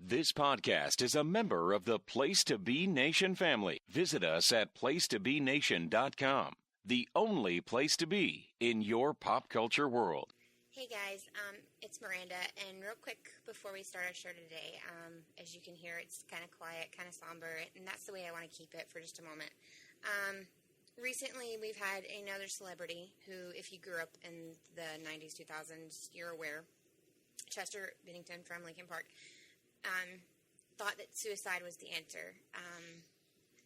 This podcast is a member of the Place to Be Nation family. Visit us at placetobenation.com, the only place to be in your pop culture world. Hey guys, it's Miranda, and real quick before we start our show today, as you can hear, it's kind of quiet, kind of somber, and that's the way I want to keep it for just a moment. Recently, we've had another celebrity who, if you grew up in the 90s, 2000s, you're aware, Chester Bennington from Lincoln Park, thought that suicide was the answer.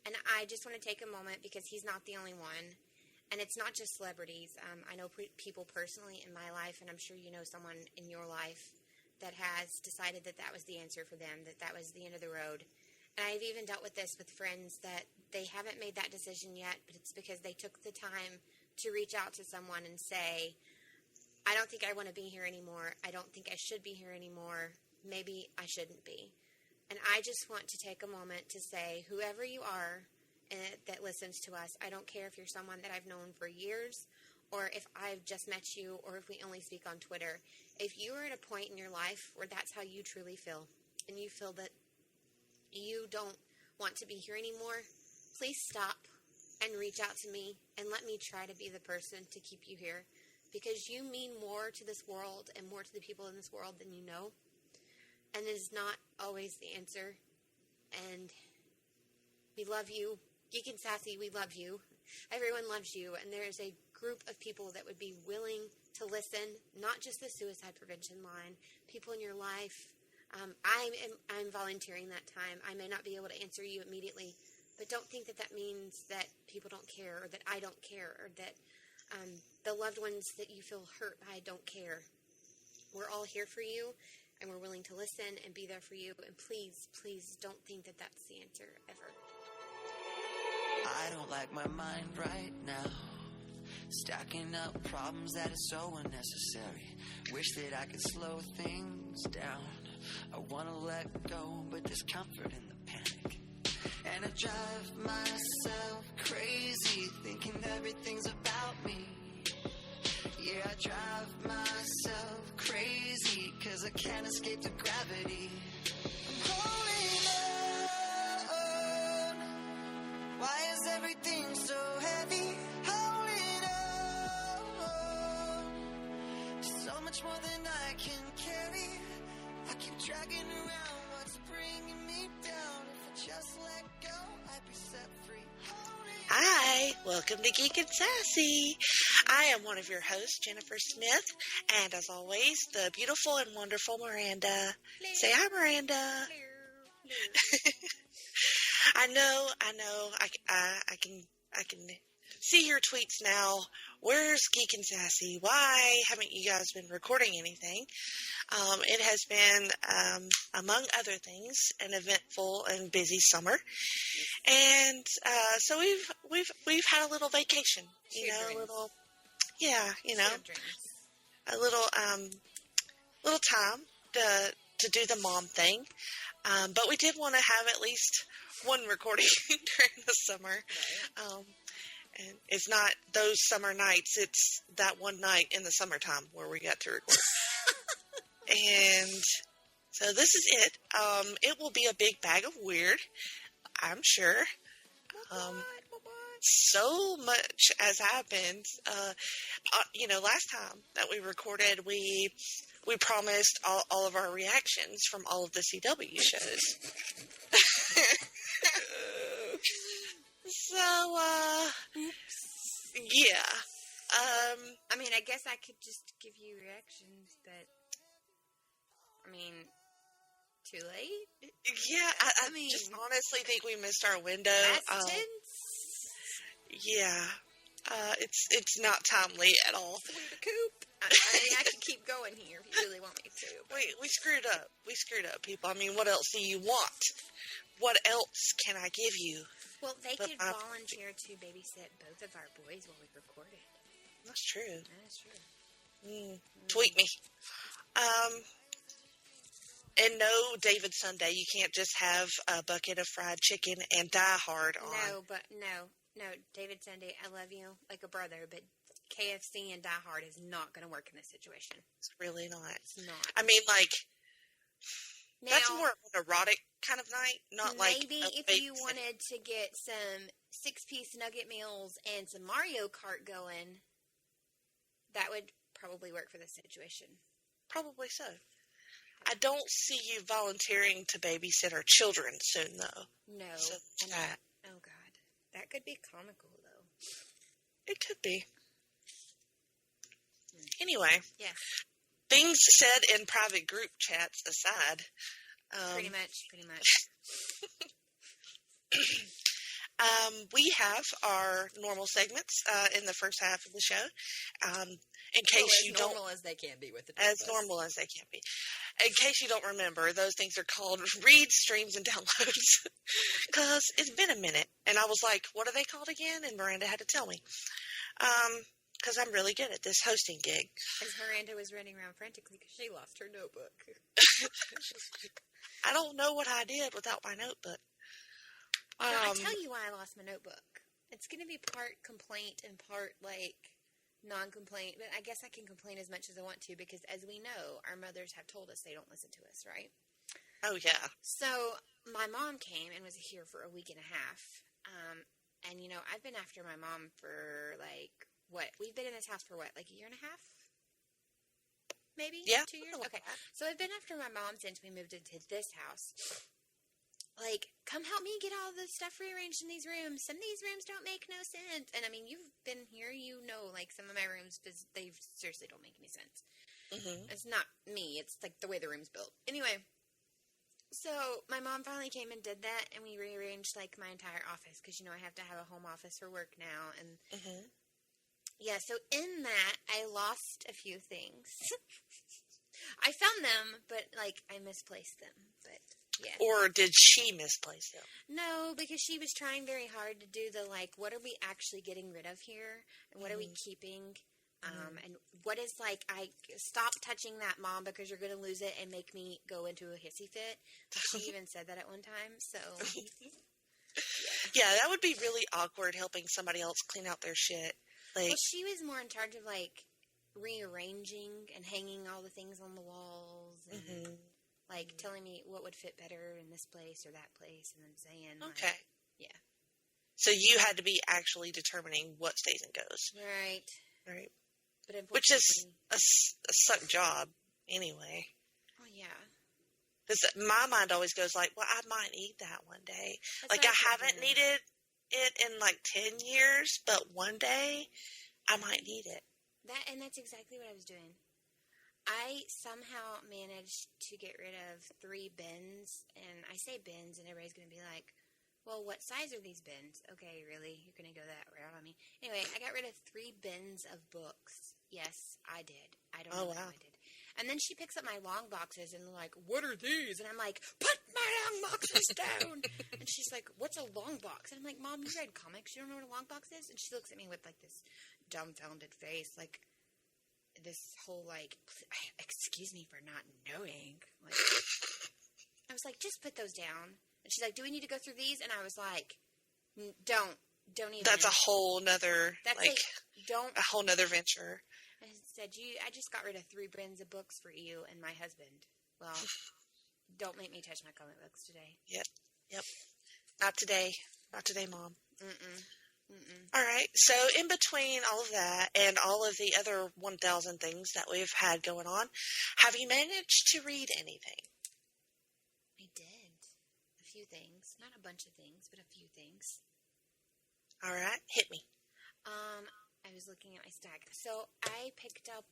And I just want to take a moment because he's not the only one. And it's not just celebrities. I know people personally in my life, and I'm sure you know someone in your life that has decided that that was the answer for them, that that was the end of the road. And I've even dealt with this with friends that they haven't made that decision yet, but it's because they took the time to reach out to someone and say, I don't think I want to be here anymore. I don't think I should be here anymore. Maybe I shouldn't be. And I just want to take a moment to say, whoever you are that listens to us, I don't care if you're someone that I've known for years or if I've just met you or if we only speak on Twitter. If you are at a point in your life where that's how you truly feel and you feel that you don't want to be here anymore, please stop and reach out to me and let me try to be the person to keep you here, because you mean more to this world and more to the people in this world than you know. And it is not always the answer. And we love you. Geek and Sassy, we love you. Everyone loves you. And there is a group of people that would be willing to listen, not just the suicide prevention line, people in your life. I'm volunteering that time. I may not be able to answer you immediately, but don't think that that means that people don't care or that I don't care or that the loved ones that you feel hurt by don't care. We're all here for you, and we're willing to listen and be there for you. And please, please don't think that that's the answer ever. I don't like my mind right now. Stacking up problems that is so unnecessary. Wish that I could slow things down. I want to let go, but there's comfort in the panic. And I drive myself crazy, thinking everything's about me. Yeah, I drive myself crazy, 'cause I can't escape the gravity. I'm holding on. Why is everything so heavy? Holding on. So much more than I can carry. I keep dragging around what's bringing me down. If I just let go, I'd be set free. Hi, welcome to Geek and Sassy. I am one of your hosts, Jennifer Smith, and as always, the beautiful and wonderful Miranda. Hello. Say hi, Miranda. Hello. I know, I can see your tweets now. Where's Geek and Sassy? Why haven't you guys been recording anything? It has been, among other things, an eventful and busy summer, and so we've had a little vacation. A little time to do the mom thing. But we did want to have at least one recording during the summer. Right. And it's not those summer nights, it's that one night in the summertime where we got to record. And so this is it. It will be a big bag of weird, I'm sure. So much has happened. Last time that we recorded, we promised all of our reactions from all of the CW shows. So, yeah. I guess I could just give you reactions, but, too late? Yeah, I just honestly think we missed our window. That's tense. Yeah. It's not timely at all. Sweet coop. I can keep going here if you really want me to. We screwed up. We screwed up, people. What else do you want? What else can I give you? Well, they could volunteer to babysit both of our boys while we recorded. That's true. That is true. Tweet me. And no, David Sunday, you can't just have a bucket of fried chicken and Die Hard on. No, David Sunday, I love you like a brother, but KFC and Die Hard is not going to work in this situation. It's really not. It's not. I mean, like, Now, That's more of an erotic kind of night, not like maybe if you wanted to get some 6-piece nugget meals and some Mario Kart going, that would probably work for this situation. Probably so. I don't see you volunteering to babysit our children soon, though. No. So Oh, God. That could be comical, though. It could be. Anyway. Yes. Things said in private group chats aside. Pretty much. We have our normal segments in the first half of the show. In case you don't, normal as they can be with the as normal as they can be. In case you don't remember, those things are called reads, streams, and downloads. Because it's been a minute, and I was like, "What are they called again?" And Miranda had to tell me. Because I'm really good at this hosting gig. As Miranda was running around frantically because she lost her notebook. I don't know what I did without my notebook. I'll tell you why I lost my notebook. It's going to be part complaint and part, non-complaint. But I guess I can complain as much as I want to because, as we know, our mothers have told us they don't listen to us, right? Oh, yeah. So, my mom came and was here for a week and a half. And, I've been after my mom for, we've been in this house for a year and a half? Maybe? Yeah. 2 years? Okay. So, I've been after my mom since we moved into this house. Come help me get all the stuff rearranged in these rooms. Some of these rooms don't make no sense. And, you've been here, some of my rooms, they seriously don't make any sense. Mm-hmm. It's not me. It's, the way the room's built. Anyway, so my mom finally came and did that, and we rearranged, my entire office. Because, I have to have a home office for work now. And, yeah, so in that, I lost a few things. I found them, but, I misplaced them. But... yeah. Or did she misplace them? No, because she was trying very hard to do the, what are we actually getting rid of here? And what are we keeping? And what is, I stop touching that, Mom, because you're going to lose it and make me go into a hissy fit. She even said that at one time, so. Yeah, that would be really awkward helping somebody else clean out their shit. Well, she was more in charge of, rearranging and hanging all the things on the walls and... telling me what would fit better in this place or that place, and then saying, okay. Yeah. So you had to be actually determining what stays and goes. Right. But which is a suck job, anyway. Oh, yeah. Because my mind always goes well, I might need that one day. That's I haven't needed it in, 10 years, but one day I might need it. That's exactly what I was doing. I somehow managed to get rid of 3 bins, and I say bins, and everybody's going to be like, well, what size are these bins? Okay, really? You're going to go that route on me? Anyway, I got rid of 3 bins of books. Yes, I did. I don't know how I did. And then she picks up my long boxes, and they're like, what are these? And I'm like, put my long boxes down! And she's like, what's a long box? And I'm like, Mom, you read comics? You don't know what a long box is? And she looks at me with, this dumbfounded face, this whole, excuse me for not knowing. I was like, just put those down. And she's like, do we need to go through these? And I was like, don't even. That's a whole nother, don't. a whole nother venture. I said, I just got rid of 3 bins of books for you and my husband. Well, don't make me touch my comic books today. Yep. Not today, Mom. Mm-mm. All right, so in between all of that and all of the other 1,000 things that we've had going on, have you managed to read anything? I did. A few things. Not a bunch of things, but a few things. All right, hit me. I was looking at my stack. So I picked up,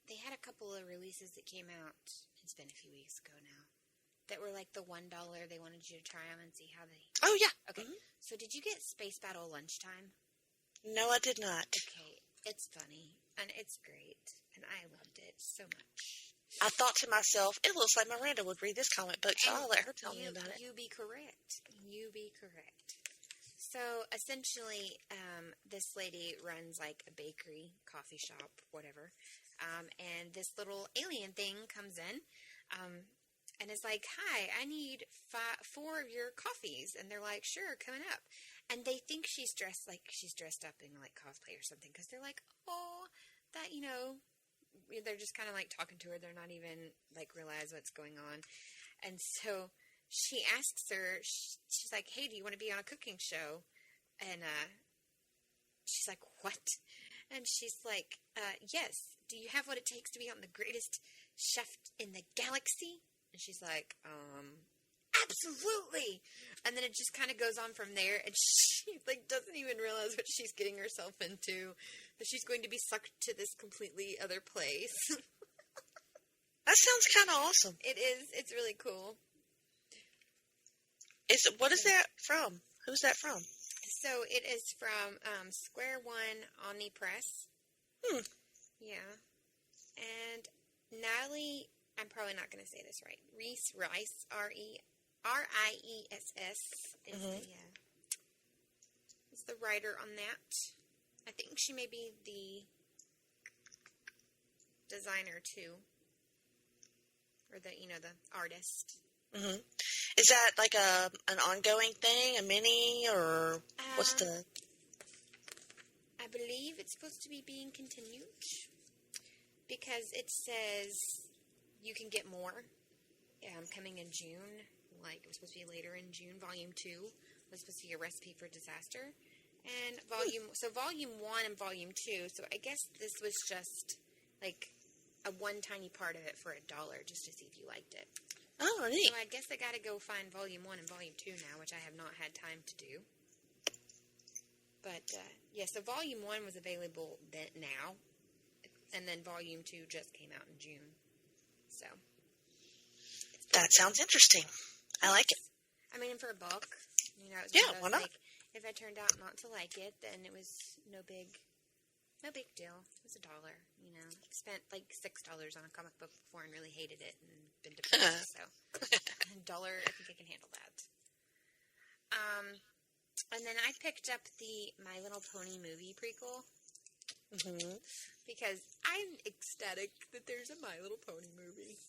they had a couple of releases that came out, it's been a few weeks ago now, that were the $1. They wanted you to try them and see how they... Oh, yeah. Okay. Mm-hmm. So did you get Space Battle Lunchtime? No, I did not. Okay. It's funny, and it's great, and I loved it so much. I thought to myself, it looks like Miranda would read this comic book, so I'll let her tell me about it. You be correct. So, essentially, this lady runs, a bakery, coffee shop, whatever, and this little alien thing comes in, and it's like, hi, I need 4 of your coffees. And they're like, sure, coming up. And they think she's dressed up in, cosplay or something. Because they're like, oh, that, they're just kind of like talking to her. They're not even like realize what's going on. And so she asks her, she's like, hey, do you want to be on a cooking show? And she's like, what? And she's like, yes. Do you have what it takes to be on the greatest chef in the galaxy? And she's like, absolutely. And then it just kind of goes on from there. And she like doesn't even realize what she's getting herself into. That she's going to be sucked to this completely other place. That sounds kind of awesome. It is. It's really cool. What is that from? Who's that from? So it is from Square One Omnipress. Yeah. And Natalie, I'm probably not going to say this right. Riess, R-I-E-S-S is the writer on that. I think she may be the designer too. Or the artist. Mm-hmm. Is that like an ongoing thing, a mini, or what's the... I believe it's supposed to be being continued. Because it says you can get more. Coming in June. Like, it was supposed to be later in June. Volume 2 was supposed to be a recipe for disaster. And volume 1 and volume 2. So I guess this was just, like, a one tiny part of it for $1, just to see if you liked it. Oh, neat. So I guess I got to go find volume 1 and volume 2 now, which I have not had time to do. But, so volume 1 was available now. And then volume 2 just came out in June. So. That sounds interesting. I like it. I mean, for a buck, it was why not? like, if I turned out not to like it, then it was no big deal. It was $1, Spent like $6 on a comic book before and really hated it and been depressed, so $1, I think I can handle that. And then I picked up the My Little Pony movie prequel. Mm-hmm. Because I'm ecstatic that there's a My Little Pony movie.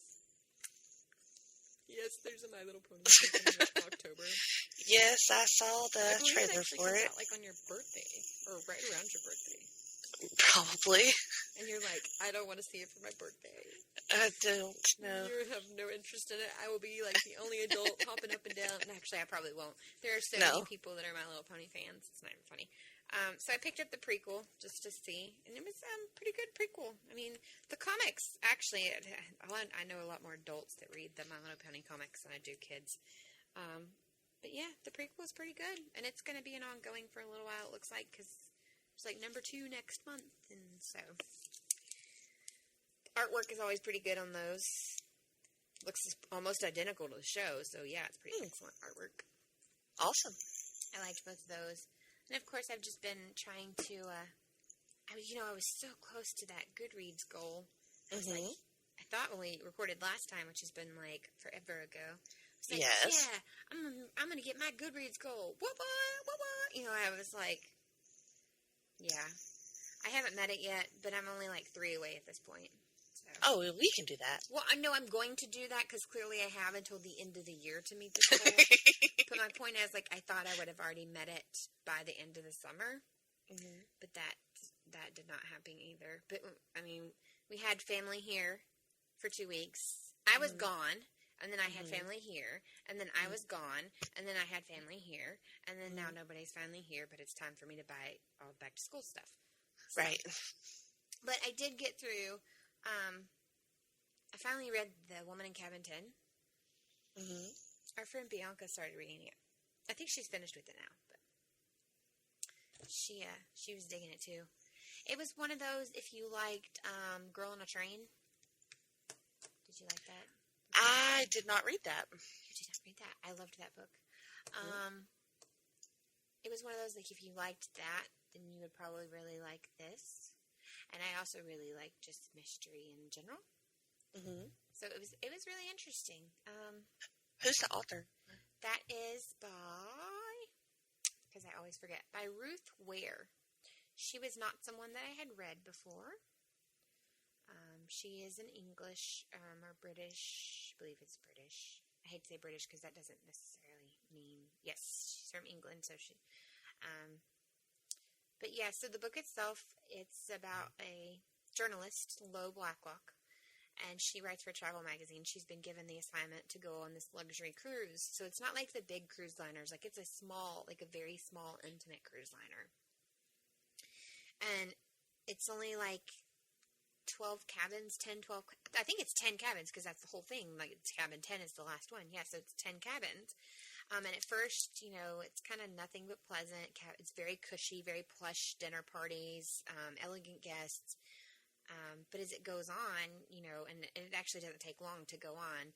Yes, there's a My Little Pony movie in October. Yes, I saw the trailer for it. Out, like on your birthday, or right around your birthday. Probably. And you're like, I don't want to see it for my birthday. I don't know. You have no interest in it. I will be like the only adult hopping up and down. And actually, I probably won't. There are so many people that are My Little Pony fans. It's not even funny. So I picked up the prequel just to see, and it was pretty good prequel. I mean, the comics, actually, I know a lot more adults that read the My Little Pony comics than I do kids. But yeah, the prequel is pretty good, and it's going to be an ongoing for a little while, it looks like, because it's like number 2 next month, and so artwork is always pretty good on those. Looks almost identical to the show, so yeah, it's pretty excellent artwork. Awesome. I liked both of those. And of course, I've just been trying to, I was so close to that Goodreads goal. I was like, I thought when we recorded last time, which has been like forever ago. I was like, yes. Yeah, I'm going to get my Goodreads goal. What? I was like, yeah. I haven't met it yet, but I'm only like 3 away at this point. So. Oh, we can do that. Well, I know I'm going to do that because clearly I have until the end of the year to meet this goal. But my point is, like, I thought I would have already met it by the end of the summer. Mm-hmm. But that did not happen either. But, I mean, we had family here for 2 weeks. I was gone, and then I had family here, and then I was gone, and then I had family here, and then now nobody's finally here, but it's time for me to buy all back-to-school stuff. So, right. But I did get through... I finally read The Woman in Cabin 10. Mm-hmm. Our friend Bianca started reading it. I think she's finished with it now, but she was digging it too. It was one of those, if you liked Girl on a Train. Did you like that? I did not read that. You did not read that? I loved that book. It was one of those, like, if you liked that, then you would probably really like this. And I also really like just mystery in general. Mm-hmm. So it was really interesting. Who's the author? That is by, because I always forget, by Ruth Ware. She was not someone that I had read before. She is an English or British, I believe it's British. I hate to say British because that doesn't necessarily mean, yes, she's from England, so she... But yeah, so the book itself, it's about a journalist, Lo Blacklock, and she writes for Travel Magazine. She's been given the assignment to go on this luxury cruise. So it's not like the big cruise liners. Like, it's a small, like a very small, intimate cruise liner. And it's only like 12 cabins, 10, 12. I think it's 10 cabins because that's the whole thing. Like, it's cabin 10 is the last one. Yeah, so it's 10 cabins. And at first, you know, it's kind of nothing but pleasant. It's very cushy, very plush dinner parties, elegant guests. But as it goes on, you know, and it actually doesn't take long to go on,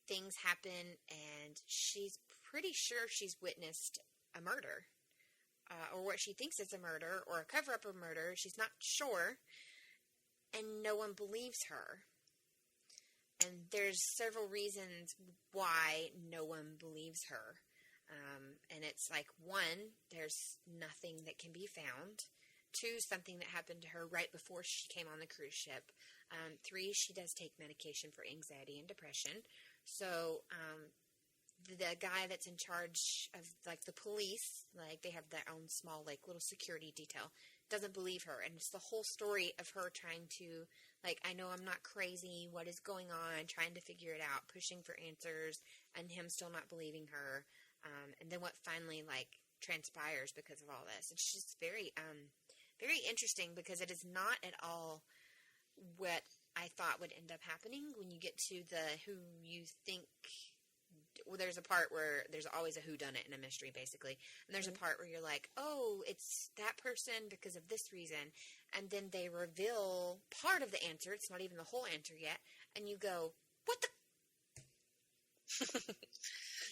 things happen, and she's pretty sure she's witnessed a murder, or what she thinks is a murder, or a cover-up of murder. She's not sure, and no one believes her. And there's several reasons why no one believes her. And it's like, 1, there's nothing that can be found. 2, something that happened to her right before she came on the cruise ship. 3, she does take medication for anxiety and depression. So, the guy that's in charge of, like, the police, like, they have their own small, like, little security detail, doesn't believe her. And it's the whole story of her trying to, like, I know I'm not crazy, what is going on, trying to figure it out, pushing for answers, and him still not believing her. And then what finally, like, transpires because of all this. It's just very, very interesting, because it is not at all what I thought would end up happening when you get to the who you think. Well, there's a part where there's always a whodunit in a mystery, basically. And there's a part where you're like, oh, it's that person because of this reason. And then they reveal part of the answer. It's not even the whole answer yet. And you go, what the?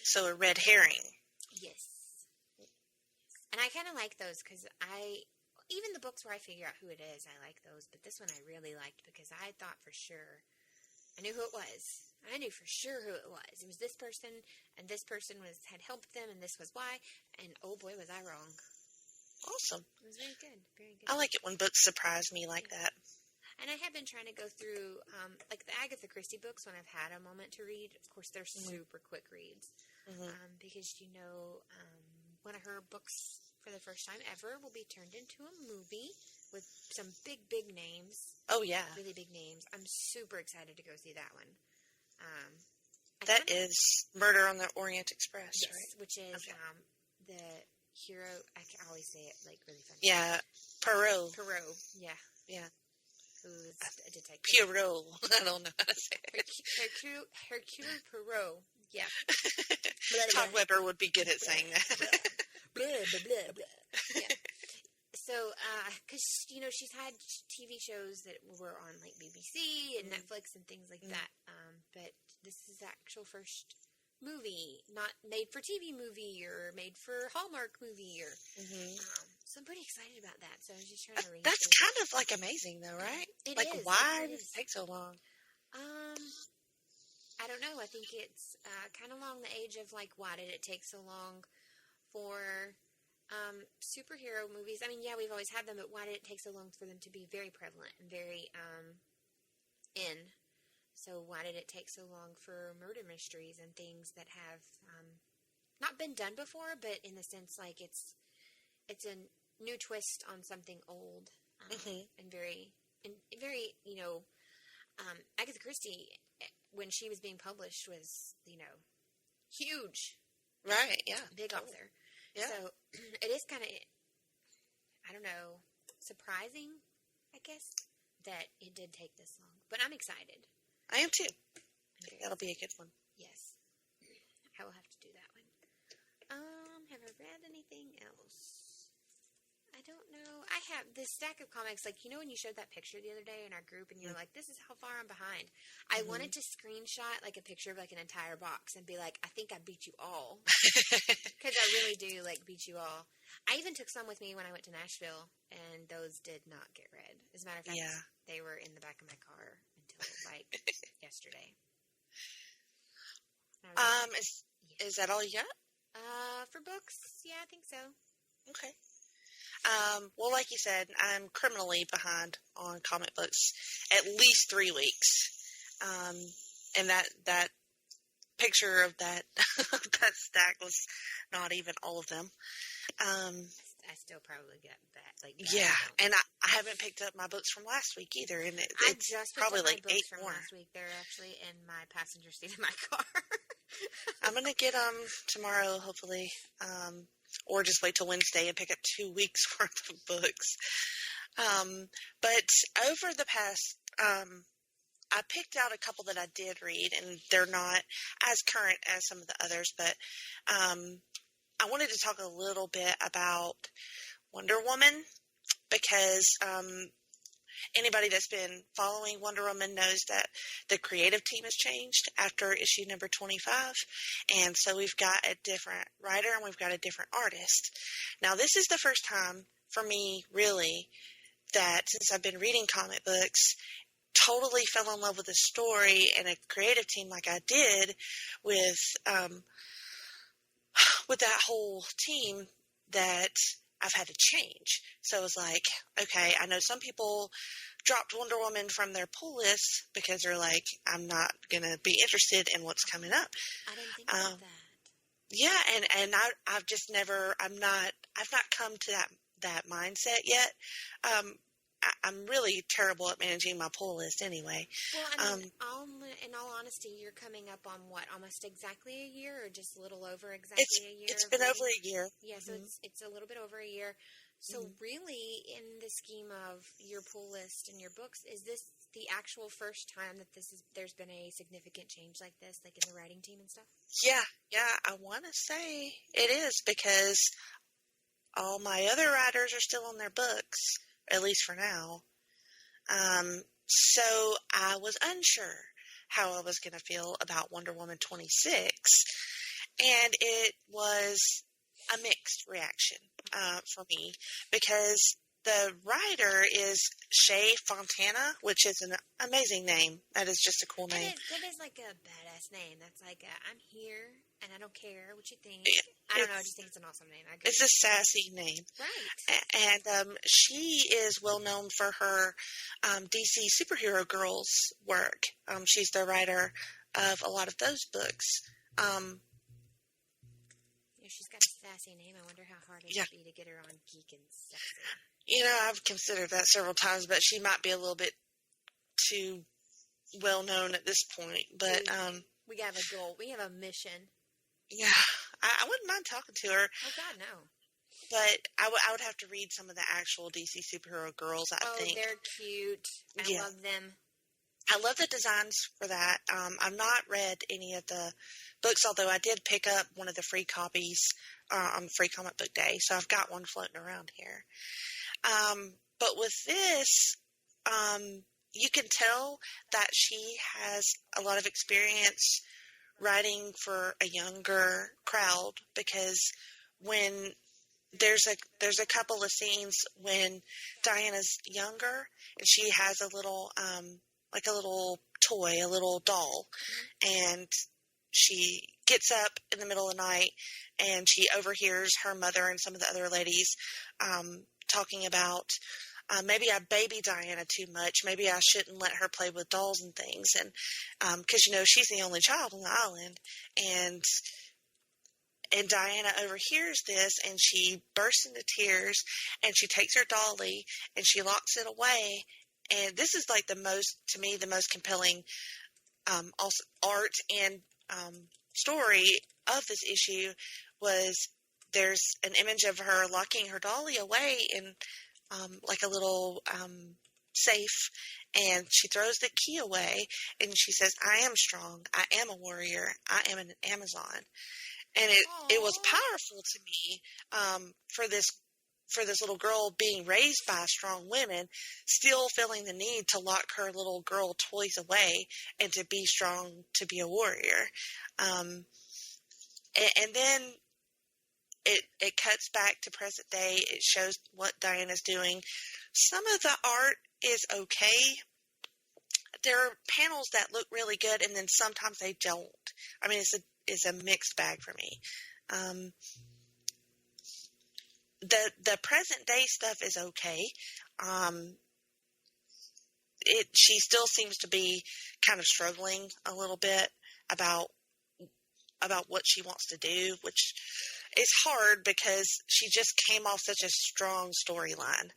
So a red herring. Yes. And I kind of like those because even the books where I figure out who it is, I like those. But this one I really liked because I thought for sure I knew who it was. I knew for sure who it was. It was this person, and this person had helped them, and this was why. And oh boy, was I wrong. Awesome. It was very good. Very good. I like it when books surprise me like that. And I have been trying to go through, like the Agatha Christie books when I've had a moment to read. Of course, they're super quick reads. Because, you know, one of her books for the first time ever will be turned into a movie with some big, big names. Oh, yeah. Really big names. I'm super excited to go see that one. That is Murder on the Orient Express, yes, right? Which is the hero. I can always say it like really funny. Yeah, Perot. Yeah. Yeah. Who's a detective? Perot. I don't know how to say it. Hercule Perot. Yeah. Todd Weber would be good at saying that. Blah, blah, blah, blah. Yeah. So, because, you know, she's had TV shows that were on, like, BBC and Netflix and things like that. But this is the actual first movie, not made for TV movie or made for Hallmark movie. So I'm pretty excited about that. So I was just trying to read That's kind of, like, amazing, though, right? It like, is. why did it take so long? I don't know. I think it's kind of along the age of, like, why did it take so long for superhero movies? I mean, yeah, we've always had them, but why did it take so long for them to be very prevalent and very in? So why did it take so long for murder mysteries and things that have not been done before, but in the sense like it's a new twist on something old and very, you know, Agatha Christie, when she was being published, was, you know, huge. Right, yeah. Big author. Yeah. So it is kind of, I don't know, surprising, I guess, that it did take this long. But I'm excited. I am too. I think that'll be a good one. Yes. I will have to do that one. Have I read anything else? I don't know. I have this stack of comics, like, you know when you showed that picture the other day in our group and you're like, this is how far I'm behind. I wanted to screenshot, like, a picture of, like, an entire box and be like, I think I beat you all. Because I really do, like, beat you all. I even took some with me when I went to Nashville, and those did not get read. As a matter of fact, they were in the back of my car until, like, yesterday. Is that all you got? For books, yeah, I think so. Okay. Well, like you said, I'm criminally behind on comic books, at least 3 weeks. And that picture of that that stack was not even all of them. I still probably get that. Like, Yeah, and I haven't picked up my books from last week either, and I it's just probably picked up like my books 8 from more. last week. They're actually in my passenger seat of my car. I'm gonna get them tomorrow, hopefully, or just wait till Wednesday and pick up 2 weeks worth of books. But over the past, I picked out a couple that I did read, and they're not as current as some of the others, but I wanted to talk a little bit about Wonder Woman because anybody that's been following Wonder Woman knows that the creative team has changed after issue number 25, and so we've got a different writer and we've got a different artist. Now, this is the first time for me, really, that since I've been reading comic books, totally fell in love with a story and a creative team like I did with that whole team, that I've had to change. So it was like, okay, I know some people dropped Wonder Woman from their pull list because they're like, I'm not going to be interested in what's coming up. I didn't think about that. Yeah, and I've just never, I've not come to that mindset yet. I'm really terrible at managing my pull list anyway. Well, I mean, in all honesty, you're coming up on what, almost exactly a year, or just a little over exactly a year? It's been over a year. Yeah, so it's a little bit over a year. So really, in the scheme of your pull list and your books, is this the actual first time that there's been a significant change like this, like in the writing team and stuff? Yeah, I want to say it is, because all my other writers are still on their books, at least for now. So I was unsure how I was going to feel about Wonder Woman 26, and it was a mixed reaction for me, because the writer is Shay Fontana, which is an amazing name. That is just a cool name. That is like a badass name. That's like I'm here and I don't care what you think. I don't know. I just think it's an awesome name. It's a sassy name. Right. And she is well known for her DC superhero girls work. She's the writer of a lot of those books. She's got a sassy name. I wonder how hard it would be to get her on Geek and Sassy. You know, I've considered that several times, but she might be a little bit too well known at this point. But we have a goal. We have a mission. Yeah, I wouldn't mind talking to her. Oh God, no. But I would have to read some of the actual DC superhero girls, I think. Oh, they're cute. I love them. I love the designs for that. I've not read any of the books, although I did pick up one of the free copies on Free Comic Book Day, so I've got one floating around here. But with this, you can tell that she has a lot of experience writing for a younger crowd, because when there's a couple of scenes when Diana's younger and she has a little like a little toy, a little doll, and she gets up in the middle of the night and she overhears her mother and some of the other ladies talking about maybe I baby Diana too much. Maybe I shouldn't let her play with dolls and things. And because, you know, she's the only child on the island. And Diana overhears this and she bursts into tears and she takes her dolly and she locks it away. And this is like the most compelling also art and story of this issue was there's an image of her locking her dolly away in like a little safe, and she throws the key away and she says, I am strong, I am a warrior, I am an Amazon. And it was powerful to me for this little girl being raised by strong women, still feeling the need to lock her little girl toys away and to be strong, to be a warrior. And then it cuts back to present day. It shows what Diana's doing. Some of the art is okay. There are panels that look really good, and then sometimes they don't. I mean, it's a mixed bag for me. The present day stuff is okay. She still seems to be kind of struggling a little bit about what she wants to do, which it's hard because she just came off such a strong storyline.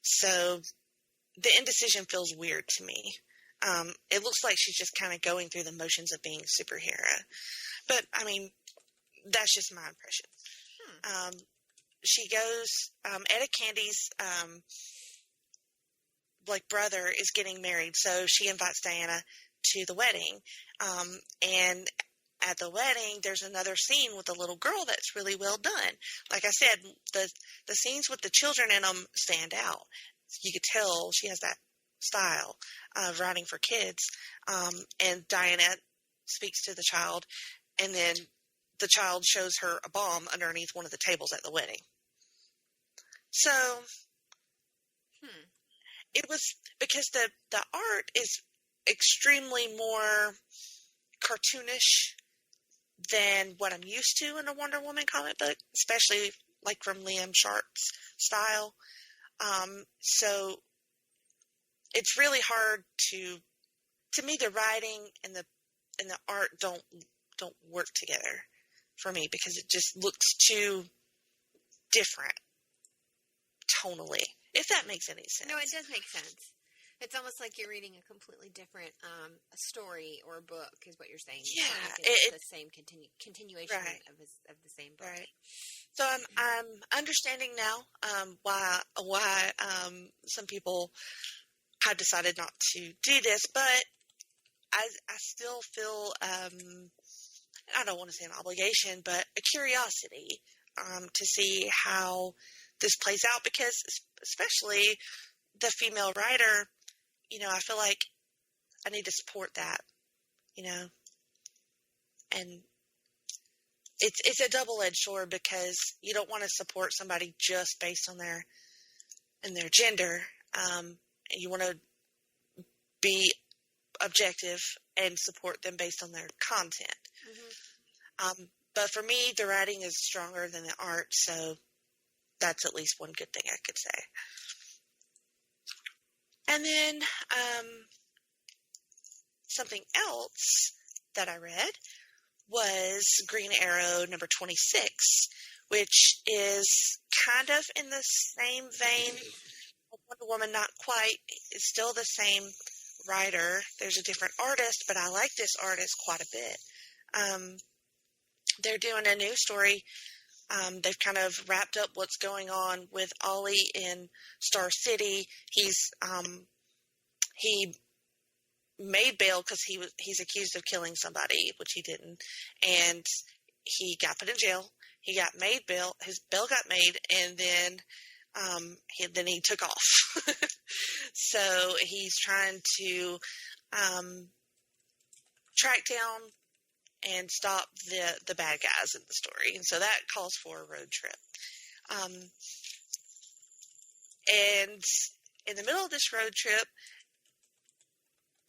So the indecision feels weird to me. It looks like she's just kind of going through the motions of being a superhero. But, I mean, that's just my impression. She goes, Etta Candy's, brother is getting married, so she invites Diana to the wedding. And at the wedding, there's another scene with a little girl that's really well done. Like I said, the scenes with the children in them stand out. You could tell she has that style of writing for kids. And Diana speaks to the child, and then the child shows her a bomb underneath one of the tables at the wedding. So, it was because the art is extremely more cartoonish than what I'm used to in a Wonder Woman comic book, especially like from Liam Sharp's style. So it's really hard to me, the writing and the art don't work together for me because it just looks too different tonally, if that makes any sense. No, it does make sense. It's almost like you're reading a completely different a story or a book, is what you're saying. Yeah, it's the same continuation right. of the same book. Right. So I'm understanding now why some people have decided not to do this, but I still feel I don't want to say an obligation, but a curiosity to see how this plays out, because especially the female writer, I feel like I need to support that, and it's a double-edged sword, because you don't want to support somebody just based on their gender. And you want to be objective and support them based on their content. Mm-hmm. But for me, the writing is stronger than the art, so that's at least one good thing I could say. And then something else that I read was Green Arrow number 26, which is kind of in the same vein of Wonder Woman, not quite. It's still the same writer. There's a different artist, but I like this artist quite a bit. They're doing a new story. They've kind of wrapped up what's going on with Ollie in Star City. He made bail because he's accused of killing somebody, which he didn't, and he got put in jail. He got made bail. His bail got made, and then he took off. So he's trying to track down and stop the bad guys in the story. And so that calls for a road trip. And in the middle of this road trip,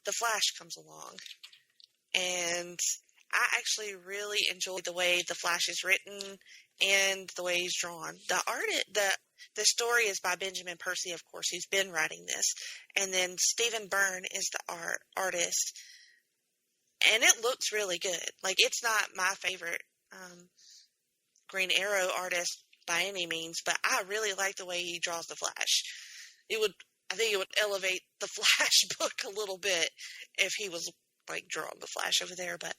the Flash comes along. And I actually really enjoyed the way the Flash is written and the way he's drawn. The story is by Benjamin Percy, of course, who's been writing this. And then Stephen Byrne is the artist. And it looks really good. Like, it's not my favorite Green Arrow artist by any means, but I really like the way he draws the Flash. I think it would elevate the Flash book a little bit if he was like drawing the Flash over there. But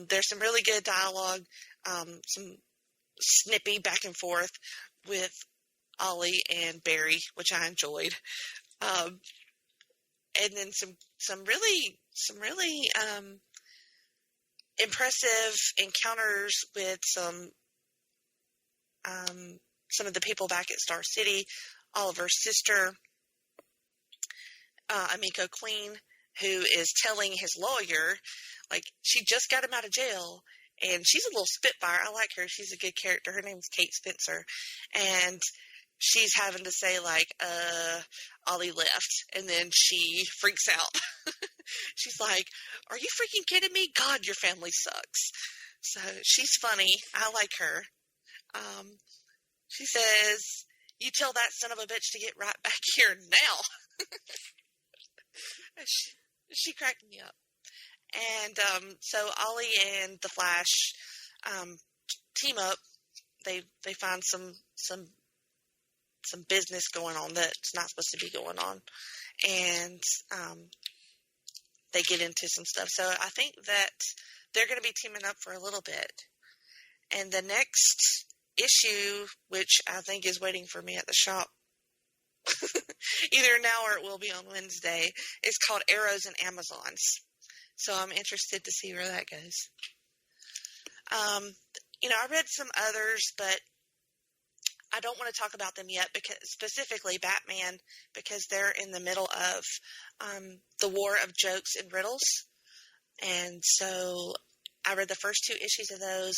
there's some really good dialogue, some snippy back and forth with Ollie and Barry, which I enjoyed. And then some really impressive encounters with some of the people back at Star City. Oliver's sister, Amiko Queen, who is telling his lawyer, like, she just got him out of jail, and she's a little spitfire. I like her. She's a good character. Her name's Kate Spencer, and she's having to say, like, Ollie left, and then she freaks out. She's like, are you freaking kidding me? God, your family sucks. So she's funny. I like her. She says, you tell that son of a bitch to get right back here now. She cracked me up. And so Ollie and the Flash team up they find some business going on that's not supposed to be going on, and they get into some stuff. So I think that they're going to be teaming up for a little bit. And the next issue, which I think is waiting for me at the shop, either now or it will be on Wednesday, is called Arrows and Amazons. So I'm interested to see where that goes. I read some others, but I don't want to talk about them yet, because specifically Batman, because they're in the middle of the war of jokes and riddles. And so I read the first 2 issues of those.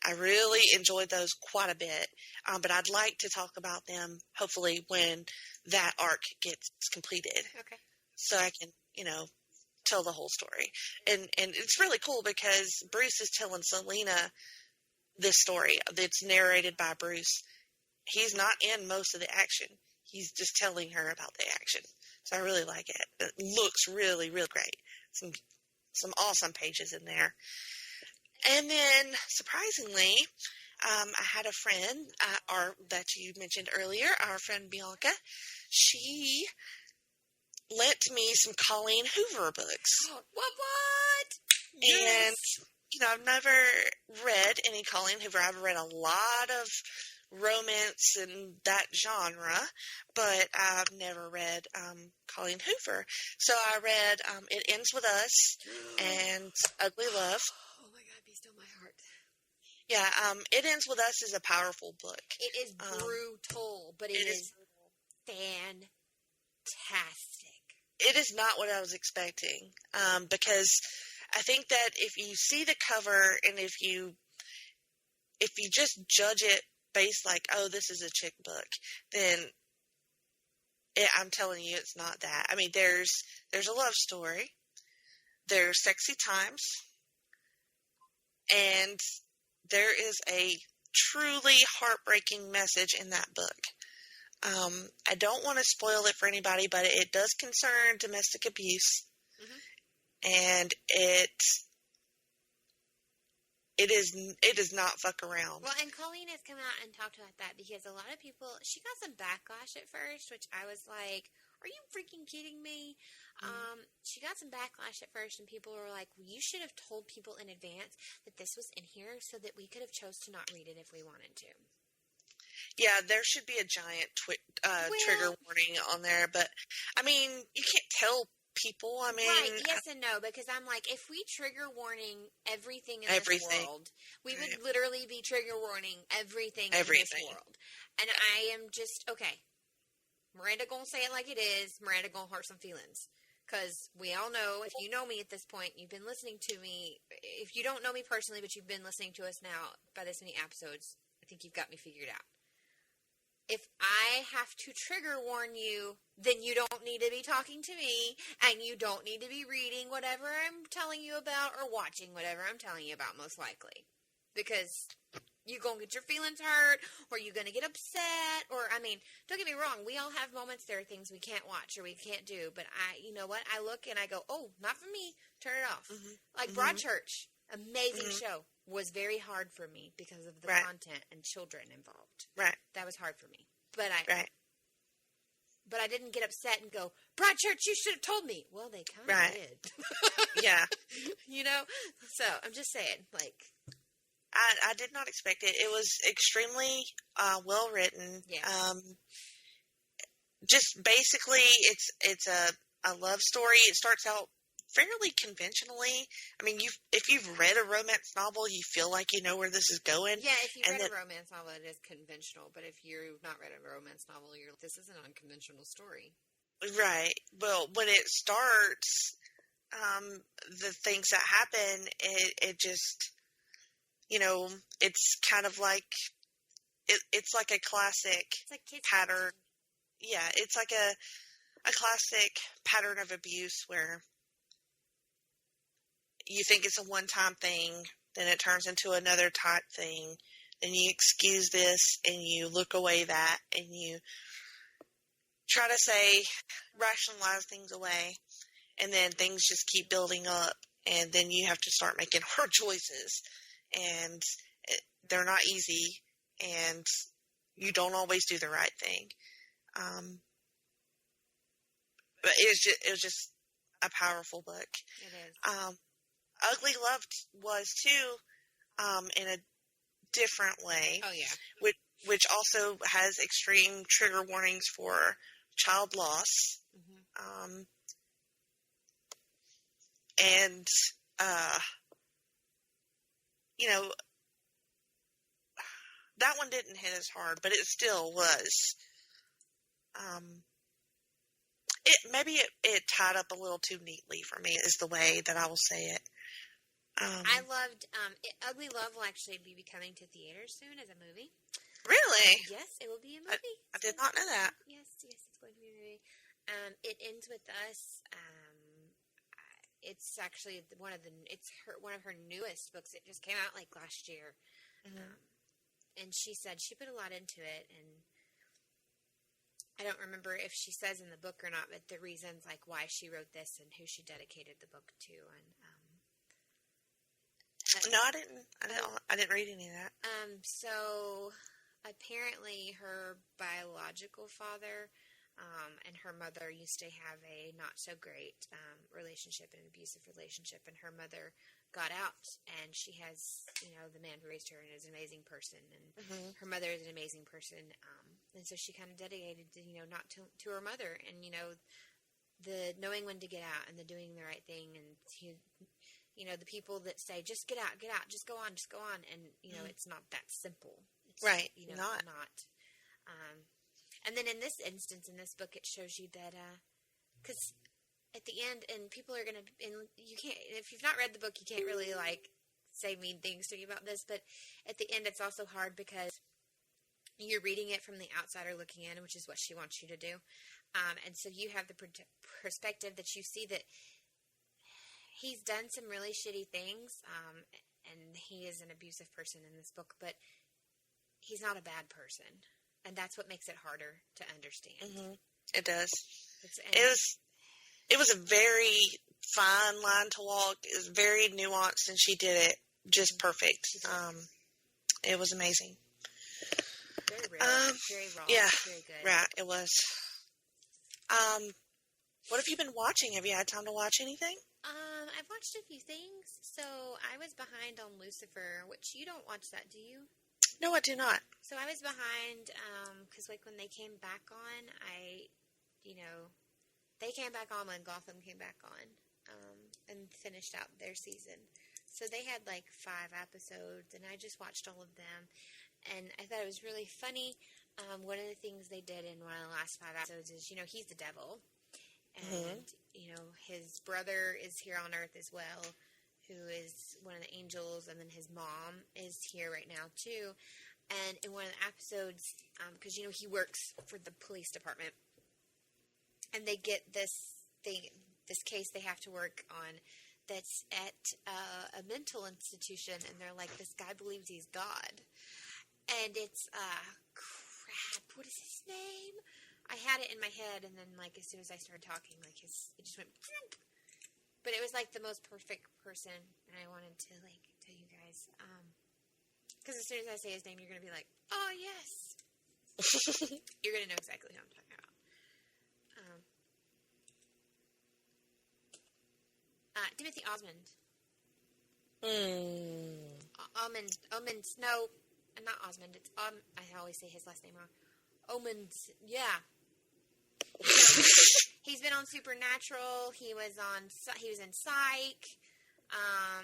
I really enjoyed those quite a bit, but I'd like to talk about them hopefully when that arc gets completed. Okay. So I can, tell the whole story. And it's really cool because Bruce is telling Selena this story that's narrated by Bruce. He's not in most of the action. He's just telling her about the action. So I really like it. It looks really, real great. Some awesome pages in there. And then, surprisingly, I had a friend, that you mentioned earlier, our friend Bianca. She lent me some Colleen Hoover books. What? And, I've never read any Colleen Hoover. I've read a lot of romance and that genre, but I've never read Colleen Hoover. So I read It Ends With Us and Ugly Love. Oh my God, be still my heart. Yeah, It Ends With Us is a powerful book. It is brutal, but it is fantastic. It is not what I was expecting, because I think that if you see the cover and if you just judge it based like, oh, this is a chick book, then I'm telling you it's not that. I mean, there's a love story, there's sexy times, and there is a truly heartbreaking message in that book. I don't want to spoil it for anybody, but it does concern domestic abuse, and it does not fuck around. Well, and Colleen has come out and talked about that because a lot of people, she got some backlash at first, which I was like, are you freaking kidding me? She got some backlash at first, and people were like, well, you should have told people in advance that this was in here so that we could have chose to not read it if we wanted to. Yeah, there should be a giant trigger warning on there, but, I mean, you can't tell people. I mean, right, yes and no, because I'm like, if we trigger warning everything in this world, we would literally be trigger warning everything in this world. And I am just, okay, Miranda gonna say it like it is, Miranda gonna hurt some feelings. Because we all know, if you know me at this point, you've been listening to me, if you don't know me personally, but you've been listening to us now by this many episodes, I think you've got me figured out. If I have to trigger warn you, then you don't need to be talking to me, and you don't need to be reading whatever I'm telling you about or watching whatever I'm telling you about, most likely. Because you're going to get your feelings hurt, or you're going to get upset, or, I mean, don't get me wrong, we all have moments, there are things we can't watch or we can't do, but you know what, I look and I go, oh, not for me, turn it off. Like Broadchurch, amazing show, was very hard for me because of the content and children involved. Right. That was hard for me. But I didn't get upset and go, Broadchurch, you should have told me. Well, they kind of did. Yeah. So I'm just saying, like, I did not expect it. It was extremely well written. Yeah. Just basically, it's a love story. It starts out fairly conventionally. I mean, if you've read a romance novel, you feel like you know where this is going. Yeah, if you've read a romance novel, it is conventional. But if you've not read a romance novel, this is an unconventional story. Right. Well, when it starts, the things that happen, it just, it's kind of like, it's like a classic pattern. Yeah, it's like a classic pattern of abuse where you think it's a one-time thing, then it turns into another type thing, then you excuse this, and you look away that, and you try to rationalize things away, and then things just keep building up, and then you have to start making hard choices, and they're not easy, and you don't always do the right thing. But it was just a powerful book. It is. Ugly Love was too, in a different way. Oh, yeah. Which also has extreme trigger warnings for child loss. Mm-hmm. And, that one didn't hit as hard, but it still was. It tied up a little too neatly for me, is the way that I will say it. I loved Ugly Love will actually be coming to theaters soon as a movie. Really? Yes, it will be a movie. I did not know that. Yes, it's going to be a movie. It ends with us. It's actually one of her newest books. It just came out like last year. Mm-hmm. And she said she put a lot into it, and I don't remember if she says in the book or not, but the reasons like why she wrote this and who she dedicated the book to. And no, I didn't read any of that. So apparently her biological father and her mother used to have a not so great relationship, an abusive relationship, and her mother got out, and she has, the man who raised her and is an amazing person, and Mm-hmm. her mother is an amazing person, and so she kind of dedicated, not to her mother, and, the knowing when to get out, and the doing the right thing, and, the people that say, just get out, just go on, and, Mm-hmm. it's not that simple. It's, Right, not. And then in this instance, in this book, it shows you that, because at the end, and people are going to, and you can't, if you've not read the book, you can't really, say mean things to me about this, but at the end, it's also hard because you're reading it from the outsider looking in, which is what she wants you to do. And so you have the perspective that you see that he's done some really shitty things, and he is an abusive person in this book, but he's not a bad person. And that's what makes it harder to understand. Mm-hmm. It does. It was a very fine line to walk. It was very nuanced, and she did it just perfect. It was amazing. Very real. Very raw. Yeah. Very good. Right. It was. What have you been watching? Have you had time to watch anything? I've watched a few things. So I was behind on Lucifer, which you don't watch that, do you? No, I do not. So I was behind, because when they came back on, they came back on when Gotham came back on, and finished out their season. So they had 5 episodes, and I just watched all of them, and I thought it was really funny. One of the things they did in one of the last 5 episodes is, he's the devil, and, his brother is here on Earth as well, who is one of the angels, and then his mom is here right now, too. And in one of the episodes, because, he works for the police department, and they get this case they have to work on that's at a mental institution, and they're like, this guy believes he's God. And it's, crap, what is his name? I had it in my head, and then, as soon as I started talking, it just went, but it was, the most perfect person, and I wanted to, tell you guys, because as soon as I say his name, you're going to be like, oh, yes. You're going to know exactly who I'm talking about. Timothy Osmond. Omond, no, not Osmond, it's, I always say his last name wrong. Omond, yeah. He's been on Supernatural. He was in Psych. I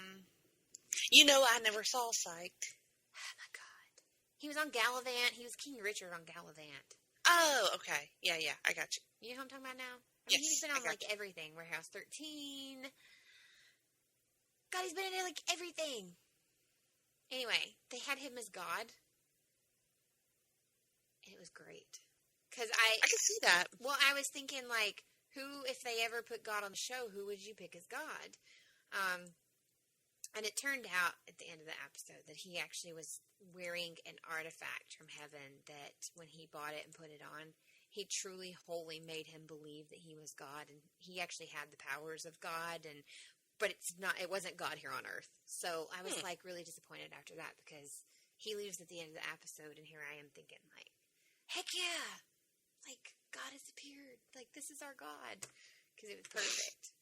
never saw Psych. Oh my God. He was on Gallivant. He was King Richard on Gallivant. Oh, okay. Yeah, I got you. You know who I'm talking about now? Yes, he's been on everything. Warehouse 13. God, he's been in everything. Anyway, they had him as God. And it was great. Because I can see that. Well, I was thinking, who, if they ever put God on the show, who would you pick as God? And it turned out at the end of the episode that he actually was wearing an artifact from heaven that when he bought it and put it on, he truly, wholly made him believe that he was God, and he actually had the powers of God, but it wasn't God here on Earth. So I was really disappointed after that because he leaves at the end of the episode, and here I am thinking, like, heck yeah! Like, God has appeared. Like, this is our God. Because it was perfect.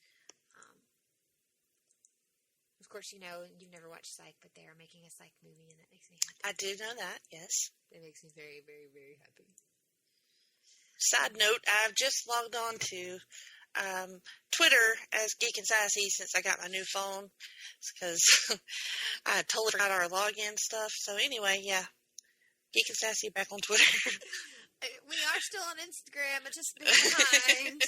Of course, you know, you've never watched Psych, but they are making a Psych movie, and that makes me happy. I do know that, yes. It makes me very, very, very happy. Side note, I've just logged on to Twitter as Geek and Sassy since I got my new phone. Because I totally forgot our login stuff. So anyway, yeah. Geek and Sassy back on Twitter. We are still on Instagram. It's just been behind.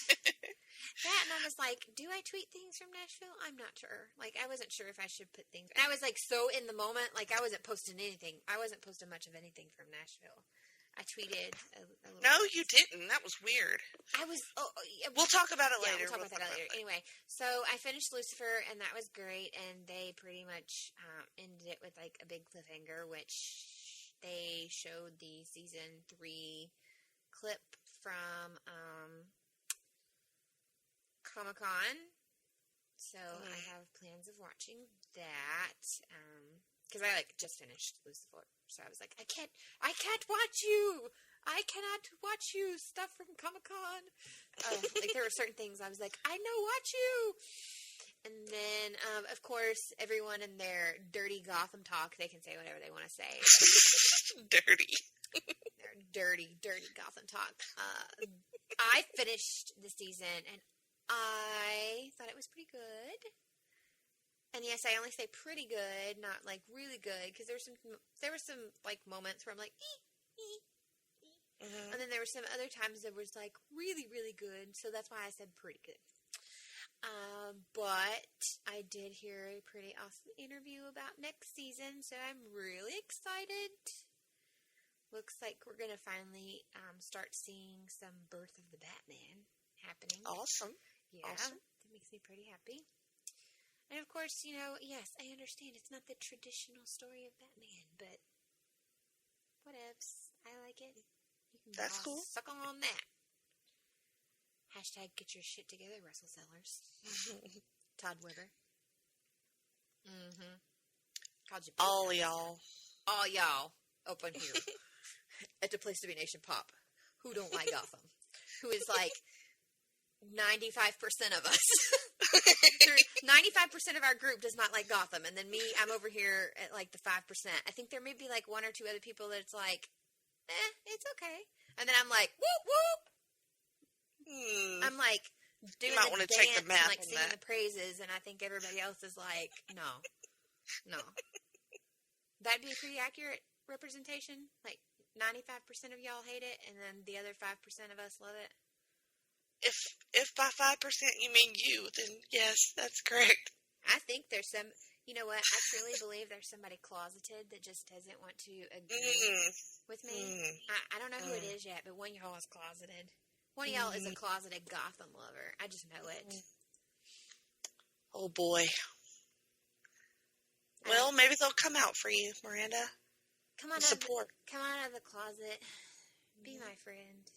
That, and I was like, do I tweet things from Nashville? I'm not sure. Like, I wasn't sure if I should put things. And I was, like, so in the moment. Like, I wasn't posting anything. I wasn't posting much of anything from Nashville. I tweeted a little No, you didn't. That was weird. I was... We'll talk about it later. We'll talk about that later. Anyway, so I finished Lucifer, and that was great. And they pretty much ended it with, like, a big cliffhanger, which they showed the season 3 clip from Comic-Con, so I have plans of watching that, because I, like, just finished Lucifer, so I was like, I can't watch you! I cannot watch you! Stuff from Comic-Con! Like, there were certain things I was like, I know, watch you! And then, of course, everyone in their dirty Gotham talk, they can say whatever they want to say. Dirty. Dirty Gotham talk. I finished the season, and I thought it was pretty good. And yes, I only say pretty good, not like really good, because there were some like moments where I'm like, and then there were some other times that was like really, really good. So that's why I said pretty good. But I did hear a pretty awesome interview about next season, so I'm really excited. Looks like we're going to finally start seeing some birth of the Batman happening. Awesome. Yeah, awesome. That makes me pretty happy. And of course, you know, yes, I understand it's not the traditional story of Batman, but whatevs. I like it. You can That's cool. Suck on that. Hashtag get your shit together, Russell Sellers. Todd Weber. Called you all y'all. All y'all up on here. At the Place to Be Nation Pop. Who don't like Gotham. Who is like 95% of us. 95% of our group does not like Gotham. And then me, I'm over here at like the 5%. I think there may be like 1 or 2 other people that's like, it's okay. And then I'm like, whoop, whoop. I'm like doing you might the want to dance check the math and like on singing that. the praises, and I think everybody else is like, no. That'd be a pretty accurate representation. Like 95% of y'all hate it, and then the other 5% of us love it. If by 5% you mean you, then yes, that's correct. I think there's some. You know what? I truly believe there's somebody closeted that just doesn't want to agree with me. I don't know who it is yet, but one of y'all is closeted. One of y'all is a closeted Gotham lover. I just know it. Oh, boy. Well, maybe they'll come out for you, Miranda. Come on support. Come out of the closet. Be my friend.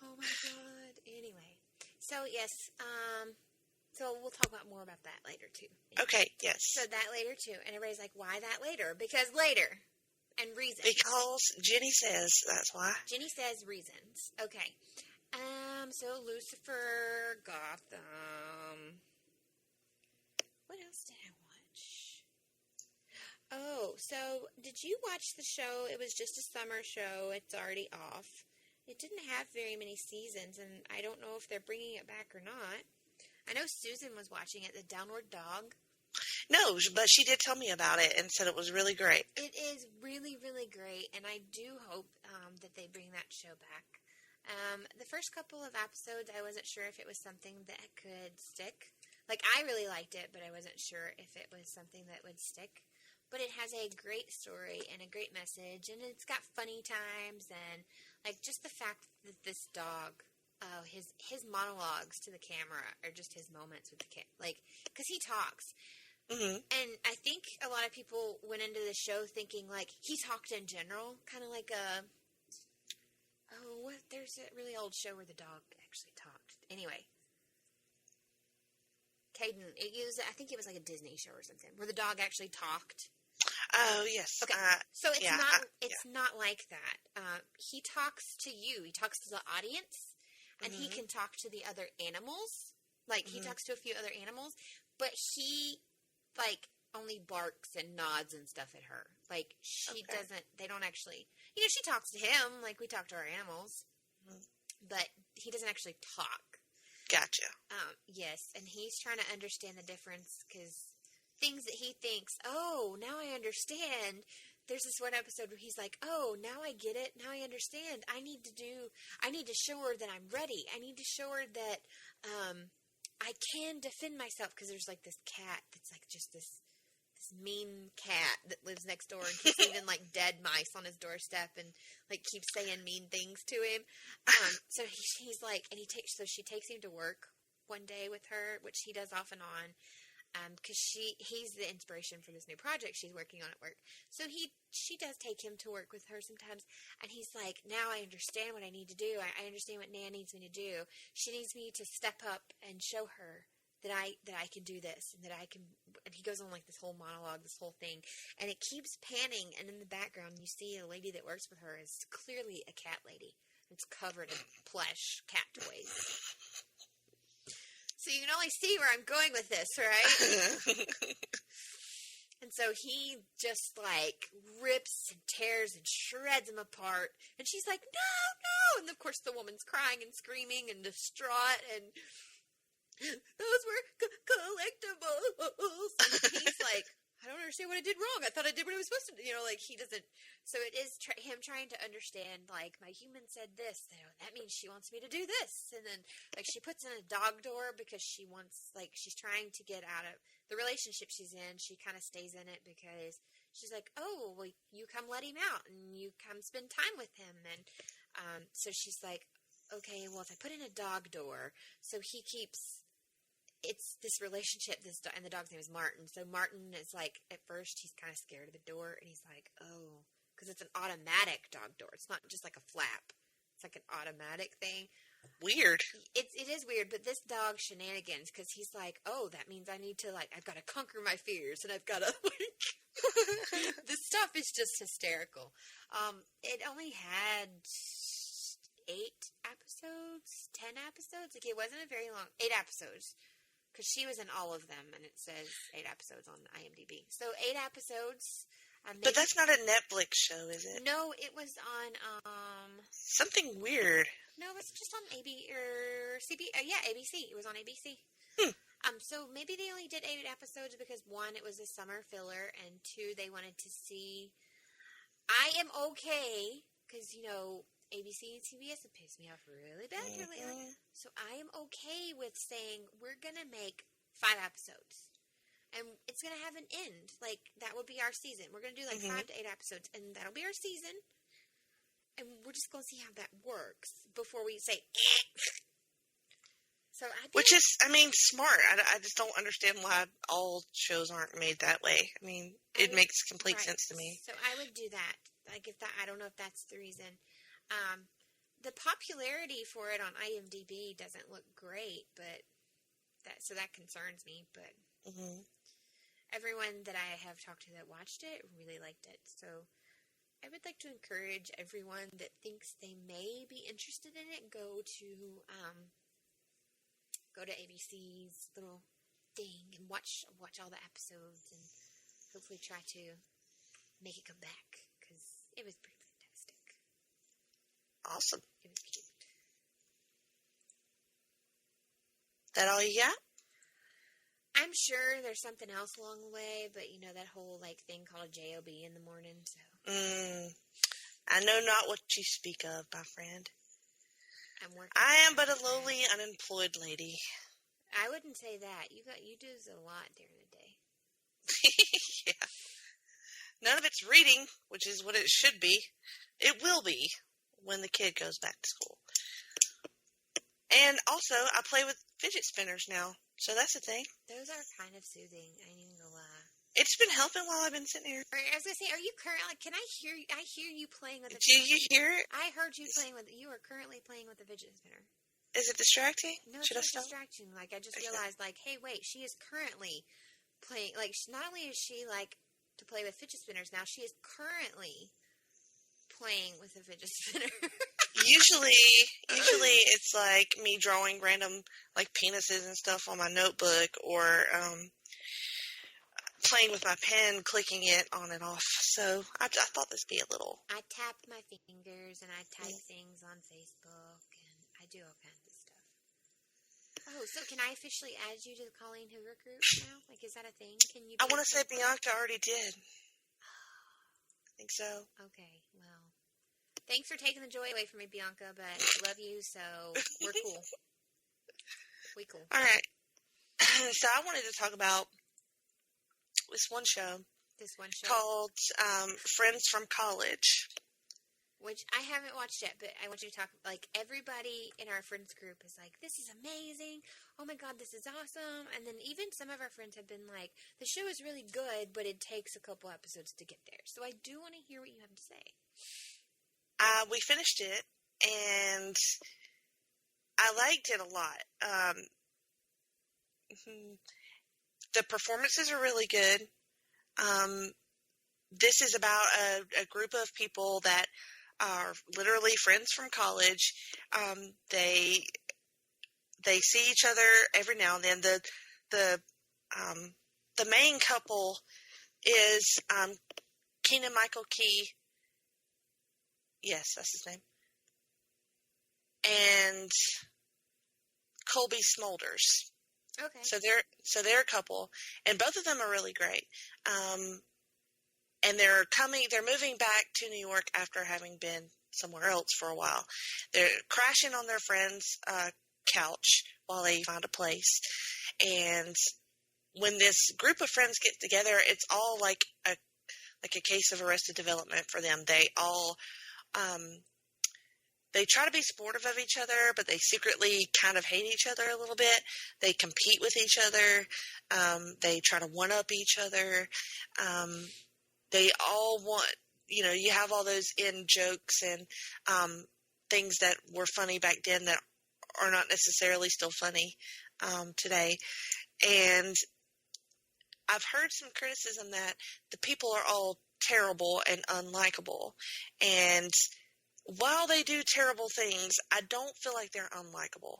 Oh, my God. Anyway. So, yes. So, we'll talk about more about that later, too. Okay, yes. So, that later, too. And everybody's like, why that later? Because later. And reasons. Because Jenny says that's why. Jenny says reasons. Okay. So Lucifer, Gotham. What else did I watch? Oh, so did you watch the show? It was just a summer show. It's already off. It didn't have very many seasons, and I don't know if they're bringing it back or not. I know Susan was watching it, The Downward Dog. No, but she did tell me about it and said it was really great. It is really, really great, and I do hope that they bring that show back. The first couple of episodes, I wasn't sure if it was something that could stick. Like, I really liked it, but I wasn't sure if it was something that would stick. But it has a great story and a great message, and it's got funny times, and, like, just the fact that this dog, his monologues to the camera are just his moments with the camera. Like, because he talks. And I think a lot of people went into the show thinking, like, he talked in general, kind of like there's a really old show where the dog actually talked. Anyway. Caden. I think it was like a Disney show or something where the dog actually talked. Oh, yes. Okay. So it's not like that. He talks to you. He talks to the audience, and he can talk to the other animals. Like, he talks to a few other animals, but he, like, only barks and nods and stuff at her. Like, they don't actually, she talks to him like we talk to our animals, but he doesn't actually talk. Gotcha. Yes, and he's trying to understand the difference because things that he thinks, oh, now I understand. There's this one episode where he's like, oh, now I get it. Now I understand. I need to show her that I'm ready. I need to show her that I can defend myself, because there's like this cat that's like just this mean cat that lives next door and keeps leaving like dead mice on his doorstep and like keeps saying mean things to him. So he's like, and she takes him to work one day with her, which he does off and on. Because he's the inspiration for this new project she's working on at work. So she does take him to work with her sometimes, and he's like, now I understand what I need to do. I understand what Nan needs me to do. She needs me to step up and show her that I can do this, and that I can. And he goes on like this whole monologue, this whole thing, and it keeps panning. And in the background, you see a lady that works with her is clearly a cat lady. It's covered in plush cat toys. So you can only see where I'm going with this, right? And so he just, like, rips and tears and shreds him apart. And she's like, no! And, of course, the woman's crying and screaming and distraught. And those were collectibles. And he's like, I don't understand what I did wrong. I thought I did what I was supposed to do. Like, he doesn't. So it is him trying to understand, like, my human said this. So that means she wants me to do this. And then, like, she puts in a dog door because she wants, like, she's trying to get out of the relationship she's in. She kind of stays in it because she's like, oh, well, you come let him out and you come spend time with him. And so she's like, okay, well, if I put in a dog door, so he keeps. It's this relationship, and the dog's name is Martin. So Martin is like, at first, he's kind of scared of the door, and he's like, oh, because it's an automatic dog door. It's not just like a flap. It's like an automatic thing. Weird. It is weird, but this dog shenanigans, because he's like, oh, that means I need to, like, I've got to conquer my fears, and I've got to, like, this stuff is just hysterical. It only had 8 episodes, 10 episodes. Like, it wasn't a very long, 8 episodes. Because she was in all of them, and it says 8 episodes on IMDb. So 8 episodes. But that's not a Netflix show, is it? No, it was on something weird. No, it was just on ABC. It was on ABC. So maybe they only did 8 episodes because 1, it was a summer filler, and 2, they wanted to see. I am okay because ABC and CBS have pissed me off really bad here lately. So I am okay with saying we're going to make 5 episodes. And it's going to have an end. Like, that would be our season. We're going to do like 5 to 8 episodes, and that'll be our season. And we're just going to see how that works before we say, So Which is, smart. I just don't understand why all shows aren't made that way. It makes complete sense to me. So I would do that. Like, I don't know if that's the reason. The popularity for it on IMDb doesn't look great, but that concerns me. But everyone that I have talked to that watched it really liked it. So I would like to encourage everyone that thinks they may be interested in it, go to ABC's little thing and watch all the episodes and hopefully try to make it come back because it was pretty fantastic. Awesome. It was cute. That all you got? I'm sure there's something else along the way, but that whole thing called a JOB in the morning. So I know not what you speak of, my friend. I'm working. I am but a lowly, unemployed lady. I wouldn't say that. You do a lot during the day. Yeah. None of it's reading, which is what it should be. It will be when the kid goes back to school. And also, I play with fidget spinners now, so that's a thing. Those are kind of soothing. I ain't even gonna lie. It's been helping while I've been sitting here. I was gonna say, are you currently? Can I hear? I hear you playing with. Do you hear it? I heard you playing with. You are currently playing with a fidget spinner. Is it distracting? No, Should I it's not stop? distracting. Like, I just realized, like, hey, wait, she is currently playing, like, not only is she, like, to play with fidget spinners now, she is currently playing with a fidget spinner. Usually it's like me drawing random, like, penises and stuff on my notebook, or playing with my pen, clicking it on and off. So I thought this would be a little... I tap my fingers, and I type things on Facebook, and I do all kinds of stuff. Oh, so can I officially add you to the Colleen Hoover group now? Like, is that a thing? Can you? I want to say Bianca already did. I think so. Okay, well, thanks for taking the joy away from me, Bianca, but I love you, so we're cool. We cool. All right. So I wanted to talk about this one show. This one show? Called Friends from College. Which I haven't watched yet, but I want you to talk, like, everybody in our friends group is like, this is amazing. Oh my God, this is awesome. And then even some of our friends have been like, the show is really good, but it takes a couple episodes to get there. So I do want to hear what you have to say. We finished it, and I liked it a lot. The performances are really good. This is about a group of people that are literally friends from college. They see each other every now and then. The main couple is Keegan-Michael Key. Yes, that's his name. And Colby Smulders. Okay. So they're a couple, and both of them are really great. And they're moving back to New York after having been somewhere else for a while. They're crashing on their friend's couch while they find a place. And when this group of friends get together, it's all like a case of Arrested Development for them. They all they try to be supportive of each other, but they secretly kind of hate each other a little bit. They compete with each other. They try to one-up each other. They all want, you have all those in-jokes and things that were funny back then that are not necessarily still funny today. And I've heard some criticism that the people are all terrible and unlikable. And while they do terrible things, I don't feel like they're unlikable.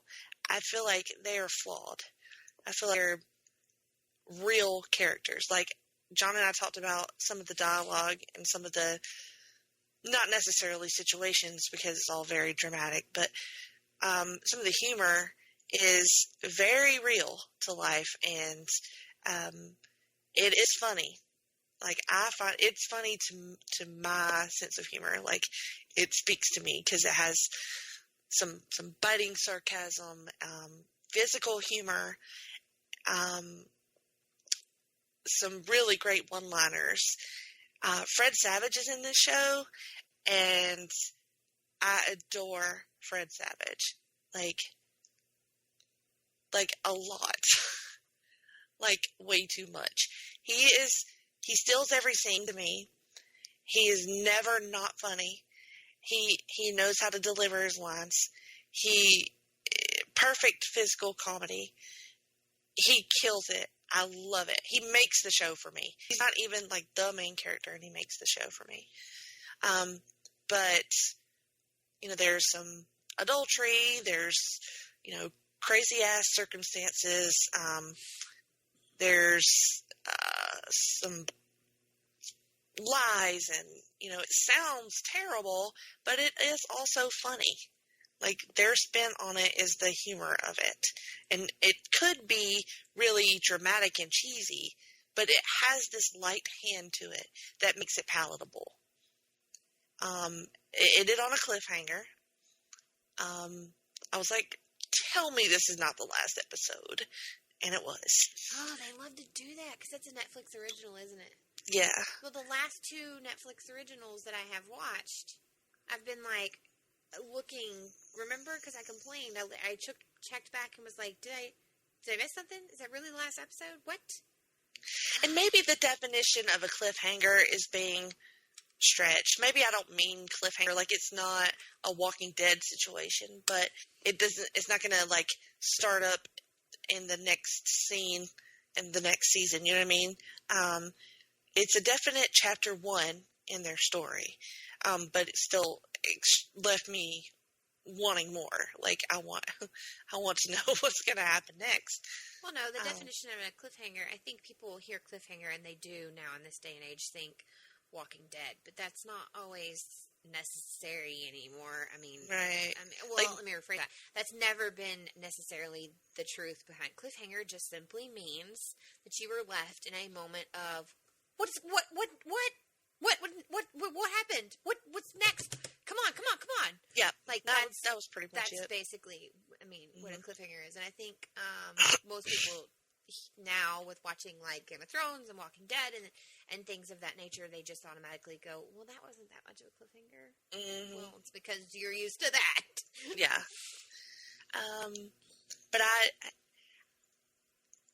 I feel like they are flawed. I feel like they're real characters. Like, John and I talked about some of the dialogue and some of the, not necessarily situations because it's all very dramatic, but some of the humor is very real to life, and it is funny. Like, I find it's funny to my sense of humor. Like, it speaks to me because it has some biting sarcasm, physical humor, some really great one-liners. Fred Savage is in this show, and I adore Fred Savage. Like a lot. Like, way too much. He steals every scene to me. He is never not funny. He knows how to deliver his lines. Perfect physical comedy. He kills it. I love it. He makes the show for me. He's not even like the main character, and he makes the show for me. But there's some adultery. There's crazy ass circumstances. There's some lies, and it sounds terrible, but it is also funny. Like, their spin on it is the humor of it. And it could be really dramatic and cheesy, but it has this light hand to it that makes it palatable. It ended on a cliffhanger. I was like, tell me this is not the last episode. And it was. Oh, they love to do that because it's a Netflix original, isn't it? Yeah. Well, the last two Netflix originals that I have watched, I've been like looking. Remember, because I complained, I checked back and was like, did I miss something? Is that really the last episode? What? And maybe the definition of a cliffhanger is being stretched. Maybe I don't mean cliffhanger. Like, it's not a Walking Dead situation, but it's not going to, like, start up in the next scene in the next season. You know what I mean? It's a definite chapter 1 in their story. But it still left me wanting more. Like, I want to know what's going to happen next. Well, no, the definition of a cliffhanger, I think people hear cliffhanger and they do now in this day and age think Walking Dead, but that's not always necessary anymore. I mean, right. Let me rephrase that. That's never been necessarily the truth behind cliffhanger. Just simply means that you were left in a moment of what happened? What's next? Come on. Yeah, like that was pretty much that's it. basically, I mean, what a cliffhanger is. And I think most people now, with watching like Game of Thrones and Walking Dead and things of that nature, they just automatically go, well, that wasn't that much of a cliffhanger. Mm-hmm. Well, it's because you're used to that. Yeah. But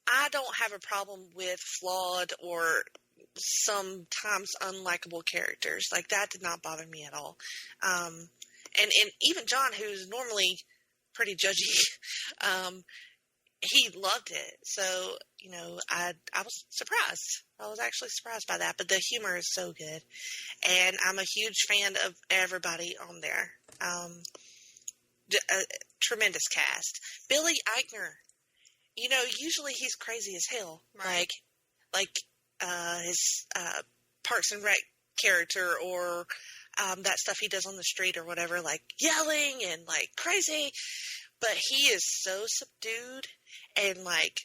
I don't have a problem with flawed or sometimes unlikable characters. Like, that did not bother me at all. And even John, who's normally pretty judgy, he loved it. So, you know, I was surprised. I was actually surprised by that. But the humor is so good. And I'm a huge fan of everybody on there. A tremendous cast. Billy Eichner. You know, usually he's crazy as hell. Right. Like his Parks and Rec character, or that stuff he does on the street or whatever, like yelling and like crazy. But he is so subdued and like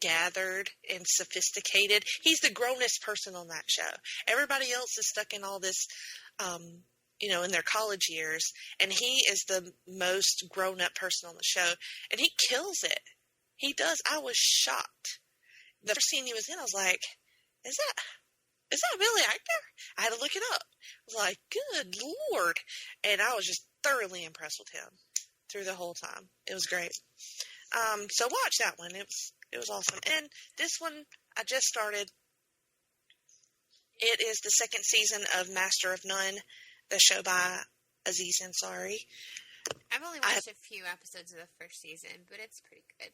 gathered and sophisticated. He's the grownest person on that show. Everybody else is stuck in all this, you know, in their college years, and he is the most grown up person on the show, and he kills it. He does. I was shocked. The first scene he was in, I was like, is that Billy Eichner? I had to look it up. I was like, good Lord. And I was just thoroughly impressed with him through the whole time. It was great. So watch that one. It was awesome. And this one, I just started. It is the second season of Master of None, the show by Aziz Ansari. I've only watched a few episodes of the first season, but it's pretty good.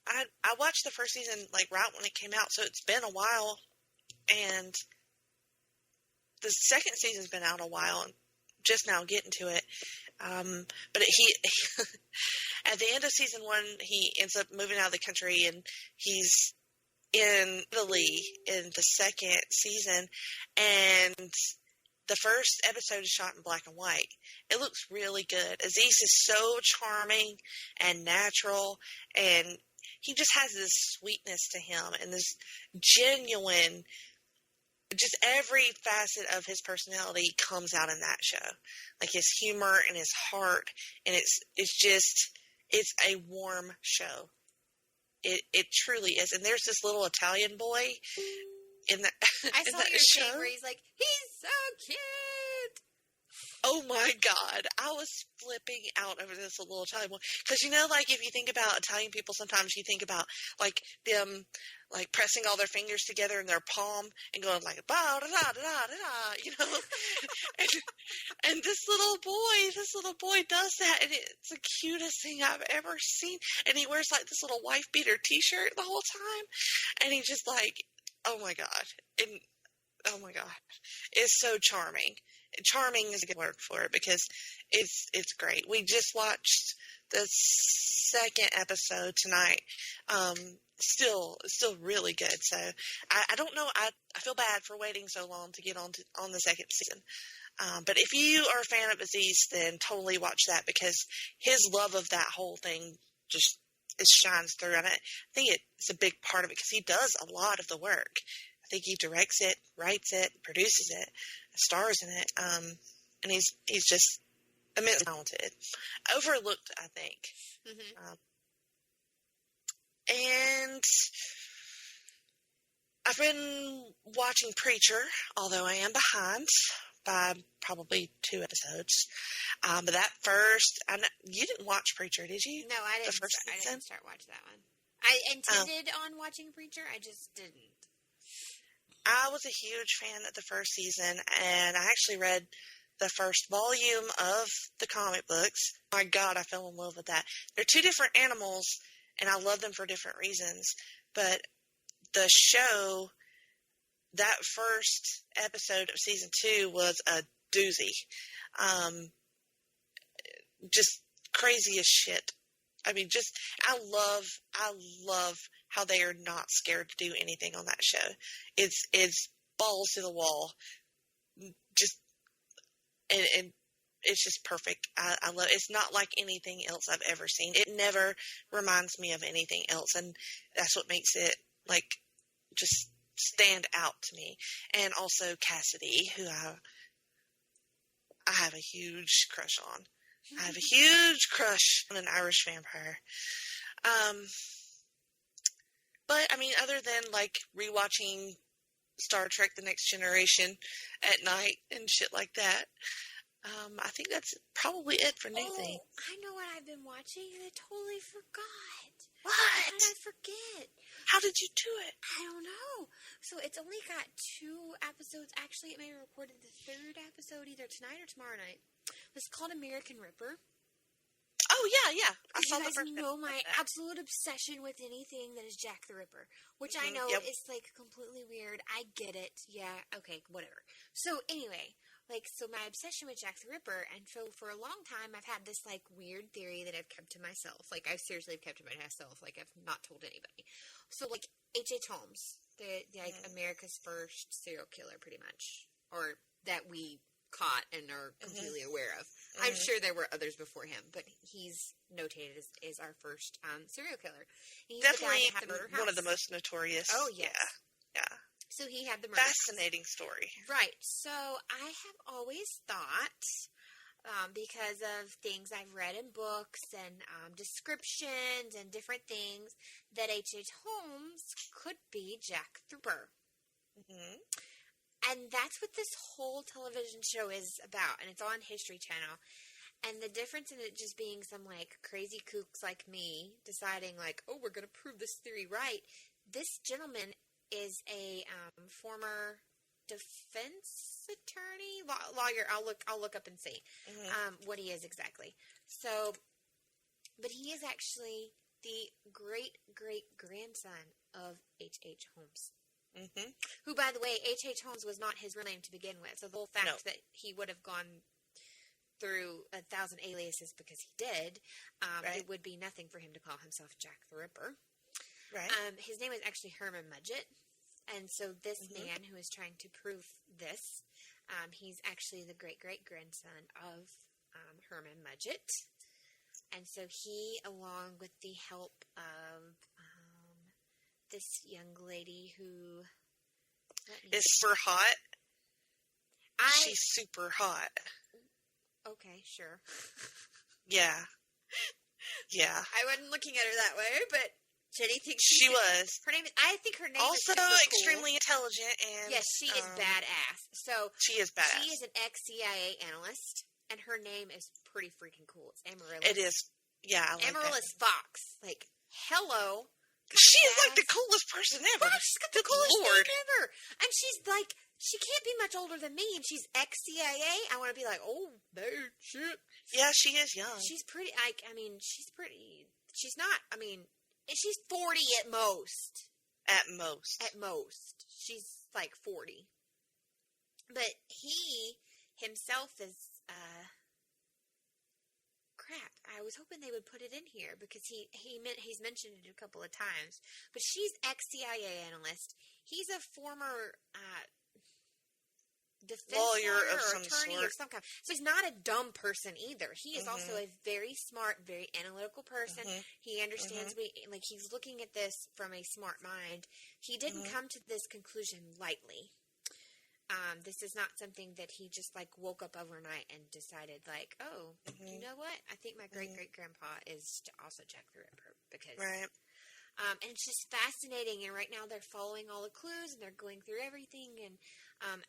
I watched the first season like right when it came out, so it's been a while, and the second season's been out a while, and just now getting to it. But he at the end of season 1, he ends up moving out of the country, and he's in Italy in the second season, and the first episode is shot in black and white. It looks really good. Aziz is so charming and natural, and he just has this sweetness to him and this genuine, just every facet of his personality comes out in that show. Like his humor and his heart, and it's a warm show. It truly is. And there's this little Italian boy in that I saw your show where he's like, he's so cute. Oh my God. I was flipping out over this little Italian boy. Because, you know, like if you think about Italian people, sometimes you think about like them like pressing all their fingers together in their palm and going like, ba da da da da da, you know? and this little boy does that, and it's the cutest thing I've ever seen. And he wears like this little wife beater t-shirt the whole time. And he just like, oh my God. And oh my God. It's so charming. Charming is a good word for it because it's great. We just watched the second episode tonight. Still really good. So I don't know. I feel bad for waiting so long to get on the second season. But if you are a fan of Aziz, then totally watch that because his love of that whole thing just shines through. And I think it's a big part of it because he does a lot of the work. I think he directs it, writes it, produces it, stars in it, and he's just immensely talented. Overlooked, I think. Mm-hmm. And I've been watching Preacher, although I am behind by probably 2 episodes. But that first, you didn't watch Preacher, did you? No, I didn't. I didn't start watching that one. I intended on watching Preacher, I just didn't. I was a huge fan of the first season, and I actually read the first volume of the comic books. My God, I fell in love with that. They're two different animals, and I love them for different reasons. But the show, that first episode of season 2 was a doozy. Just crazy as shit. I mean, I love how they are not scared to do anything on that show. It's balls to the wall. Just, and it's just perfect. I love it. It's not like anything else I've ever seen. It never reminds me of anything else. And that's what makes it, like, just stand out to me. And also Cassidy, who I have a huge crush on. I have a huge crush on an Irish vampire. But, I mean, other than, like, rewatching Star Trek The Next Generation at night and shit like that, I think that's probably it for new things. I know what I've been watching, and I totally forgot. What? How did I forget? How did you do it? I don't know. So it's only got 2 episodes. Actually, it may have recorded the 3rd episode either tonight or tomorrow night. It's called American Ripper. Oh, yeah. I saw the you guys first know my episode. absolute obsession with anything that is Jack the Ripper, which I know is, like, completely weird. I get it. Yeah, okay, whatever. So, anyway, so my obsession with Jack the Ripper, and so for a long time, I've had this, like, weird theory that I've kept to myself. Like, I seriously have kept it to myself. Like, I've not told anybody. So, like, H.H. Holmes, America's first serial killer, pretty much, or that we caught and are completely aware of. I'm sure there were others before him, but he's notated as our first serial killer. He's definitely the guy one of the most notorious. Oh, yes. Yeah. So he had the murder Fascinating story. Right. So I have always thought, because of things I've read in books and descriptions and different things, that H.H. Holmes could be Jack the Ripper. Mm-hmm. And that's what this whole television show is about. And it's on History Channel. And the difference in it just being some, like, crazy kooks like me deciding, like, oh, we're going to prove this theory right. This gentleman is a former defense attorney, lawyer. I'll look up and see what he is exactly. So, but he is actually the great-great-grandson of H.H. Holmes. Mm-hmm. Who, by the way, H.H. Holmes was not his real name to begin with. So the whole fact that he would have gone through 1,000 aliases because he did, it would be nothing for him to call himself Jack the Ripper. Right. His name is actually Herman Mudgett. And so this man who is trying to prove this, he's actually the great-great-grandson of Herman Mudgett. And so he, along with the help of this young lady who is super hot. She's super hot. Okay, sure. Yeah. I wasn't looking at her that way, but Jenny thinks she was. Her name. I think her name also is also extremely intelligent, and yes, she is badass. So she is badass. She is an ex-CIA analyst, and her name is pretty freaking cool. It's Amaryllis. It is. Yeah, I like Amaryllis Fox. Like, hello. She is like the coolest person ever. Right, she's got the coolest name ever. And she's like, she can't be much older than me, and she's ex-CIA. I want to be like, oh, no, shit. Yeah, she is young. She's pretty, she's pretty, she's not, she's 40 at most. At most. At most. She's like 40. But he himself is, crap. I was hoping they would put it in here because he's mentioned it a couple of times. But she's ex-CIA analyst. He's a former defense lawyer of or some attorney sort. of some kind. So he's not a dumb person either. He is also a very smart, very analytical person. He understands he's looking at this from a smart mind. He didn't come to this conclusion lightly. This is not something that he just, like, woke up overnight and decided, like, oh, you know what? I think my great-great-grandpa is also Jack the Ripper. Because, and it's just fascinating. And right now they're following all the clues, and they're going through everything. And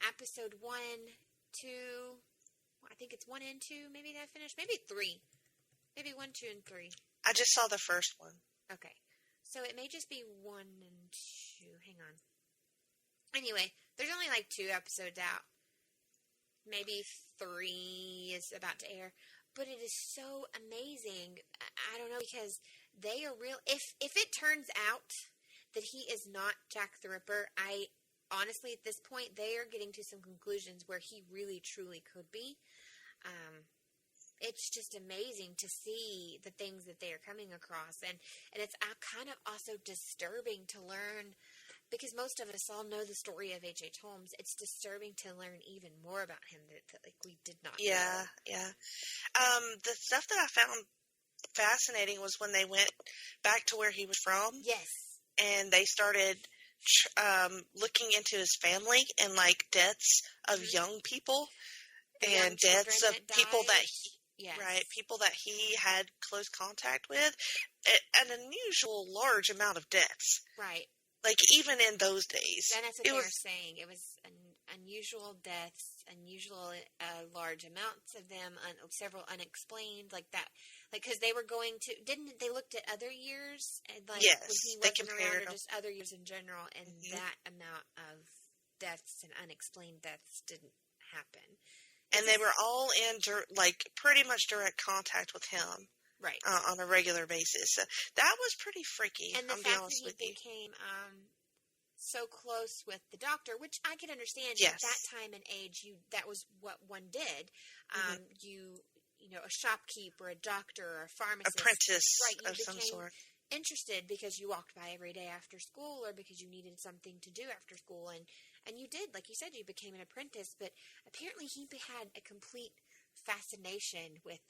episode 1, 2, I think it's 1 and 2, maybe that finished. Maybe 3. Maybe 1, 2, and 3. I just saw the first one. Okay. So it may just be 1 and 2. Hang on. Anyway, there's only like 2 episodes out. Maybe 3 is about to air. But it is so amazing. I don't know, because they are real. If it turns out that he is not Jack the Ripper, I honestly, at this point, they are getting to some conclusions where he really, truly could be. It's just amazing to see the things that they are coming across. And it's kind of also disturbing to learn, because most of us all know the story of H.H. Holmes. It's disturbing to learn even more about him that like we did not know. Yeah. The stuff that I found fascinating was when they went back to where he was from. Yes. And they started looking into his family and like deaths of young people and deaths of people that people that he had close contact with. An unusual large amount of deaths. Right. Like, even in those days. And that's what they were saying. It was unusual deaths, unusual large amounts of them, several unexplained, like that. Like, because they were going to, didn't they looked at other years? And like, yes, when he they wasn't compared around, or just other years in general, and that amount of deaths and unexplained deaths didn't happen. And they were all in, like, pretty much direct contact with him. Right. On a regular basis. So that was pretty freaky. And the fact that he became so close with the doctor, which I could understand at that time and age, that was what one did. You know, a shopkeep or a doctor or a pharmacist. Apprentice right, of some sort. Interested because you walked by every day after school, or because you needed something to do after school. And you did, like you said, you became an apprentice. But apparently he had a complete fascination with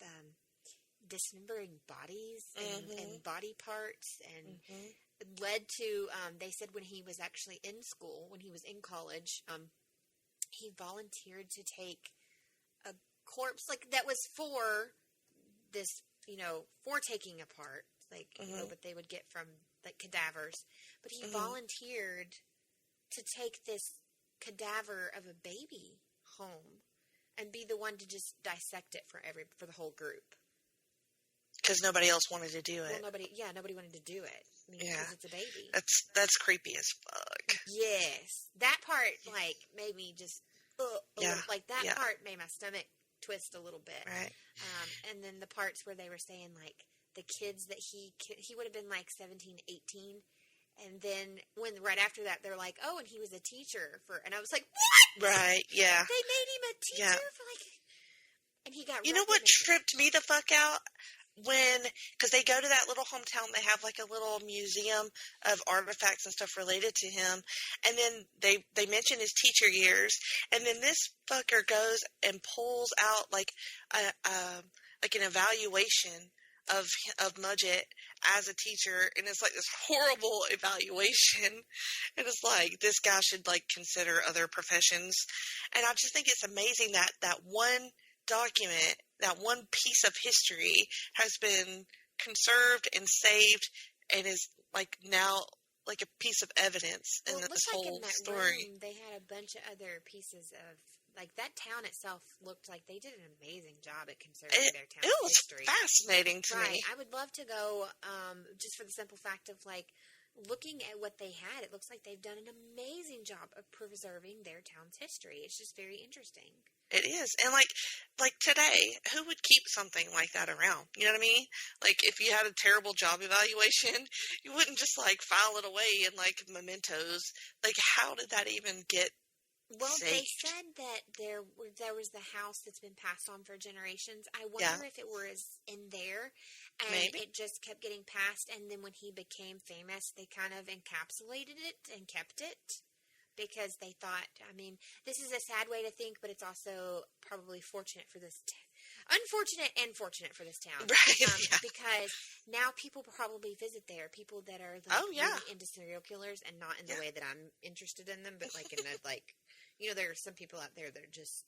dismembering bodies and body parts, and it led to, they said when he was actually in school, when he was in college, he volunteered to take a corpse, like, that was for this, for taking apart, like, what they would get from, like, cadavers. But he volunteered to take this cadaver of a baby home and be the one to just dissect it for the whole group. Because nobody else wanted to do it. Well, nobody wanted to do it. I mean, because it's a baby. That's creepy as fuck. Yes. That part, like, made me just, part made my stomach twist a little bit. Right. And then the parts where they were saying, like, the kids that he would have been, like, 17, 18. And then right after that, they're like, oh, and he was a teacher and I was like, what? Right, yeah. They made him a teacher for, like, and he got, you know what tripped me the fuck out? Because they go to that little hometown, they have like a little museum of artifacts and stuff related to him, and then they mention his teacher years, and then this fucker goes and pulls out like an evaluation of Mudgett as a teacher, and it's like this horrible evaluation, and it's like, this guy should like consider other professions. And I just think it's amazing that one document, that one piece of history has been conserved and saved and is like now like a piece of evidence in this whole in that story. Room, they had a bunch of other pieces of, like, that town itself looked like they did an amazing job at conserving their town's history. It was fascinating to me. I would love to go, just for the simple fact of, like, looking at what they had, it looks like they've done an amazing job of preserving their town's history. It's just very interesting. It is. And like today, who would keep something like that around? You know what I mean? Like, if you had a terrible job evaluation, you wouldn't just like file it away in like mementos. Like, how did that even get saved? They said that there was the house that's been passed on for generations. I wonder if it was in there, and maybe it just kept getting passed, and then when he became famous, they kind of encapsulated it and kept it. Because they thought, I mean, this is a sad way to think, but it's also probably fortunate for this, unfortunate and fortunate for this town. Right. Because now people probably visit there, people that are like, really into serial killers, and not in the way that I'm interested in them, but like in a, like, there are some people out there that are just...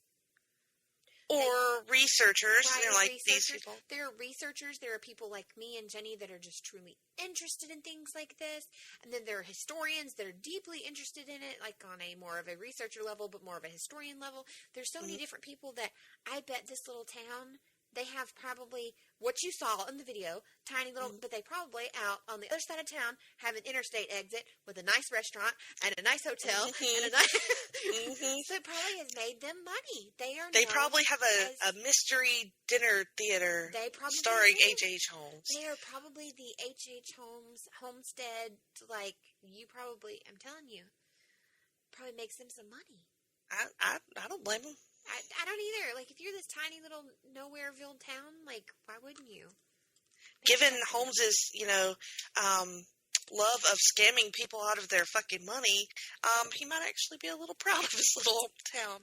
Or researchers, like these people. There are researchers. There are people like me and Jenny that are just truly interested in things like this. And then there are historians that are deeply interested in it, like on a more of a researcher level, but more of a historian level. There's so many different people that I bet this little town they have probably what you saw in the video, tiny little, but they probably out on the other side of town have an interstate exit with a nice restaurant and a nice hotel and a nice. So it probably has made them money. They probably have a mystery dinner theater starring H.H. Holmes. They are probably the H.H. Holmes homestead. Like I'm telling you, probably makes them some money. I don't blame them. I don't either. Like, if you're this tiny little nowhereville town, like, why wouldn't you? Given Holmes's, love of scamming people out of their fucking money, he might actually be a little proud of his little town,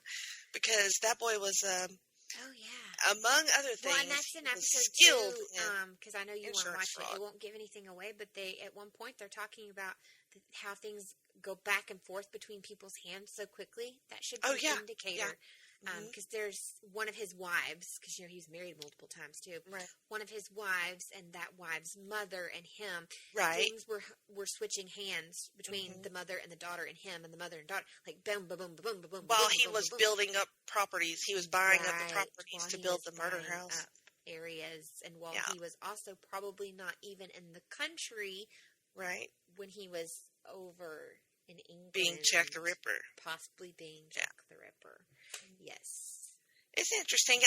because that boy was, oh yeah, among other things, well, and that's in episode skilled 2, because I know you want to watch it. It won't give anything away, but at one point they're talking about how things go back and forth between people's hands so quickly. That should be an indicator. Yeah. Because there's one of his wives, because he was married multiple times too. Right. One of his wives and that wife's mother and him. Right. Things were switching hands between the mother and the daughter and him and the mother and daughter. Like boom, boom, boom, boom, boom. While boom, he boom, was boom, building up properties, he was buying up the properties to build the murder house. Areas, and while he was also probably not even in the country, right, when he was over in England, being Jack the Ripper, possibly being Jack the Ripper. Yes. It's interesting.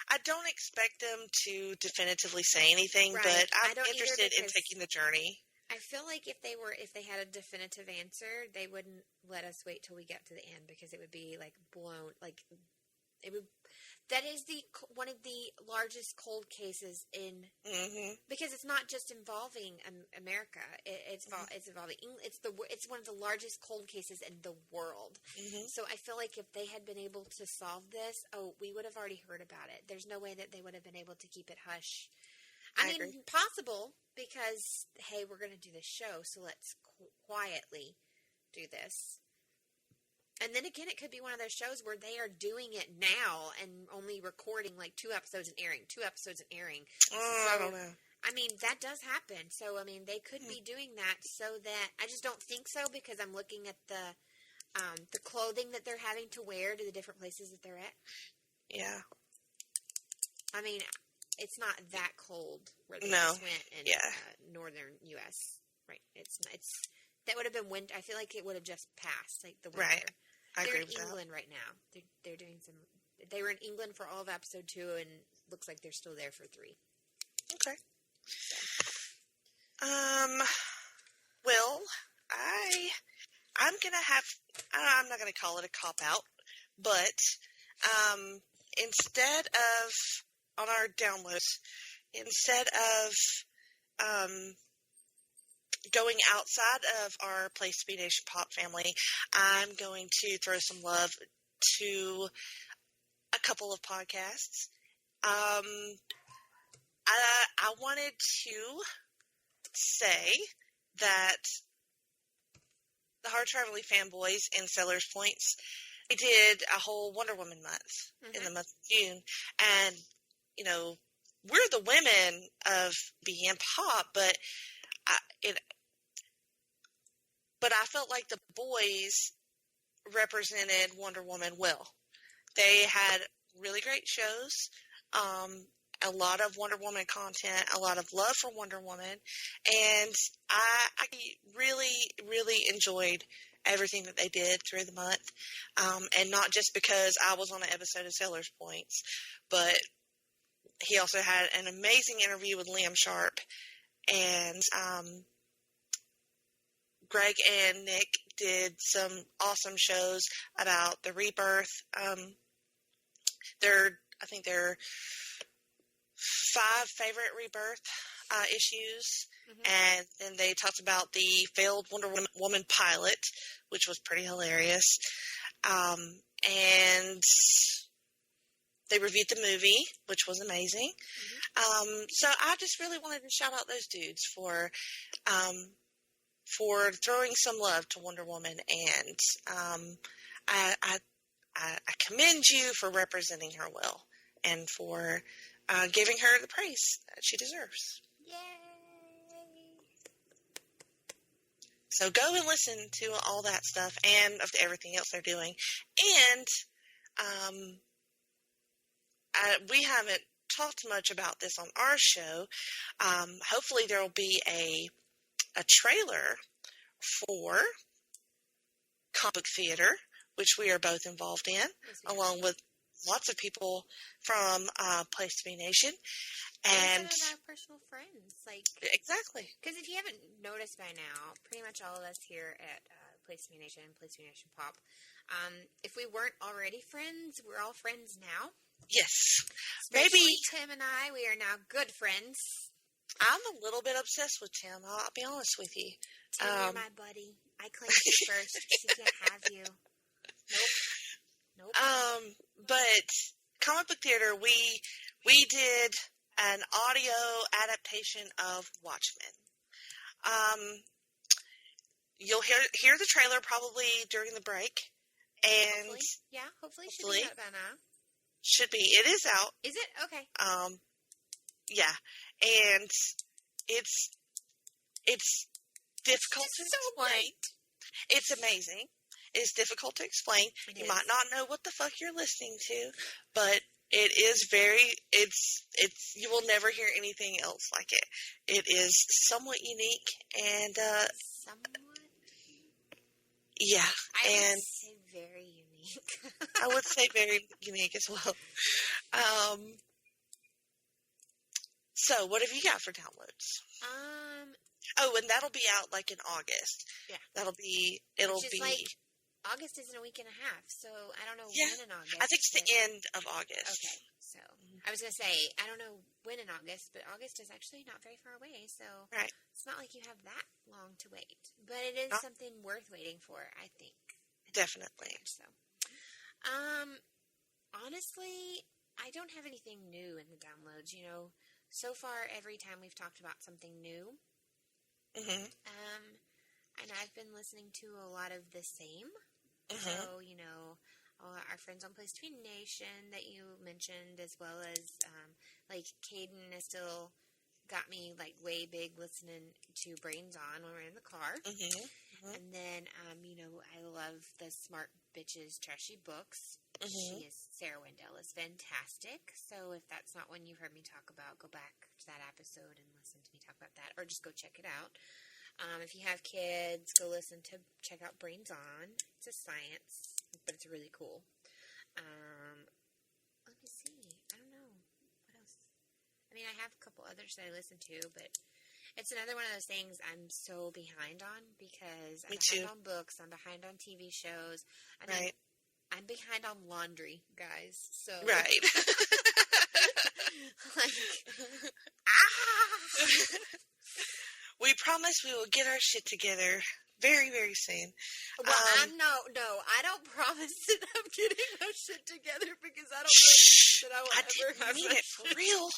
I don't expect them to definitively say anything, right. but I'm interested in taking the journey. I feel like if they had a definitive answer, they wouldn't let us wait till we get to the end, because it would be like blown, like it would. That is one of the largest cold cases in, because it's not just involving America. It's involving England. It's one of the largest cold cases in the world. So I feel like if they had been able to solve this, we would have already heard about it. There's no way that they would have been able to keep it hush. I mean, possible, because hey, we're going to do this show, so let's quietly do this. And then again, it could be one of those shows where they are doing it now and only recording like 2 episodes and airing, 2 episodes and airing. I don't know. I mean, that does happen. So, I mean, they could be doing that so that, I just don't think so, because I'm looking at the clothing that they're having to wear to the different places that they're at. Yeah. I mean, it's not that cold where they just went in northern U.S. Right. It's that would have been winter. I feel like it would have just passed, like the winter. Right. They're in England right now. They're doing some. They were in England for all of episode 2, and looks like they're still there for 3. Okay. Well, I'm gonna have. I'm not gonna call it a cop out, but instead of on our downloads, instead of going outside of our Place to Be Nation Pop family, I'm going to throw some love to a couple of podcasts. I wanted to say that the Hard Traveling Fanboys and Sellers Points, they did a whole Wonder Woman month in the month of June, and we're the women of BM Pop, but I felt like the boys represented Wonder Woman well. They had really great shows, a lot of Wonder Woman content, a lot of love for Wonder Woman, and I really, really enjoyed everything that they did through the month, and not just because I was on an episode of Sellers Points, but he also had an amazing interview with Liam Sharp, and Greg and Nick did some awesome shows about the rebirth. I think they're 5 favorite rebirth issues, and then they talked about the failed Wonder Woman pilot, which was pretty hilarious. And they reviewed the movie, which was amazing. So I just really wanted to shout out those dudes for throwing some love to Wonder Woman, and I commend you for representing her well and for giving her the praise that she deserves. Yay! So go and listen to all that stuff and of everything else they're doing. And we haven't talked much about this on our show. Hopefully there will be a trailer for Comic Book Theater, which we are both involved in, along with lots of people from Place to Be Nation. And some of our personal friends. Exactly. Because if you haven't noticed by now, pretty much all of us here at Place to Be Nation, Place to Be Nation Pop, if we weren't already friends, we're all friends now. Yes. Especially Maybe Tim and I, we are now good friends. I'm a little bit obsessed with Tim. I'll be honest with you. Tim, you're my buddy. I claimed you first. She can't have you. Nope. But Comic Book Theater, we did an audio adaptation of Watchmen. You'll hear the trailer probably during the break, and hopefully should be out by now. Should be. It is out. Is it? Okay. Yeah, and it's difficult to explain. It's amazing. It's difficult to explain. You might not know what the fuck you're listening to, but it is you will never hear anything else like it. It is somewhat unique and somewhat? Yeah. I would say very unique. I would say very unique as well. So what have you got for downloads? And that'll be out in August. Yeah. It'll be August isn't a week and a half, so I don't know when in August. I think it's the end of August. Okay, so I was going to say, I don't know when in August, but August is actually not very far away, so it's not like you have that long to wait. But it is something worth waiting for, I think. Definitely. So, honestly, I don't have anything new in the downloads. So far, every time we've talked about something new, and I've been listening to a lot of the same. So, all our friends on Place to Be Nation that you mentioned, as well as, Caden has still got me, way big listening to Brains On when we're in the car. And then, I love the Smart Bitches Trashy Books. Sarah Wendell is fantastic. So if that's not one you've heard me talk about, go back to that episode and listen to me talk about that, or just go check it out. If you have kids, check out Brains On. It's a science, but it's really cool. Let me see. I don't know. What else? I mean, I have a couple others that I listen to, but it's another one of those things I'm so behind on because I'm behind on books, I'm behind on TV shows. I mean, I'm behind on laundry, guys. So Right. We promise we will get our shit together very, very soon. Well, I don't promise that I'm getting my shit together because I don't know that I will ever have mean it for real.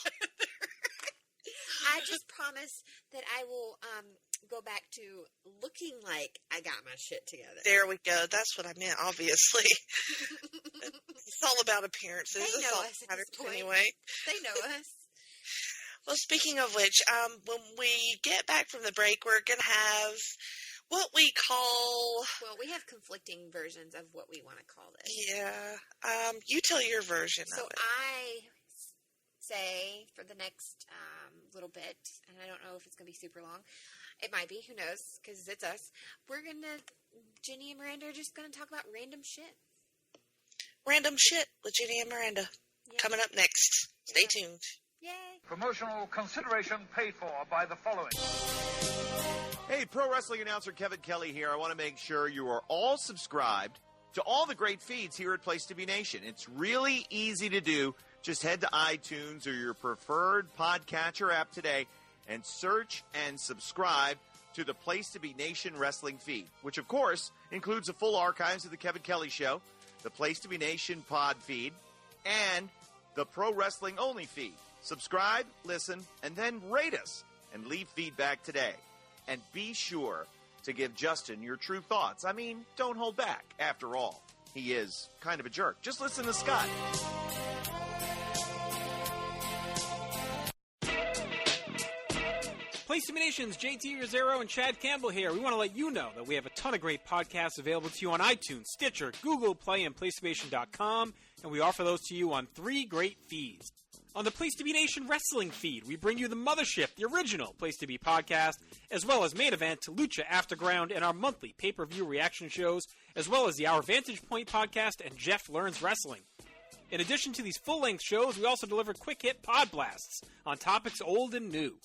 I just promise that I will go back to looking like I got my shit together. There we go. That's what I meant, obviously. It's all about appearances. They know us at this point. Anyway. They know us. Well, speaking of which, when we get back from the break, we're going to have what we call... Well, we have conflicting versions of what we want to call this. Yeah. You tell your version of it. So I say for the next little bit, and I don't know if it's going to be super long. It might be. Who knows? Because it's us. Jenny and Miranda are just going to talk about random shit. Random shit with Jenny and Miranda. Yeah. Coming up next. Stay tuned. Yay. Promotional consideration paid for by the following. Hey, pro wrestling announcer Kevin Kelly here. I want to make sure you are all subscribed to all the great feeds here at Place to Be Nation. It's really easy to do. Just head to iTunes or your preferred podcatcher app today and search and subscribe to the Place to Be Nation wrestling feed, which, of course, includes the full archives of the Kevin Kelly Show, the Place to Be Nation pod feed, and the Pro Wrestling Only feed. Subscribe, listen, and then rate us and leave feedback today. And be sure to give Justin your true thoughts. I mean, don't hold back. After all, he is kind of a jerk. Just listen to Scott. Place to Be Nation's JT Rosero and Chad Campbell here. We want to let you know that we have a ton of great podcasts available to you on iTunes, Stitcher, Google Play, and PlayStation.com, and we offer those to you on 3 great feeds. On the Place to Be Nation Wrestling feed, we bring you the Mothership, the original Place to Be podcast, as well as Main Event, Lucha Afterground, and our monthly pay-per-view reaction shows, as well as the Our Vantage Point podcast and Jeff Learns Wrestling. In addition to these full-length shows, we also deliver quick-hit pod blasts on topics old and new.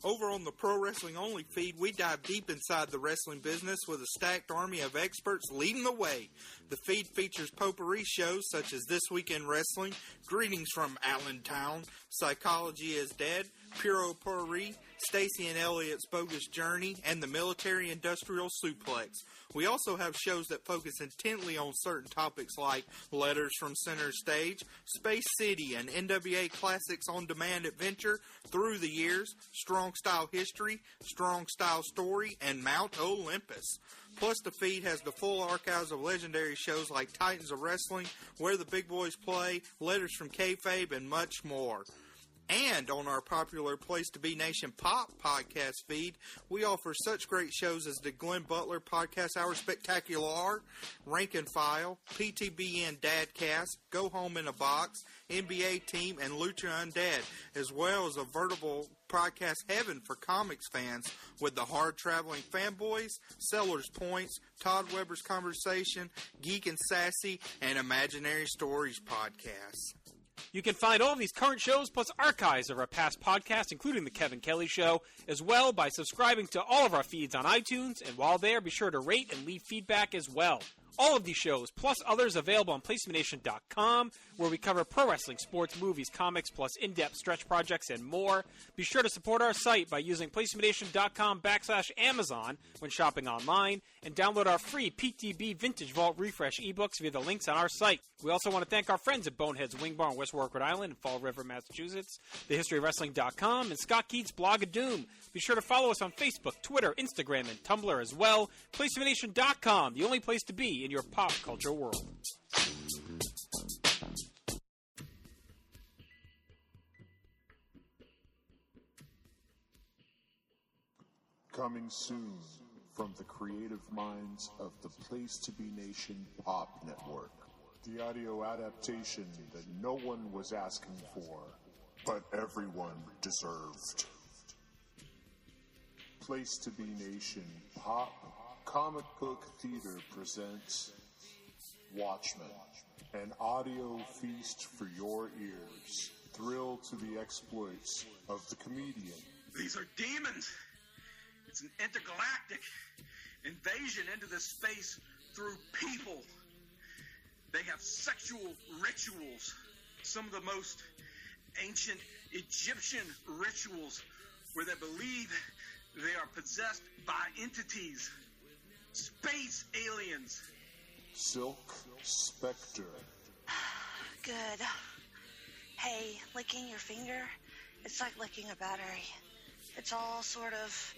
Over on the Pro Wrestling Only feed, we dive deep inside the wrestling business with a stacked army of experts leading the way. The feed features potpourri shows such as This Week in Wrestling, Greetings from Allentown, Psychology is Dead, Puro Potpourri, Stacy and Elliot's Bogus Journey, and the Military Industrial Suplex. We also have shows that focus intently on certain topics like Letters from Center Stage, Space City, and NWA Classics On Demand Adventure, Through the Years, Strong Style History, Strong Style Story, and Mount Olympus. Plus, the feed has the full archives of legendary shows like Titans of Wrestling, Where the Big Boys Play, Letters from Kayfabe, and much more. And on our popular Place to Be Nation Pop podcast feed, we offer such great shows as the Glenn Butler Podcast Hour Spectacular, Rank and File, PTBN Dadcast, Go Home in a Box, NBA Team, and Lucha Undead, as well as a veritable podcast heaven for comics fans with the Hard Traveling Fanboys, Sellers Points, Todd Weber's Conversation, Geek and Sassy, and Imaginary Stories podcasts. You can find all of these current shows plus archives of our past podcasts, including The Kevin Kelly Show, as well by subscribing to all of our feeds on iTunes, and while there, be sure to rate and leave feedback as well. All of these shows, plus others, available on PlaceToBeNation.com, where we cover pro wrestling, sports, movies, comics, plus in-depth stretch projects and more. Be sure to support our site by using PlaceToBeNation.com/Amazon when shopping online, and download our free PTB Vintage Vault Refresh ebooks via the links on our site. We also want to thank our friends at Bonehead's Wing Bar in West Warwick, Rhode Island, and Fall River, Massachusetts, TheHistoryOfWrestling.com, and Scott Keats' Blog of Doom. Be sure to follow us on Facebook, Twitter, Instagram, and Tumblr as well. PlaceToBeNation.com, the only place to be in your pop culture world. Coming soon from the creative minds of the Place to Be Nation Pop Network. The audio adaptation that no one was asking for, but everyone deserved. Place to Be Nation Pop Comic Book Theater presents Watchmen, an audio feast for your ears. Thrill to the exploits of the comedian. These are demons. It's an intergalactic invasion into this space through people. They have sexual rituals, some of the most ancient Egyptian rituals where they believe they are possessed by entities, space aliens. Silk Spectre. Good. Hey, licking your finger, it's like licking a battery. It's all sort of...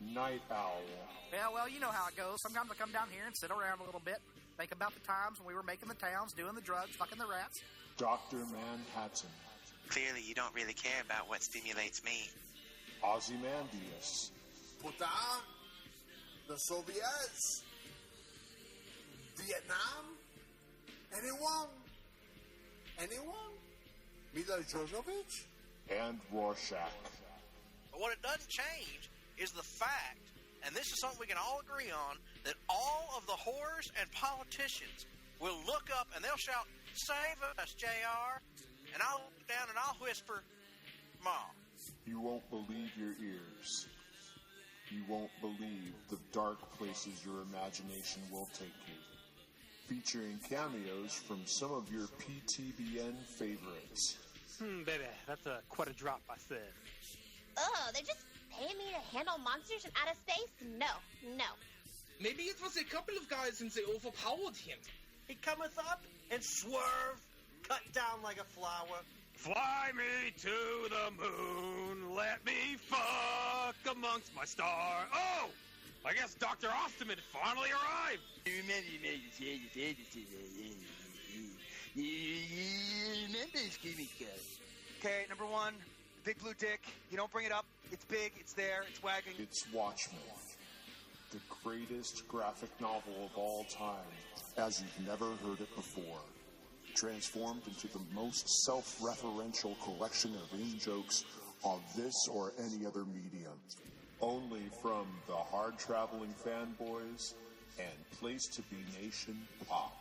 Night Owl. Yeah, well, you know how it goes. Sometimes I come down here and sit around a little bit, think about the times when we were making the towns, doing the drugs, fucking the rats. Dr. Manhattan. Clearly, you don't really care about what stimulates me. Ozymandias. Puta, the Soviets, Vietnam, anyone? Mila Jovovich? And Rorschach. But what it doesn't change is the fact, and this is something we can all agree on, that all of the whores and politicians will look up and they'll shout, "Save us, JR," and I'll look down and I'll whisper, "Mom." You won't believe your ears. You won't believe the dark places your imagination will take you. Featuring cameos from some of your PTBN favorites. Baby, that's quite a drop, I said. Oh, they're just paying me to handle monsters in outer space? No. Maybe it was a couple of guys and they overpowered him. He cometh up and swerve, cut down like a flower. Fly me to the moon, let me fuck amongst my stars. Oh, I guess Dr. Osterman finally arrived. Remember Scooby Cat. Okay, number one, big blue dick. You don't bring it up. It's big, it's there, it's wagging. It's Watchmen, the greatest graphic novel of all time, as you've never heard it before. transformed into the most self-referential collection of in-jokes on this or any other medium. Only from the hard-traveling fanboys and Place to Be Nation Pop.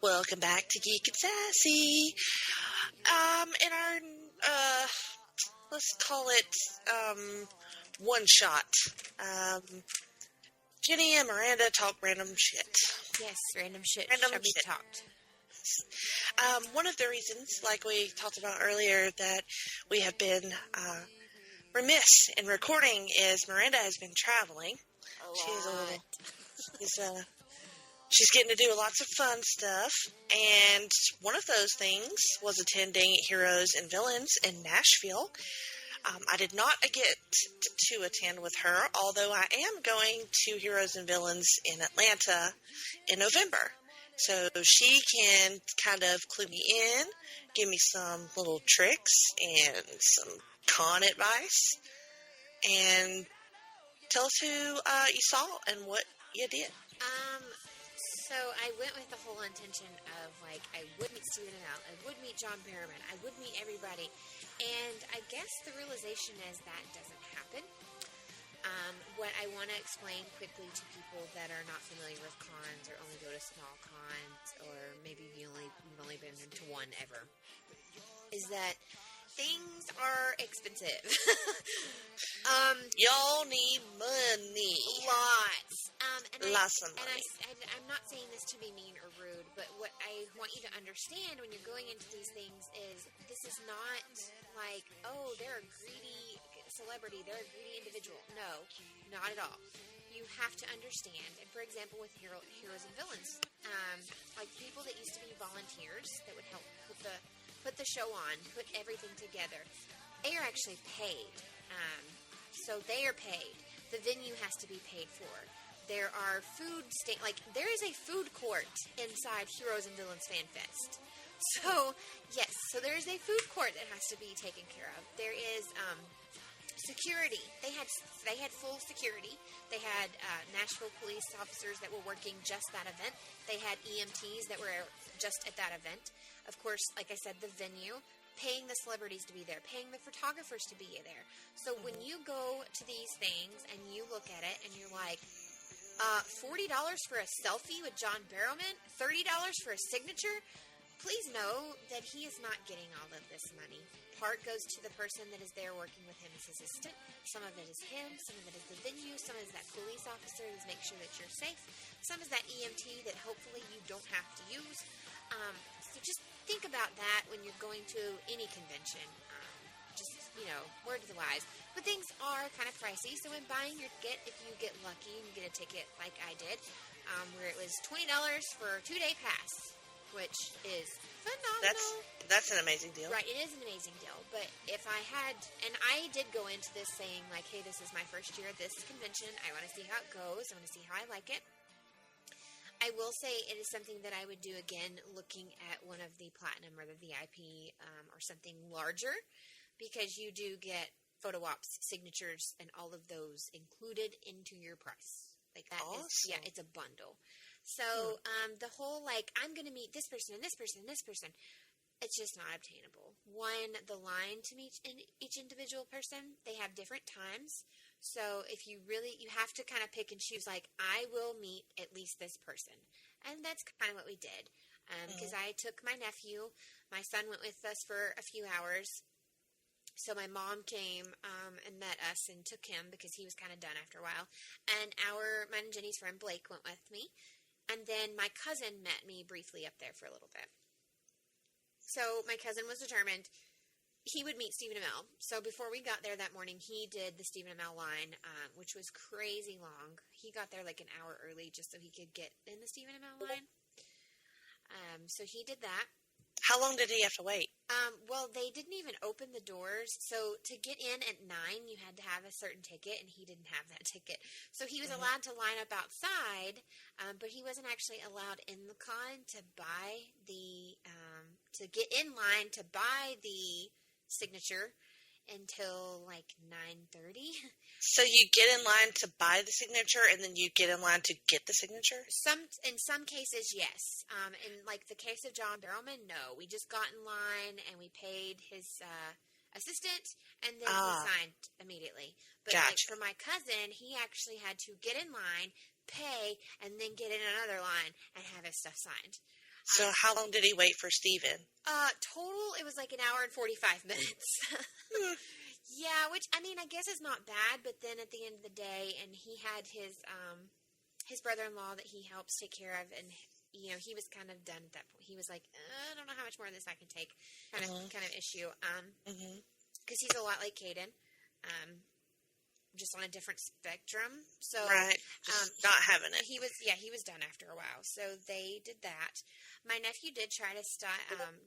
Welcome back to Geek and Sassy. In our, let's call it, one shot. Jenny and Miranda talk random shit. Yes, random shit Random shall be shit. talked. One of the reasons, like we talked about earlier, that we have been remiss in recording is Miranda has been traveling. She's getting to do lots of fun stuff, and one of those things was attending Heroes and Villains in Nashville. I did not get to attend with her, although I am going to Heroes and Villains in Atlanta in November. So she can kind of clue me in, give me some little tricks and some con advice, and tell us who you saw and what you did. So I went with the whole intention of, like, I would meet Stephen Amell, I would meet John Barrowman, I would meet everybody, and I guess the realization is that doesn't happen. What I want to explain quickly to people that are not familiar with cons or only go to small cons, or maybe you've only been to one ever, is that things are expensive. Y'all need money. Lots. Lots of money. And I'm not saying this to be mean or rude, but what I want you to understand when you're going into these things is this is not like, oh, they're a greedy celebrity, they're a greedy individual. No, not at all. You have to understand, and for example, with Heroes and Villains, like people that used to be volunteers that would help put the show on, put everything together, they are actually paid. So they are paid. The venue has to be paid for. There are there is a food court inside Heroes and Villains Fan Fest. So, yes, there is a food court that has to be taken care of. There is security. They had full security. They had Nashville police officers that were working just that event. They had EMTs that were just at that event. Of course, like I said, the venue, paying the celebrities to be there, paying the photographers to be there. So when you go to these things and you look at it and you're like, $40 for a selfie with John Barrowman, $30 for a signature, please know that he is not getting all of this money. Part goes to the person that is there working with him as assistant. Some of it is him. Some of it is the venue. Some is that police officer that's making sure that you're safe. Some is that EMT that hopefully you don't have to use. So just think about that when you're going to any convention. Just, word to the wise. But things are kind of pricey, so when buying your ticket, if you get lucky and you get a ticket like I did, where it was $20 for a 2-day pass, which is phenomenal. That's an amazing deal. Right, it is an amazing deal. But if I had, and I did go into this saying, like, hey, this is my first year at this convention. I want to see how it goes. I want to see how I like it. I will say it is something that I would do again looking at one of the Platinum or the VIP or something larger, because you do get photo ops, signatures, and all of those included into your price. Like that is, it's a bundle. So the whole, like, I'm going to meet this person and this person and this person, it's just not obtainable. One, the line to meet each individual person, they have different times. So if you have to kind of pick and choose, like, I will meet at least this person. And that's kind of what we did. Because I took my nephew. My son went with us for a few hours. So my mom came and met us and took him because he was kind of done after a while. And mine and Jenny's friend Blake went with me. And then my cousin met me briefly up there for a little bit. So my cousin was determined. he would meet Stephen Amell. So before we got there that morning, he did the Stephen Amell line, which was crazy long. He got there like an hour early just so he could get in the Stephen Amell line. So he did that. How long did he have to wait? Well, they didn't even open the doors. So to get in at 9, you had to have a certain ticket, and he didn't have that ticket. So he was allowed to line up outside, but he wasn't actually allowed in the con to buy the to get in line to buy the signature until like 9:30. So you get in line to buy the signature, and then you get in line to get the signature? In some cases, yes. In like the case of John Barrowman, no. We just got in line and we paid his assistant, and then he signed immediately. But like for my cousin, he actually had to get in line, pay, and then get in another line and have his stuff signed. So how long did he wait for Steven? Total, it was like an hour and 45 minutes. Yeah, which, I mean, I guess is not bad, but then at the end of the day, and he had his brother-in-law that he helps take care of, and, you know, he was kind of done at that point. He was like, I don't know how much more of this I can take, kind of issue. Because he's a lot like Caden. Just on a different spectrum. So not having it. He was done after a while. So they did that. My nephew did try to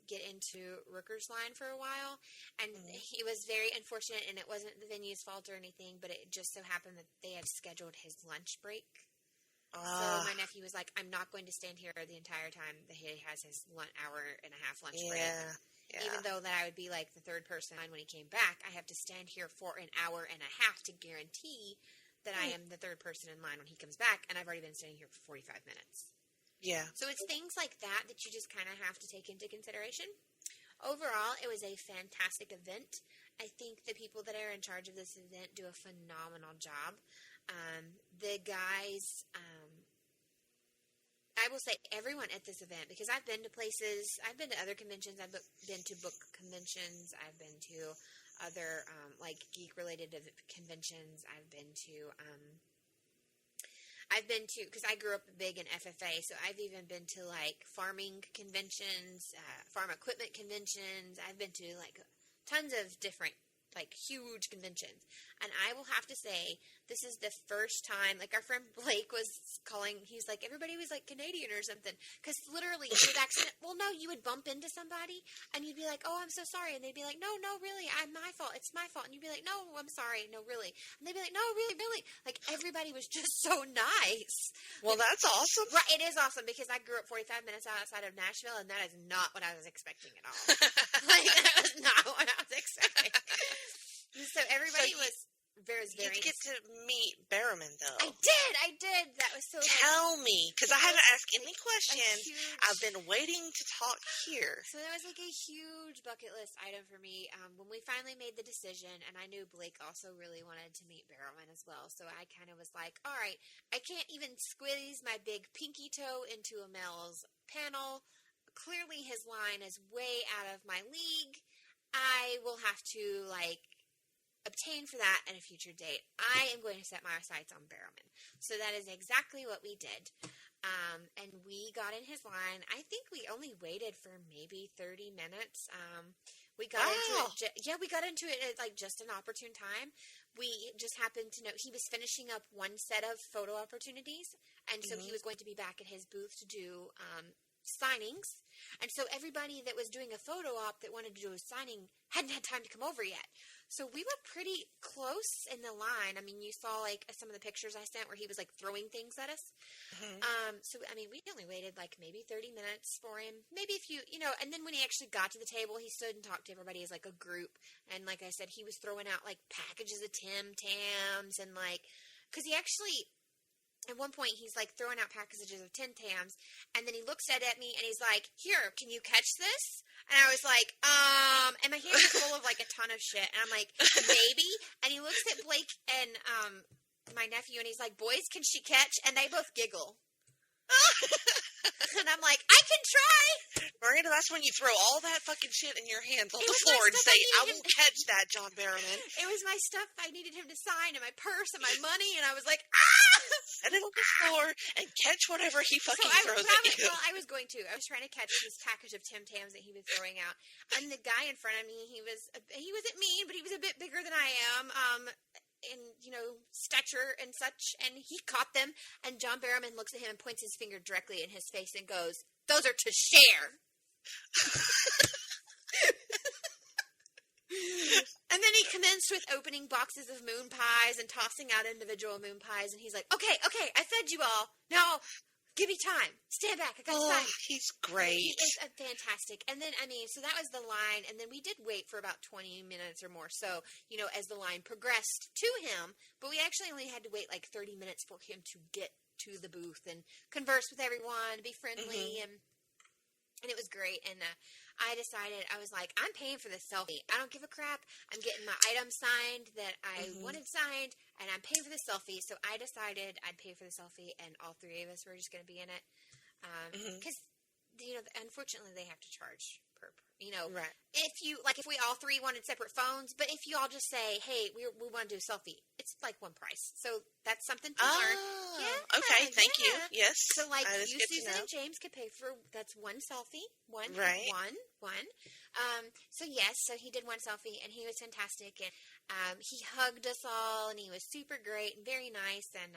get into Rooker's line for a while, and he was very unfortunate, and it wasn't the venue's fault or anything, but it just so happened that they had scheduled his lunch break. So my nephew was like, I'm not going to stand here the entire time that he has his hour and a half lunch break. Yeah. Even though that I would be like the third person when he came back, I have to stand here for an hour and a half to guarantee that I am the third person in line when he comes back, and I've already been standing here for 45 minutes. Yeah. So it's things like that that you just kind of have to take into consideration. Overall, it was a fantastic event. I think the people that are in charge of this event do a phenomenal job. The guys... I will say everyone at this event, because I've been to places, I've been to other conventions, I've been to book conventions, I've been to other, like, geek-related conventions, I've been to, because I grew up big in FFA, so I've even been to, like, farming conventions, farm equipment conventions, I've been to, like, tons of different, like, huge conventions. And I will have to say, this is the first time, like, our friend Blake was calling, he's like, everybody was, like, Canadian or something. Because literally, you would you would bump into somebody, and you'd be like, oh, I'm so sorry. And they'd be like, no, really, it's my fault. And you'd be like, no, I'm sorry, no, really. And they'd be like, no, really. Like, everybody was just so nice. Well, that's awesome. Right, it is awesome, because I grew up 45 minutes outside of Nashville, and that is not what I was expecting at all. Like, that was not what I was expecting. So everybody was very You did get to meet Barrowman, though. I did. That was so Tell me, because I haven't asked any questions. I've been waiting to talk here. So that was like a huge bucket list item for me. When we finally made the decision, and I knew Blake also really wanted to meet Barrowman as well, so I kind of was like, all right, I can't even squeeze my big pinky toe into Amel's panel. Clearly his line is way out of my league. I will have to, like, obtain for that at a future date. I am going to set my sights on Barrowman. So that is exactly what we did. And we got in his line. I think we only waited for maybe 30 minutes. We got into it at like just an opportune time. We just happened to know he was finishing up one set of photo opportunities, and so he was going to be back at his booth to do signings. And so everybody that was doing a photo op that wanted to do a signing hadn't had time to come over yet. So we were pretty close in the line. I mean, you saw like some of the pictures I sent where he was like throwing things at us. So, I mean, we only waited like maybe 30 minutes for him. Maybe if you know, and then when he actually got to the table, he stood and talked to everybody as like a group. And like I said, he was throwing out like packages of Tim Tams and like, because he actually... At one point, he's, like, throwing out packages of Tim Tams, and then he looks at me, and he's like, here, can you catch this? And I was like, and my hand was full of, like, a ton of shit, and I'm like, maybe? And he looks at Blake and my nephew, and he's like, boys, can she catch? And they both giggle. And I'm like, I can try. Miranda, that's when you throw all that fucking shit in your hands on It the was floor my and stuff say, I I needed won't catch that, John Barrowman. It was my stuff I needed him to sign and my purse and my money, and I was like, ah! Set it on the floor and catch whatever he fucking throws at you. Well, I was going to. I was trying to catch this package of Tim Tams that he was throwing out. And the guy in front of me, he wasn't mean, but he was a bit bigger than I am. In, stature and such, and he caught them, and John Barrowman looks at him and points his finger directly in his face and goes, "Those are to share." And then he commenced with opening boxes of moon pies and tossing out individual moon pies, and he's like, okay, I fed you all. Now, give me time. Stand back. I got time. He's great. He is fantastic. And then, so that was the line, and then we did wait for about 20 minutes or more. So, as the line progressed to him, but we actually only had to wait like 30 minutes for him to get to the booth and converse with everyone, be friendly, and it was great. And I decided, I was like, I'm paying for this selfie. I don't give a crap. I'm getting my item signed that I wanted signed, and I'm paying for the selfie. So I decided I'd pay for the selfie, and all three of us were just going to be in it. Because, unfortunately, they have to charge per, right. If we all three wanted separate phones, but if you all just say, hey, we want to do a selfie, it's like one price. So that's something to learn. Yeah. Okay, thank you. Yes. So, you, Susan, and James could pay for, that's one selfie. One. So, yes, so he did one selfie, and he was fantastic, and he hugged us all, and he was super great and very nice, and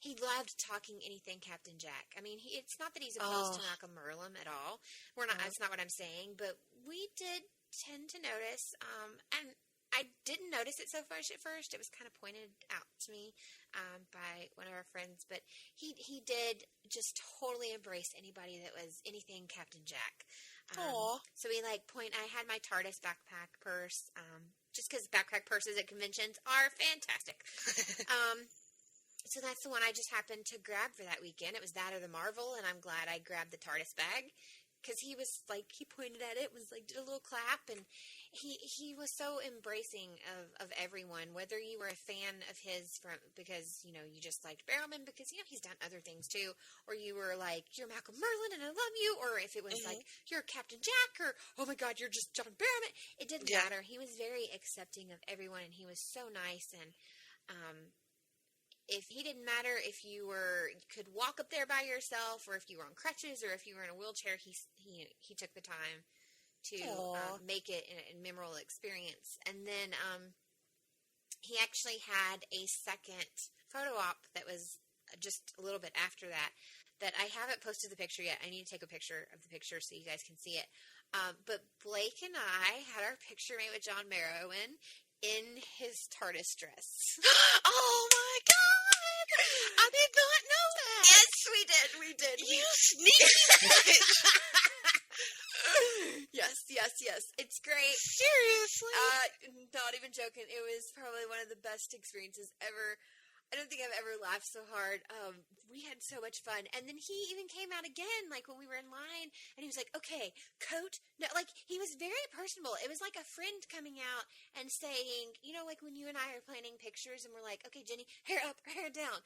he loved talking anything Captain Jack. I mean, it's not that he's opposed to Malcolm Merlin at all. That's not what I'm saying, but we did tend to notice, and I didn't notice it so much at first. It was kind of pointed out to me by one of our friends, but he did just totally embrace anybody that was anything Captain Jack. So we I had my TARDIS backpack purse, just because backpack purses at conventions are fantastic. So that's the one I just happened to grab for that weekend. It was that or the Marvel, and I'm glad I grabbed the TARDIS bag. Because he was he pointed at it, did a little clap, and he was so embracing of everyone, whether you were a fan of his because, you just liked Barrowman because, he's done other things too, or you were like, you're Malcolm Merlin and I love you, or if it was you're Captain Jack, or, oh my God, you're just John Barrowman. It didn't matter. He was very accepting of everyone, and he was so nice, and, if he didn't matter if you could walk up there by yourself, or if you were on crutches, or if you were in a wheelchair, he took the time to make it a memorable experience. And then he actually had a second photo op that was just a little bit after that I haven't posted the picture yet. I need to take a picture of the picture so you guys can see it. But Blake and I had our picture made with John Barrowman in his TARDIS dress. Oh my God! I did not know that. Yes, we did. You sneaky bitch. Yes. It's great. Seriously? Not even joking. It was probably one of the best experiences ever. I don't think I've ever laughed so hard. We had so much fun. And then he even came out again, when we were in line, and he was like, okay, coat. No, he was very personable. It was like a friend coming out and saying, when you and I are planning pictures, and we're like, okay, Jenny, hair up, hair down.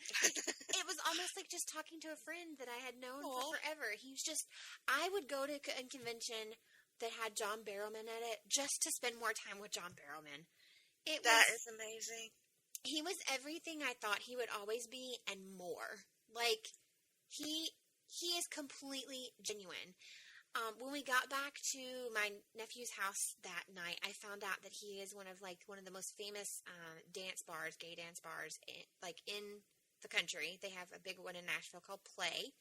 It was almost like just talking to a friend that I had known for forever. He was just, I would go to a convention that had John Barrowman at it just to spend more time with John Barrowman. That is amazing. He was everything I thought he would always be and more. He is completely genuine. When we got back to my nephew's house that night, I found out that he is one of the most famous gay dance bars in the country. They have a big one in Nashville called Play.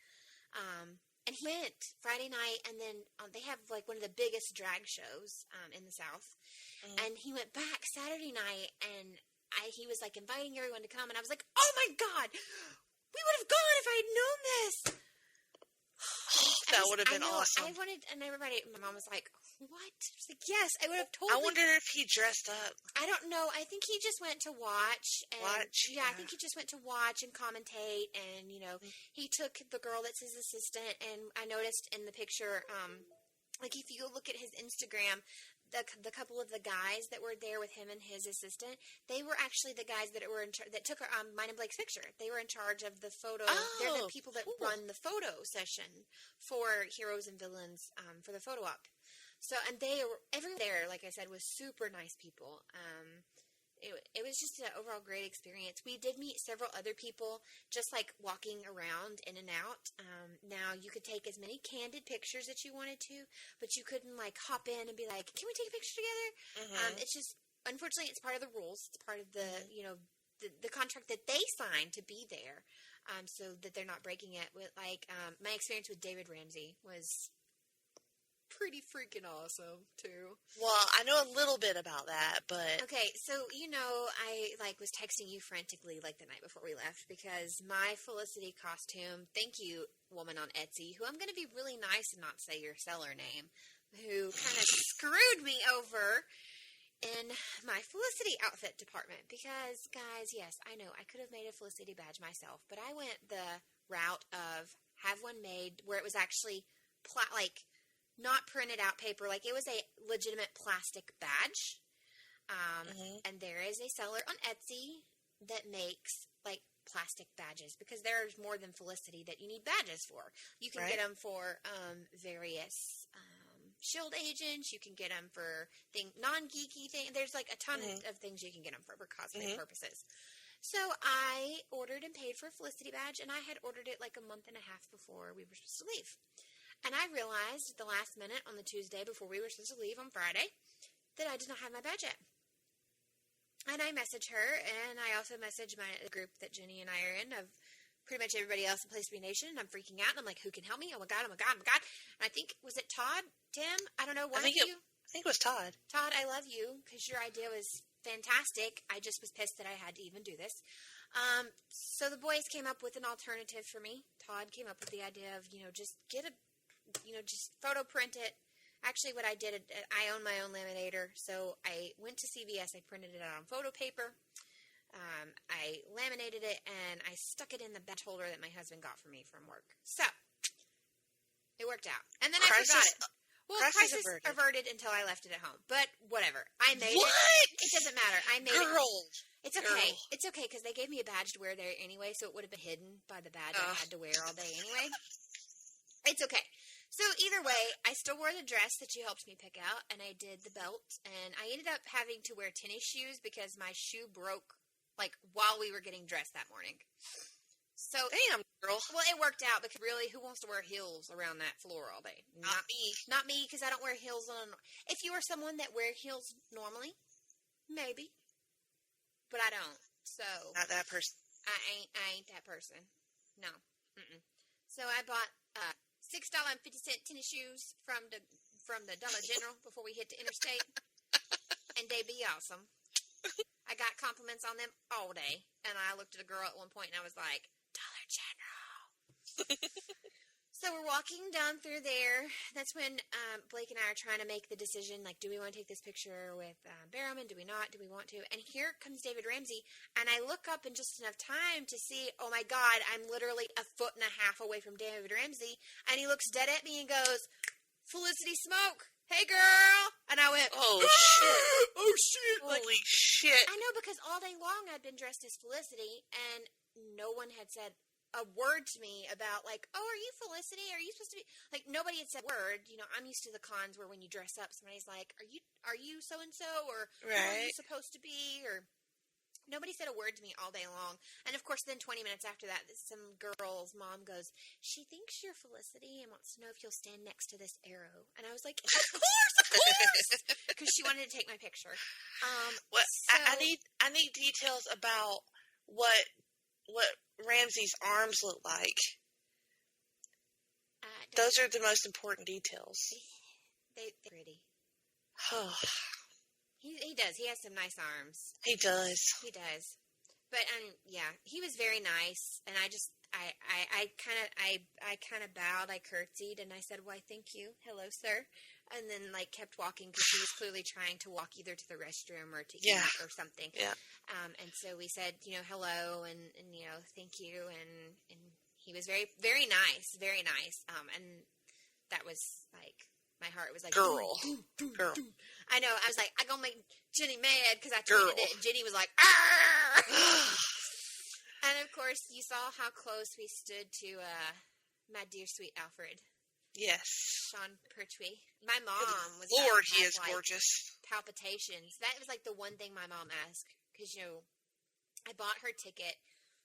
And he went Friday night, and then they have one of the biggest drag shows in the South. And he went back Saturday night, and he was inviting everyone to come, and I was like, oh my God, we would have gone if I had known this. That would have been awesome. I wanted, and everybody, my mom was like, what? I was like, yes, I would have told I wonder if he dressed up. I don't know. I think he just went to watch. Yeah, I think he just went to watch and commentate, and, he took the girl that's his assistant, and I noticed in the picture, if you look at his Instagram, the couple of the guys that were there with him and his assistant, they were actually the guys that were that took mine and Blake's picture. They were in charge of the photo. They're the people that run the photo session for Heroes and Villains for the photo op. So, and everyone there, like I said, was super nice people. It was just an overall great experience. We did meet several other people just like walking around in and out. Now you could take as many candid pictures that you wanted to, but you couldn't like hop in and be like, can we take a picture together? It's just, unfortunately, it's part of the rules. It's part of the, the contract that they signed to be there, so that they're not breaking it. With like, my experience with David Ramsey was pretty freaking awesome too. Well, I know a little bit about that, but okay, so I was texting you frantically like the night before we left because my Felicity costume, thank you, woman on Etsy, who I'm going to be really nice and not say your seller name, who kind of screwed me over in my Felicity outfit department because, guys, yes, I know I could have made a Felicity badge myself, but I went the route of have one made where it was actually not printed out paper, like it was a legitimate plastic badge. And there is a seller on Etsy that makes like plastic badges because there's more than Felicity that you need badges for. You can get them for various Shield agents. You can get them for non-geeky things. There's like a ton of things you can get them for cosmetic purposes. So I ordered and paid for a Felicity badge, and I had ordered it like a month and a half before we were supposed to leave. And I realized at the last minute on the Tuesday before we were supposed to leave on Friday that I did not have my badge yet. And I messaged her, and I also messaged the group that Jenny and I are in of pretty much everybody else in Place to Be Nation. And I'm freaking out, and I'm like, who can help me? Oh, my God, oh, my God, oh, my God. And I think, was it Todd? Tim? I don't know. I think it was Todd. Todd, I love you because your idea was fantastic. I just was pissed that I had to even do this. So the boys came up with an alternative for me. Todd came up with the idea of, just get just photo print it. Actually, what I did, I own my own laminator, so I went to CVS, I printed it out on photo paper, I laminated it, and I stuck it in the badge holder that my husband got for me from work. So, it worked out. And then I forgot it. Well, crisis averted until I left it at home. But, whatever. I made it. It doesn't matter. I made it. It's okay. It's okay, because they gave me a badge to wear there anyway, so it would have been hidden by the badge I had to wear all day anyway. It's okay. So either way, I still wore the dress that you helped me pick out, and I did the belt, and I ended up having to wear tennis shoes because my shoe broke, while we were getting dressed that morning. So, damn, girl. Well, it worked out because really, who wants to wear heels around that floor all day? Not me. Not me, because I don't wear heels on. If you are someone that wear heels normally, maybe. But I don't, so. Not that person. I ain't that person. No. So I bought, $6.50 tennis shoes from the Dollar General before we hit the interstate, and they be awesome. I got compliments on them all day, and I looked at a girl at one point, and I was like, Dollar General. So we're walking down through there. That's when Blake and I are trying to make the decision, do we want to take this picture with Barrowman? Do we not? Do we want to? And here comes David Ramsey, and I look up in just enough time to see, oh, my God, I'm literally 1.5 feet away from David Ramsey, and he looks dead at me and goes, Felicity Smoke, hey, girl. And I went, oh, shit. Oh, shit. Holy shit. I know, because all day long I'd been dressed as Felicity, and no one had said a word to me about oh, are you Felicity? Are you supposed to be nobody had said a word. I'm used to the cons where when you dress up, somebody's like, are you so and so, or who are you supposed to be? Or nobody said a word to me all day long. And of course, then 20 minutes after that, some girl's mom goes, she thinks you're Felicity and wants to know if you'll stand next to this arrow. And I was like, of course, because she wanted to take my picture. I need details about what Ramsey's arms look like. Those are the most important details. They're pretty. He does. He has some nice arms. He does. He does. But yeah, he was very nice, and I kind of bowed, I curtsied, and I said, "Why, thank you, hello, sir," and then kept walking because he was clearly trying to walk either to the restroom or to eat or something. Yeah. And so we said, hello, and thank you, and he was very, very nice, very nice. And that was my heart was like, girl. Girl. I know. I was like, I'm going to make Jenny mad because I tweeted it. And Jenny was like, and of course, you saw how close we stood to my dear sweet Alfred. Yes. Sean Pertwee. My mom was Lord, he had, is like, gorgeous. Palpitations. That was like the one thing my mom asked. Because, I bought her ticket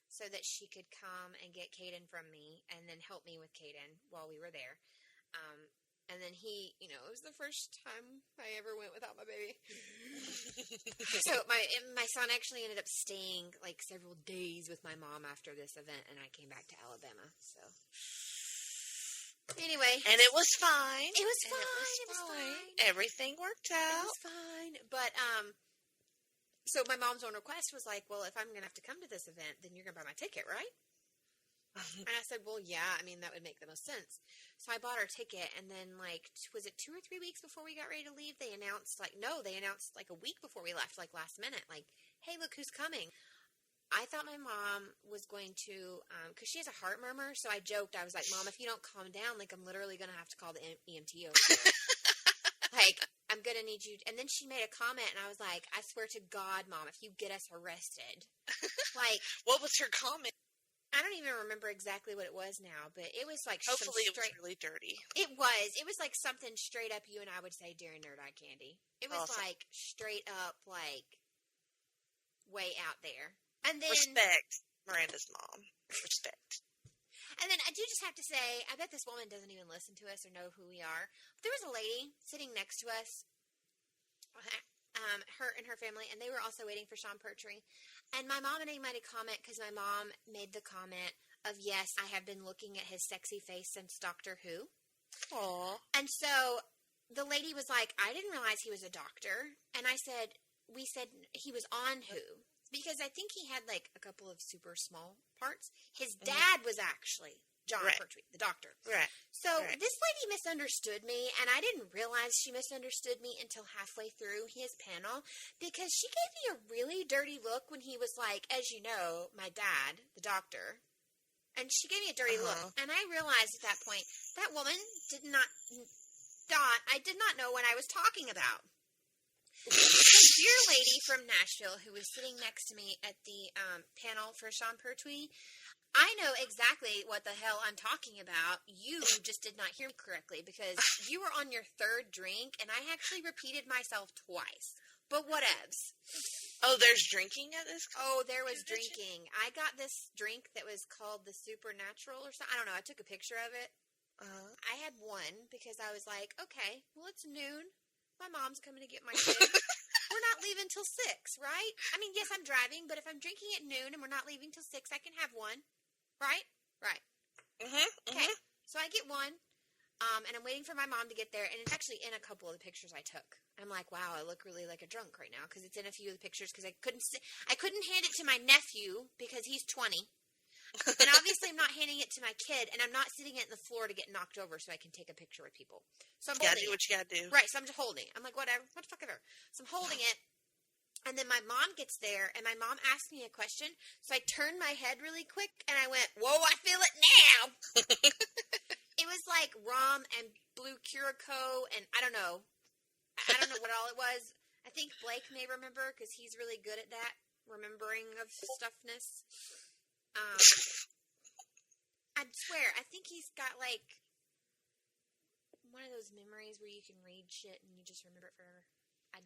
so that she could come and get Caden from me and then help me with Caden while we were there. And then he, it was the first time I ever went without my baby. So my son actually ended up staying like several days with my mom after this event, and I came back to Alabama. So anyway. And it was fine. It was fine. Everything worked out. It was fine. But, so my mom's own request was like, well, if I'm going to have to come to this event, then you're going to buy my ticket, right? And I said, well, yeah, that would make the most sense. So I bought our ticket, and then, like, was it 2 or 3 weeks before we got ready to leave, they announced like a week before we left, like, last minute, like, hey, look who's coming. I thought my mom was going to, because she has a heart murmur, so I joked, I was like, Mom, if you don't calm down, like, I'm literally going to have to call the EMT over here. Like, I'm going to need you. And then she made a comment, and I was like, I swear to God, Mom, if you get us arrested. Like. What was her comment? I don't even remember exactly what it was now, but it was like hopefully it was really dirty. It was like something straight up you and I would say during Nerd Eye Candy. It was like straight up like way out there. And then respect Miranda's mom. Respect. And then I do just have to say, I bet this woman doesn't even listen to us or know who we are. But there was a lady sitting next to us. Her and her family, and they were also waiting for Sean Pertwee. And my mom and I made a comment because my mom made the comment of, yes, I have been looking at his sexy face since Doctor Who. Aww. And so the lady was like, I didn't realize he was a doctor. And we said he was on Who. Because I think he had like a couple of super small parts. His dad was actually John Pertwee, the doctor. Right. So this lady misunderstood me, and I didn't realize she misunderstood me until halfway through his panel, because she gave me a really dirty look when he was like, as you know, my dad, the doctor. And she gave me a dirty look. And I realized at that point, that woman did not know what I was talking about. The dear lady from Nashville who was sitting next to me at the panel for Sean Pertwee, I know exactly what the hell I'm talking about. You just did not hear me correctly because you were on your third drink, and I actually repeated myself twice. But whatevs. Oh, there's drinking at this? Oh, there was drinking. I got this drink that was called the Supernatural or something. I don't know. I took a picture of it. I had one because I was like, okay, well, it's noon. My mom's coming to get my kid. We're not leaving till 6, right? I mean, yes, I'm driving, but if I'm drinking at noon and we're not leaving till 6, I can have one. Right? Right. Okay. So I get one, and I'm waiting for my mom to get there, and it's actually in a couple of the pictures I took. I'm like, wow, I look really like a drunk right now, because it's in a few of the pictures, because I couldn't hand it to my nephew, because he's 20, and obviously I'm not handing it to my kid, and I'm not sitting it in the floor to get knocked over so I can take a picture with people. So I'm holding it. You gotta do what you gotta do. Right, so I'm just holding it. I'm like, whatever, what the fuck ever. So I'm holding it. And then my mom gets there, and my mom asked me a question, so I turned my head really quick, and I went, whoa, I feel it now! It was like rum and blue Curacao, and I don't know what all it was. I think Blake may remember, because he's really good at that, remembering of stuffness. I swear, I think he's got, like, one of those memories where you can read shit and you just remember it forever. I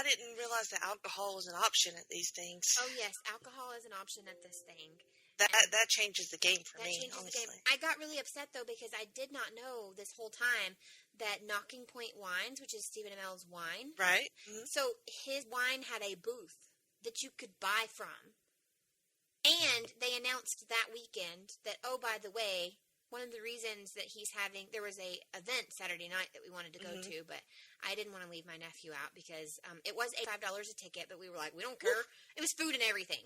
didn't realize that alcohol was an option at these things. Oh, yes. Alcohol is an option at this thing. That changes the game for me, honestly. I got really upset, though, because I did not know this whole time that Knocking Point Wines, which is Stephen Amell's wine. Right. So his wine had a booth that you could buy from. And they announced that weekend that, oh, by the way, one of the reasons that there was a event Saturday night that we wanted to go to, but I didn't want to leave my nephew out because it was $5 a ticket, but we were like, we don't care. It was food and everything.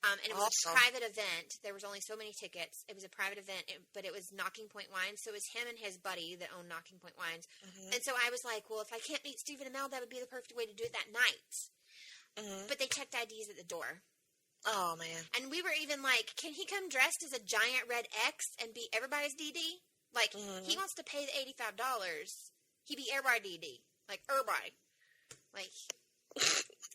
And it was a private event. There was only so many tickets. It was a private event, but it was Knocking Point Wines. So it was him and his buddy that owned Knocking Point Wines. And so I was like, well, if I can't meet Stephen Amell, that would be the perfect way to do it that night. But they checked IDs at the door. Oh, man. And we were even like, can he come dressed as a giant red X and be everybody's DD? Like, he wants to pay the $85 He be everybody DD. Like, everybody. Like,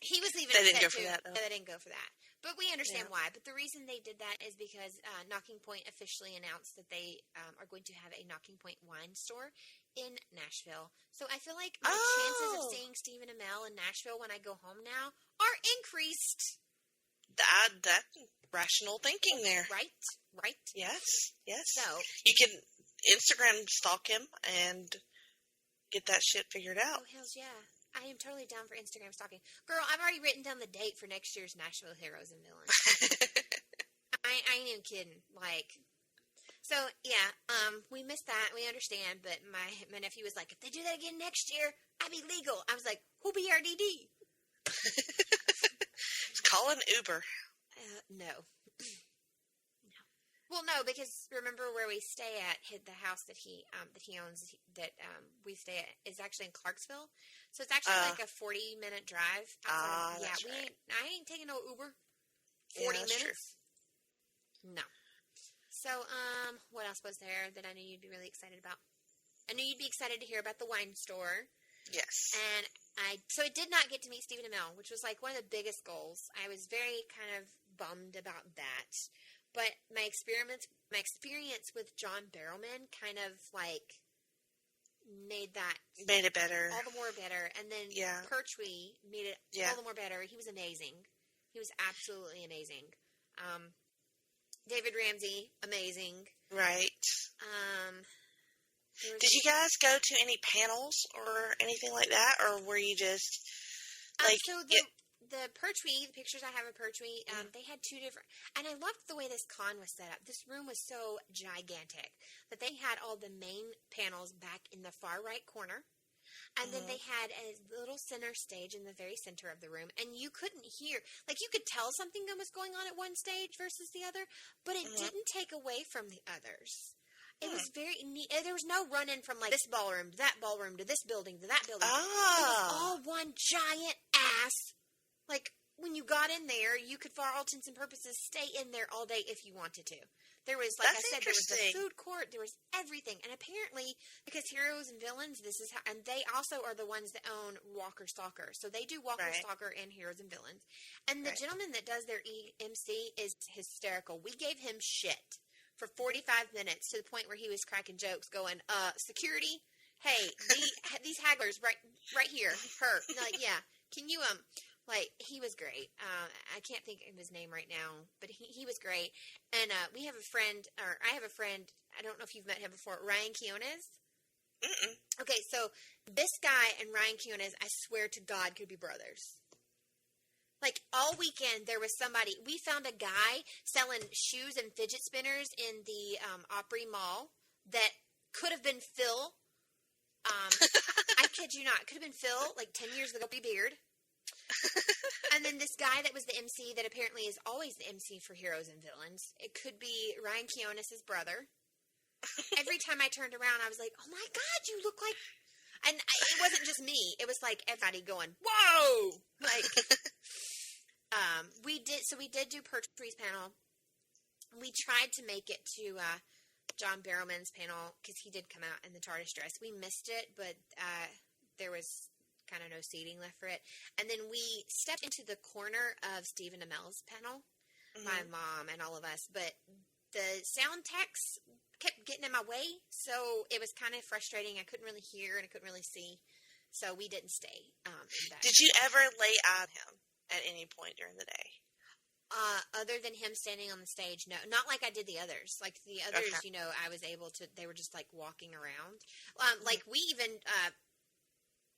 he was even They didn't upset go for too. that, though. Yeah, they didn't go for that. But we understand Yeah. why. But the reason they did that is because Knocking Point officially announced that they are going to have a Knocking Point wine store in Nashville. So I feel like my chances of seeing Stephen Amell in Nashville when I go home now are increased. That rational thinking there. Right. Yes. So you can Instagram stalk him and get that shit figured out. Oh, hells yeah. I am totally down for Instagram stalking. Girl, I've already written down the date for next year's Nashville Heroes and Villains. I ain't even kidding. Like, so, yeah, we missed that. We understand. But my nephew was like, if they do that again next year, I'd be legal. I was like, who'll be RDD? Call an Uber. No. Well, no, because remember where we stay at, the house that he owns, that we stay at, is actually in Clarksville. So it's actually like a 40-minute drive. That's right. I ain't taking no Uber. 40 minutes? True. No. So, what else was there that I knew you'd be really excited about? I knew you'd be excited to hear about the wine store. Yes. And so I did not get to meet Stephen Amell, which was like one of the biggest goals. I was very kind of bummed about that. But my experience with John Barrowman kind of like made it better, all the more better. And then Pertwee made it all the more better. He was amazing. He was absolutely amazing. David Ramsey, amazing. Right. Did you guys go to any panels or anything like that, or were you just like? The Pertwee, the pictures I have of Pertwee, they had two different, and I loved the way this con was set up. This room was so gigantic that they had all the main panels back in the far right corner, and then they had a little center stage in the very center of the room, and you couldn't hear, like you could tell something was going on at one stage versus the other, but it didn't take away from the others. It was very neat. There was no run-in from like this ballroom to that ballroom to this building to that building. It was all one giant ass. Like, when you got in there, you could, for all intents and purposes, stay in there all day if you wanted to. There was, like I said, there was the food court, there was everything. And apparently, because Heroes and Villains, and they also are the ones that own Walker Stalker. So they do Walker Stalker and Heroes and Villains. And the gentleman that does their EMC is hysterical. We gave him shit for 45 minutes to the point where he was cracking jokes going, security, hey, these hagglers right here, her. Like, yeah, can you, like, he was great. I can't think of his name right now, but he was great. And I have a friend, I don't know if you've met him before, Ryan Quiones. Okay, so this guy and Ryan Quiones, I swear to God, could be brothers. Like, all weekend, there was somebody, we found a guy selling shoes and fidget spinners in the Opry Mall that could have been Phil. I kid you not, could have been Phil, like 10 years ago, beard. And then this guy that was the MC that apparently is always the MC for Heroes and Villains. It could be Ryan Quiones' brother. Every time I turned around, I was like, oh my God, you look like... And it wasn't just me. It was like everybody going, whoa! Like, we did do Pertwee's panel. We tried to make it to John Barrowman's panel because he did come out in the TARDIS dress. We missed it, but there was kind of no seating left for it. And then we stepped into the corner of Stephen Amell's panel, my mom and all of us, but the sound techs kept getting in my way, so it was kind of frustrating. I couldn't really hear and I couldn't really see, so we didn't stay. Did you ever lay on him at any point during the day? Other than him standing on the stage, no. Not like I did the others. Like the others, you know, I was able to, they were just like walking around. Like we even...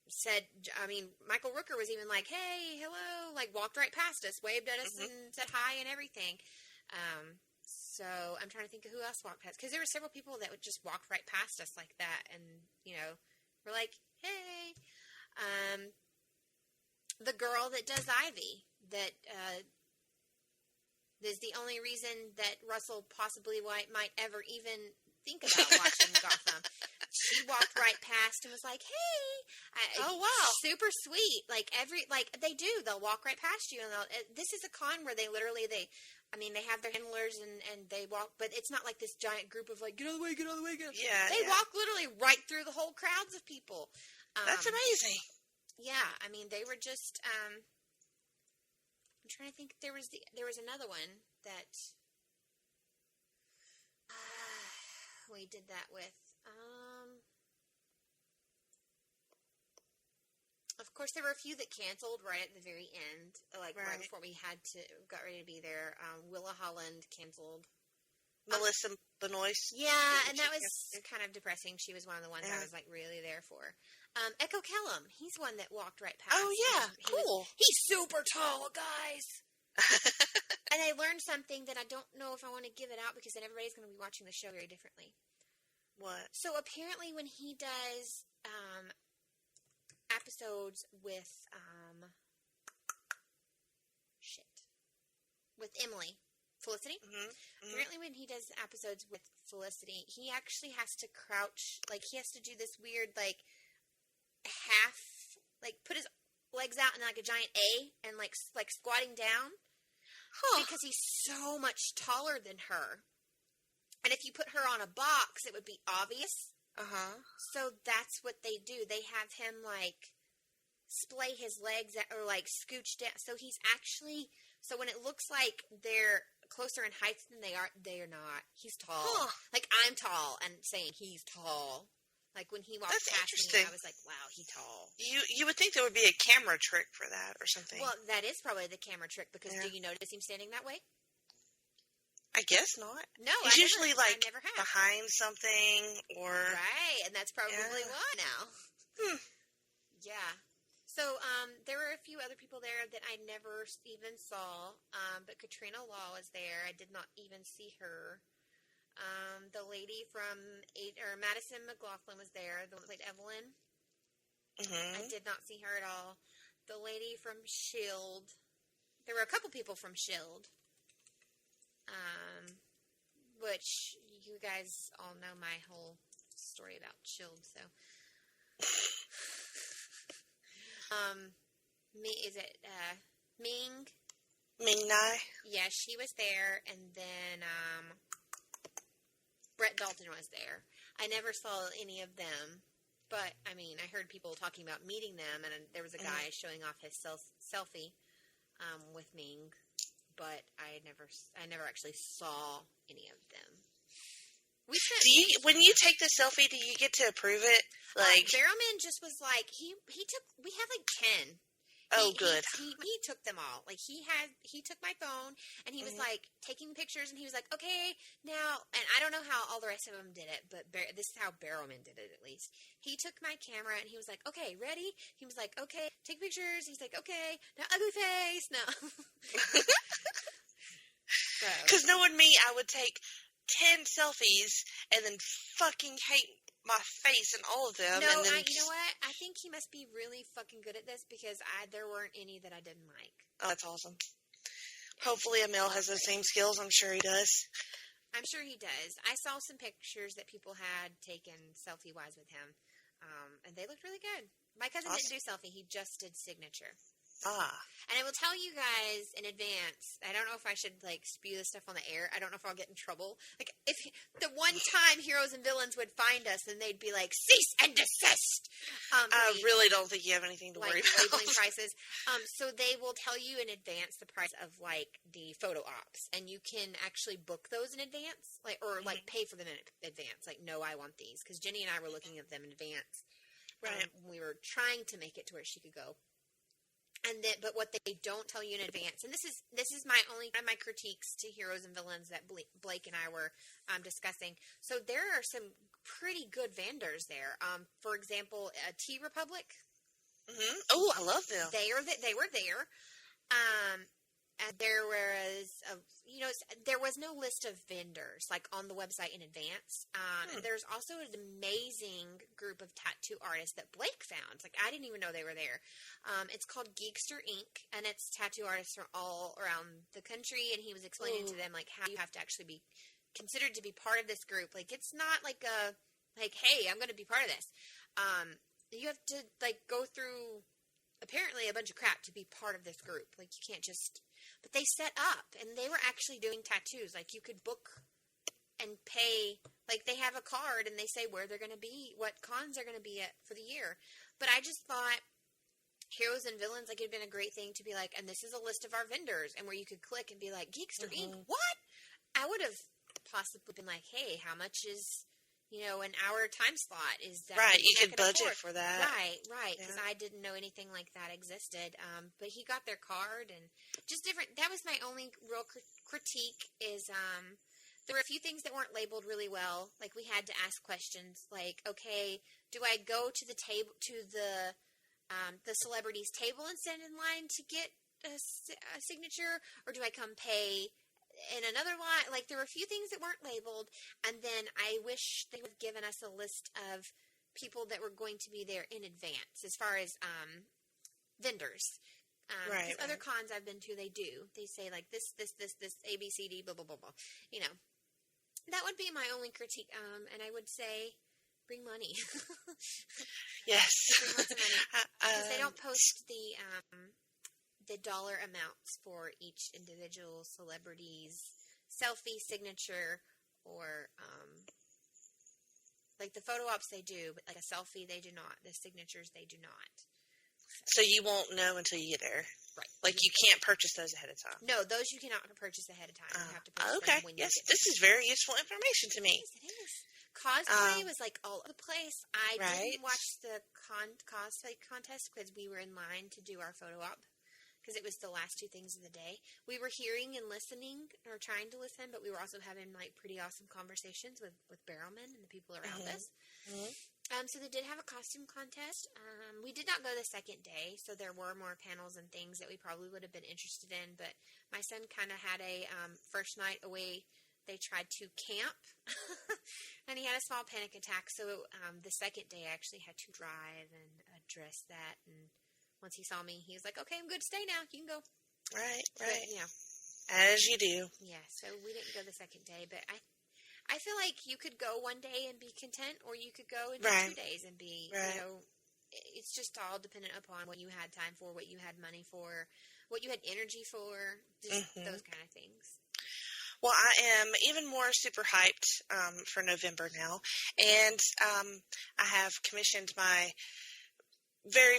said, I mean, Michael Rooker was even like, hey, hello, like walked right past us, waved at us and said hi and everything. So I'm trying to think of who else walked past, because there were several people that would just walk right past us like that, and, you know, we're like, hey. The girl that does Ivy, that is the only reason that Russell possibly might ever even think about watching Gotham. she walked right past and was like, "Hey!" Oh wow, super sweet. Like they do. They'll walk right past you, and this is a con where they have their handlers and they walk, but it's not like this giant group of like, get out of the way, get out of the way, get out. Yeah, they walk literally right through the whole crowds of people. That's amazing. Yeah, I mean, they were just. I'm trying to think. There was another one that we did that with. Of course, there were a few that canceled right at the very end, like right before we got ready to be there. Willa Holland canceled. Melissa Benoist. Yeah, and that was kind of depressing. She was one of the ones I was like really there for. Echo Kellum, he's one that walked right past. Oh yeah, cool. He's super tall, guys. And I learned something that I don't know if I want to give it out because then everybody's going to be watching the show very differently. What? So apparently, when he does episodes with Emily. Felicity? Apparently when he does episodes with Felicity, he actually has to crouch, like he has to do this weird, like, half, like, put his legs out in like a giant A and like squatting down. Because he's so much taller than her. And if you put her on a box, it would be obvious. So that's what they do. They have him, like, splay his legs or, like, scooch down. So he's actually... So when it looks like they're closer in height than they are not. He's tall. Like, I'm tall and saying he's tall. Like, when he walked past me, I was like, wow, he's tall. You would think there would be a camera trick for that or something. Well, that is probably the camera trick because do you notice him standing that way? I guess not. No, he's usually like behind something or... Right, and that's probably why now. Yeah. So, there were a few other people there that I never even saw, but Katrina Law was there. I did not even see her. The lady from Madison McLaughlin was there, the one that played Evelyn. I did not see her at all. The lady from S.H.I.E.L.D. There were a couple people from S.H.I.E.L.D., which you guys all know my whole story about S.H.I.E.L.D., so... Ming? Ming Nai? Yeah, she was there, and then, Brett Dalton was there. I never saw any of them, but, I mean, I heard people talking about meeting them, and there was a guy showing off his selfie, with Ming, but I never actually saw any of them. When you take the selfie, do you get to approve it? Like Barrowman just was like we had like 10. Good. He took them all. Like he took my phone and he was like taking pictures and he was like, okay, now, and I don't know how all the rest of them did it, but this is how Barrowman did it at least. He took my camera and he was like, okay, ready? He was like, okay, take pictures. He's like, okay, now ugly face, no. Because knowing me, I would take 10 selfies and then fucking hate my face in all of them. No, and then you know what? I think he must be really fucking good at this because there weren't any that I didn't like. Oh, that's awesome. Hopefully Emil has those same skills. I'm sure he does. I'm sure he does. I saw some pictures that people had taken selfie-wise with him, and they looked really good. My cousin didn't do selfie. He just did signature. And I will tell you guys in advance, I don't know if I should, like, spew this stuff on the air. I don't know if I'll get in trouble. Like, if the one time heroes and villains would find us, and they'd be like, cease and desist! I really don't think you have anything to worry about. Labeling prices. So they will tell you in advance the price of, like, the photo ops. And you can actually book those in advance, like, or, like, pay for them in advance. Like, no, I want these. Because Jenny and I were looking at them in advance. Right. We were trying to make it to where she could go. But what they don't tell you in advance, and this is my only one of my critiques to heroes and villains that Blake and I were discussing. So there are some pretty good vendors there. For example, Tea Republic. Oh, I love them. They were there. And there was no list of vendors like on the website in advance. There's also an amazing group of tattoo artists that Blake found. Like I didn't even know they were there. It's called Geekster Inc. and it's tattoo artists from all around the country. And he was explaining to them like how you have to actually be considered to be part of this group. Like it's not like a like, hey, I'm going to be part of this. You have to, like, go through apparently a bunch of crap to be part of this group. Like, you can't just, but they set up, and they were actually doing tattoos. Like, you could book and pay, like, they have a card, and they say where they're going to be, what cons they're going to be at for the year. But I just thought Heroes and Villains, like, it'd been a great thing to be like, and this is a list of our vendors, and where you could click and be like, Geekster Inc., what? I would have possibly been like, hey, how much is, an hour time slot? Is that right? You could budget afford? For that, right? Because I didn't know anything like that existed. But he got their card and just different. That was my only real critique. Is there were a few things that weren't labeled really well. Like, we had to ask questions. Like, okay, do I go to the table to the celebrity's table and stand in line to get a signature, or do I come pay in another line? Like, there were a few things that weren't labeled, and then I wish they would have given us a list of people that were going to be there in advance, as far as vendors. Right. Other cons I've been to, they do. They say, like, this, A, B, C, D, blah, blah, blah, blah. That would be my only critique. And I would say, bring money. Yes. Bring lots of money. Because they don't post the dollar amounts for each individual celebrity's selfie, signature, or like the photo ops they do, but like a selfie they do not. The signatures they do not. So you won't know until you get there. Right. Like, you can't purchase those ahead of time. No, those you cannot purchase ahead of time. You have to purchase okay. them when you yes, get this is very useful information to me. It is. Cosplay was like all over the place. I right. didn't watch the cosplay contest because we were in line to do our photo op, because it was the last two things of the day. We were hearing and listening, or trying to listen, but we were also having, like, pretty awesome conversations with Barrelman and the people around us. So they did have a costume contest. We did not go the second day, so there were more panels and things that we probably would have been interested in, but my son kind of had a first night away. They tried to camp, and he had a small panic attack, so the second day I actually had to drive and address that, and once he saw me, he was like, okay, I'm good to stay now. You can go. Right. But, as you do. Yeah, so we didn't go the second day, but I feel like you could go one day and be content, or you could go and do 2 days and be, it's just all dependent upon what you had time for, what you had money for, what you had energy for, just those kind of things. Well, I am even more super hyped for November now, and I have commissioned my very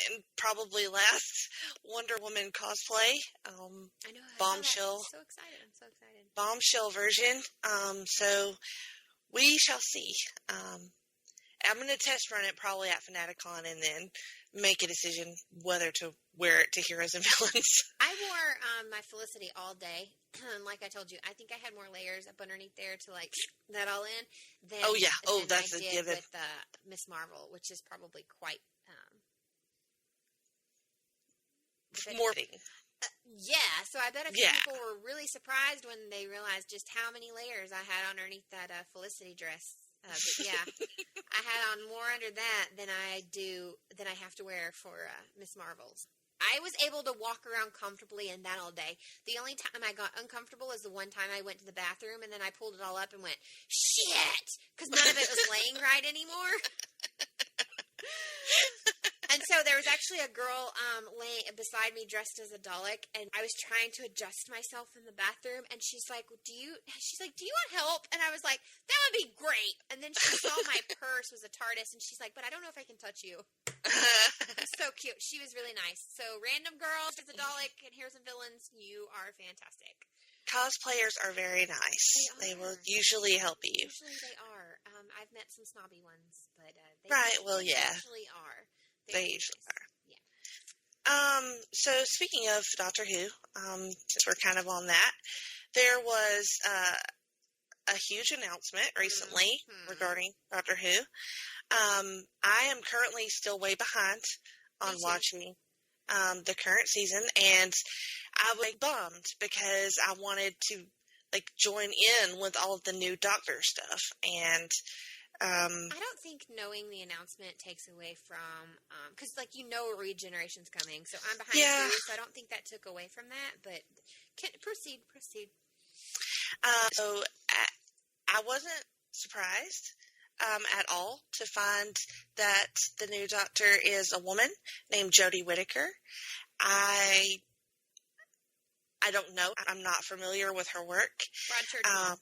and probably last Wonder Woman cosplay. I know. Bombshell. I'm so excited. Bombshell version. So we shall see. I'm going to test run it probably at Fanaticon and then make a decision whether to wear it to Heroes and Villains. I wore my Felicity all day. Like I told you, I think I had more layers up underneath there to, like, let all in than that's I a did given. with Miss Marvel, which is probably quite more. Yeah, so I bet a few people were really surprised when they realized just how many layers I had underneath that Felicity dress. But yeah, I had on more under that than I have to wear for Miss Marvel's. I was able to walk around comfortably in that all day. The only time I got uncomfortable is the one time I went to the bathroom, and then I pulled it all up and went, shit! Because none of it was laying right anymore. And so there was actually a girl laying beside me dressed as a Dalek, and I was trying to adjust myself in the bathroom, and she's like, do you want help? And I was like, that would be great. And then she saw my purse was a TARDIS, and she's like, but I don't know if I can touch you. So cute. She was really nice. So random girls as a Dalek and Heroes and Villains, you are fantastic. Cosplayers are very nice. They will usually help you. Usually they are. I've met some snobby ones, but they usually are. They usually are. Yeah. So speaking of Doctor Who, since we're kind of on that, there was a huge announcement recently regarding Doctor Who. I am currently still way behind on watching the current season, and I was bummed because I wanted to join in with all of the new Doctor stuff, and I don't think knowing the announcement takes away from, because Regeneration's coming, so I'm behind too, so I don't think that took away from that, but proceed. So I wasn't surprised. at all to find that the new doctor is a woman named Jodie Whittaker. I don't know. I'm not familiar with her work. Broadchurch.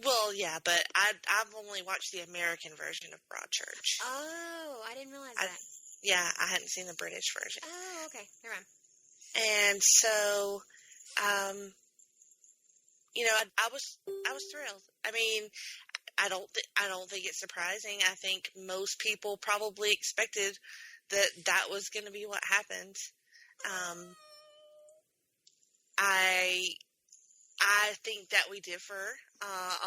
Well, yeah, but I've only watched the American version of Broadchurch. Oh, I didn't realize that. Yeah, I hadn't seen the British version. Oh, okay. Never mind. And so, I was thrilled. I mean, I don't think it's surprising. I think most people probably expected that was going to be what happened. I think that we differ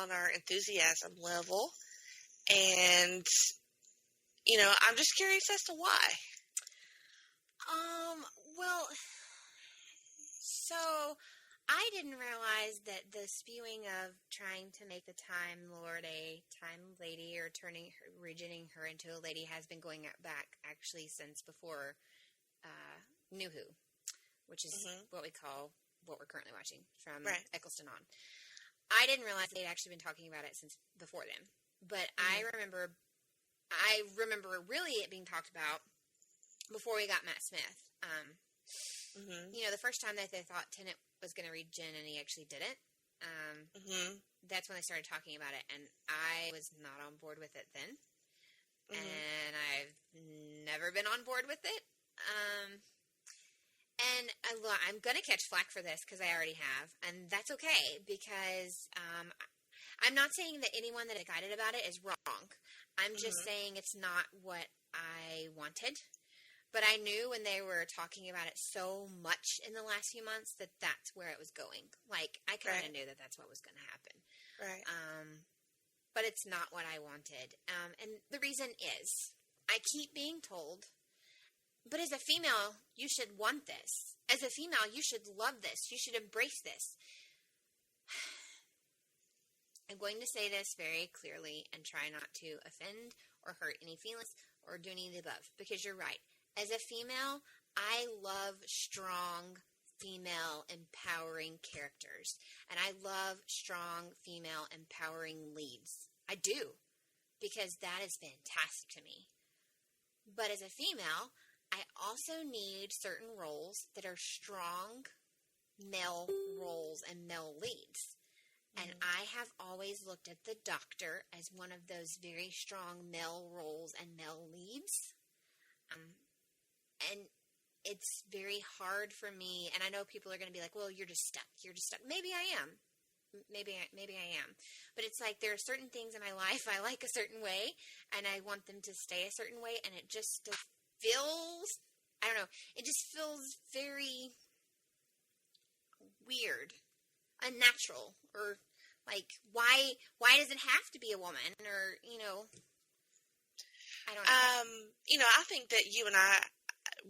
on our enthusiasm level, and I'm just curious as to why. Well, so I didn't realize that the spewing of trying to make the Time Lord a Time Lady or regening her into a lady has been going back actually since before New Who, which is what we're currently watching from Eccleston on. I didn't realize they'd actually been talking about it since before then, but I remember really it being talked about before we got Matt Smith. The first time that they thought Tennant was going to regen and he actually didn't, that's when they started talking about it, and I was not on board with it then, and I've never been on board with it. And I'm going to catch flack for this because I already have, and that's okay because I'm not saying that anyone that excited about it is wrong. I'm just saying it's not what I wanted. But I knew when they were talking about it so much in the last few months that that's where it was going. Like, I kind of knew that that's what was going to happen. Right. But it's not what I wanted. And the reason is, I keep being told, but as a female, you should want this. As a female, you should love this. You should embrace this. I'm going to say this very clearly and try not to offend or hurt any feelings or do any of the above, because you're right. As a female, I love strong female empowering characters, and I love strong female empowering leads. I do, because that is fantastic to me. But as a female, I also need certain roles that are strong male roles and male leads. And I have always looked at the Doctor as one of those very strong male roles and male leads. And it's very hard for me, and I know people are going to be like, well, you're just stuck. Maybe I am. Maybe I am. But it's like there are certain things in my life I like a certain way, and I want them to stay a certain way, and it just feels, I don't know, it just feels very weird, unnatural, or like, why does it have to be a woman, or, I don't know. I think that you and I,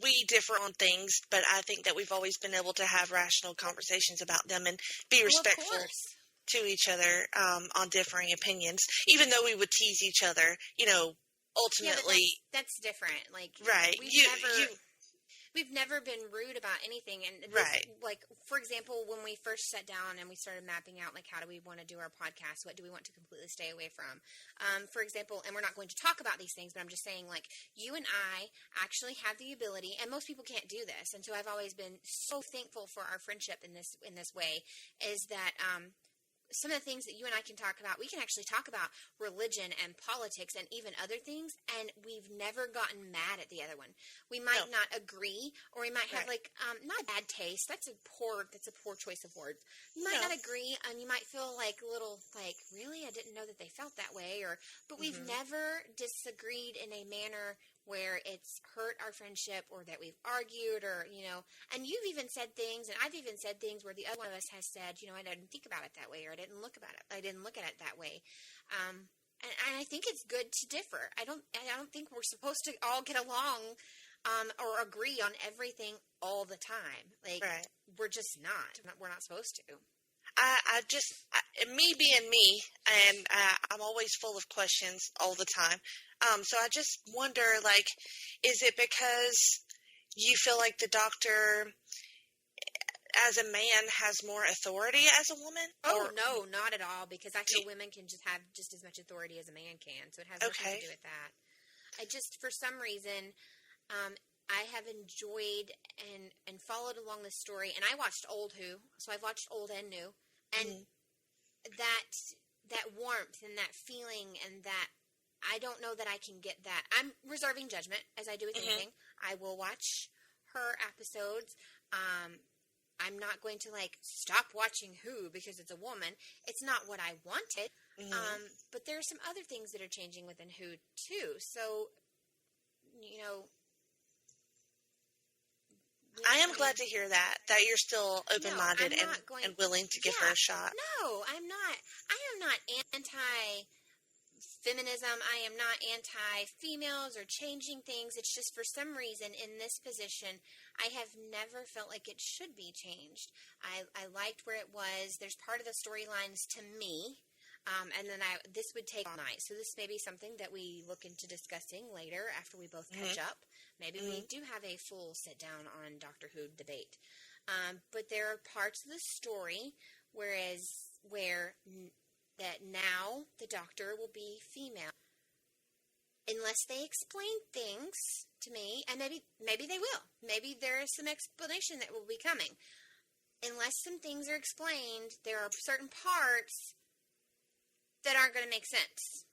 we differ on things, but I think that we've always been able to have rational conversations about them and be respectful to each other on differing opinions, even though we would tease each other, ultimately. Yeah, that's different. Like, right. We've never been rude about anything. And this, like, for example, when we first sat down and we started mapping out, like, how do we want to do our podcast? What do we want to completely stay away from? For example, and we're not going to talk about these things, but I'm just saying, like, you and I actually have the ability, and most people can't do this. And so I've always been so thankful for our friendship in this way, is that, some of the things that you and I can talk about, we can actually talk about religion and politics and even other things, and we've never gotten mad at the other one. We might not agree, or we might have not bad taste. That's a poor choice of words. You might not agree, and you might feel like a little like, really, I didn't know that they felt that way, but we've never disagreed in a manner where it's hurt our friendship or that we've argued or, and you've even said things and I've even said things where the other one of us has said, I didn't think about it that way, or I didn't look at it that way. And I think it's good to differ. I don't think we're supposed to all get along or agree on everything all the time. Like, we're just not. We're not supposed to. Me being me, and I'm always full of questions all the time. So I just wonder, like, is it because you feel like the Doctor as a man has more authority as a woman? Oh, no, not at all, because I feel women can just have just as much authority as a man can, so it has nothing to do with that. I just, for some reason, I have enjoyed and followed along this story, and I watched old Who, so I've watched old and new, and that warmth and that feeling and that, I don't know that I can get that. I'm reserving judgment, as I do with anything. I will watch her episodes. I'm not going to, stop watching Who because it's a woman. It's not what I wanted. But there are some other things that are changing within Who, too. So, I am glad to hear that you're still open-minded and willing to give her a shot. No, I'm not. I am not anti-feminism. I am not anti-females or changing things. It's just for some reason in this position, I have never felt like it should be changed. I liked where it was. There's part of the storylines to me. And then this would take all night. So this may be something that we look into discussing later after we both catch up. Maybe we do have a full sit down on Doctor Who debate. But there are parts of the story where now the Doctor will be female. Unless they explain things to me, and maybe they will. Maybe there is some explanation that will be coming. Unless some things are explained, there are certain parts that aren't going to make sense.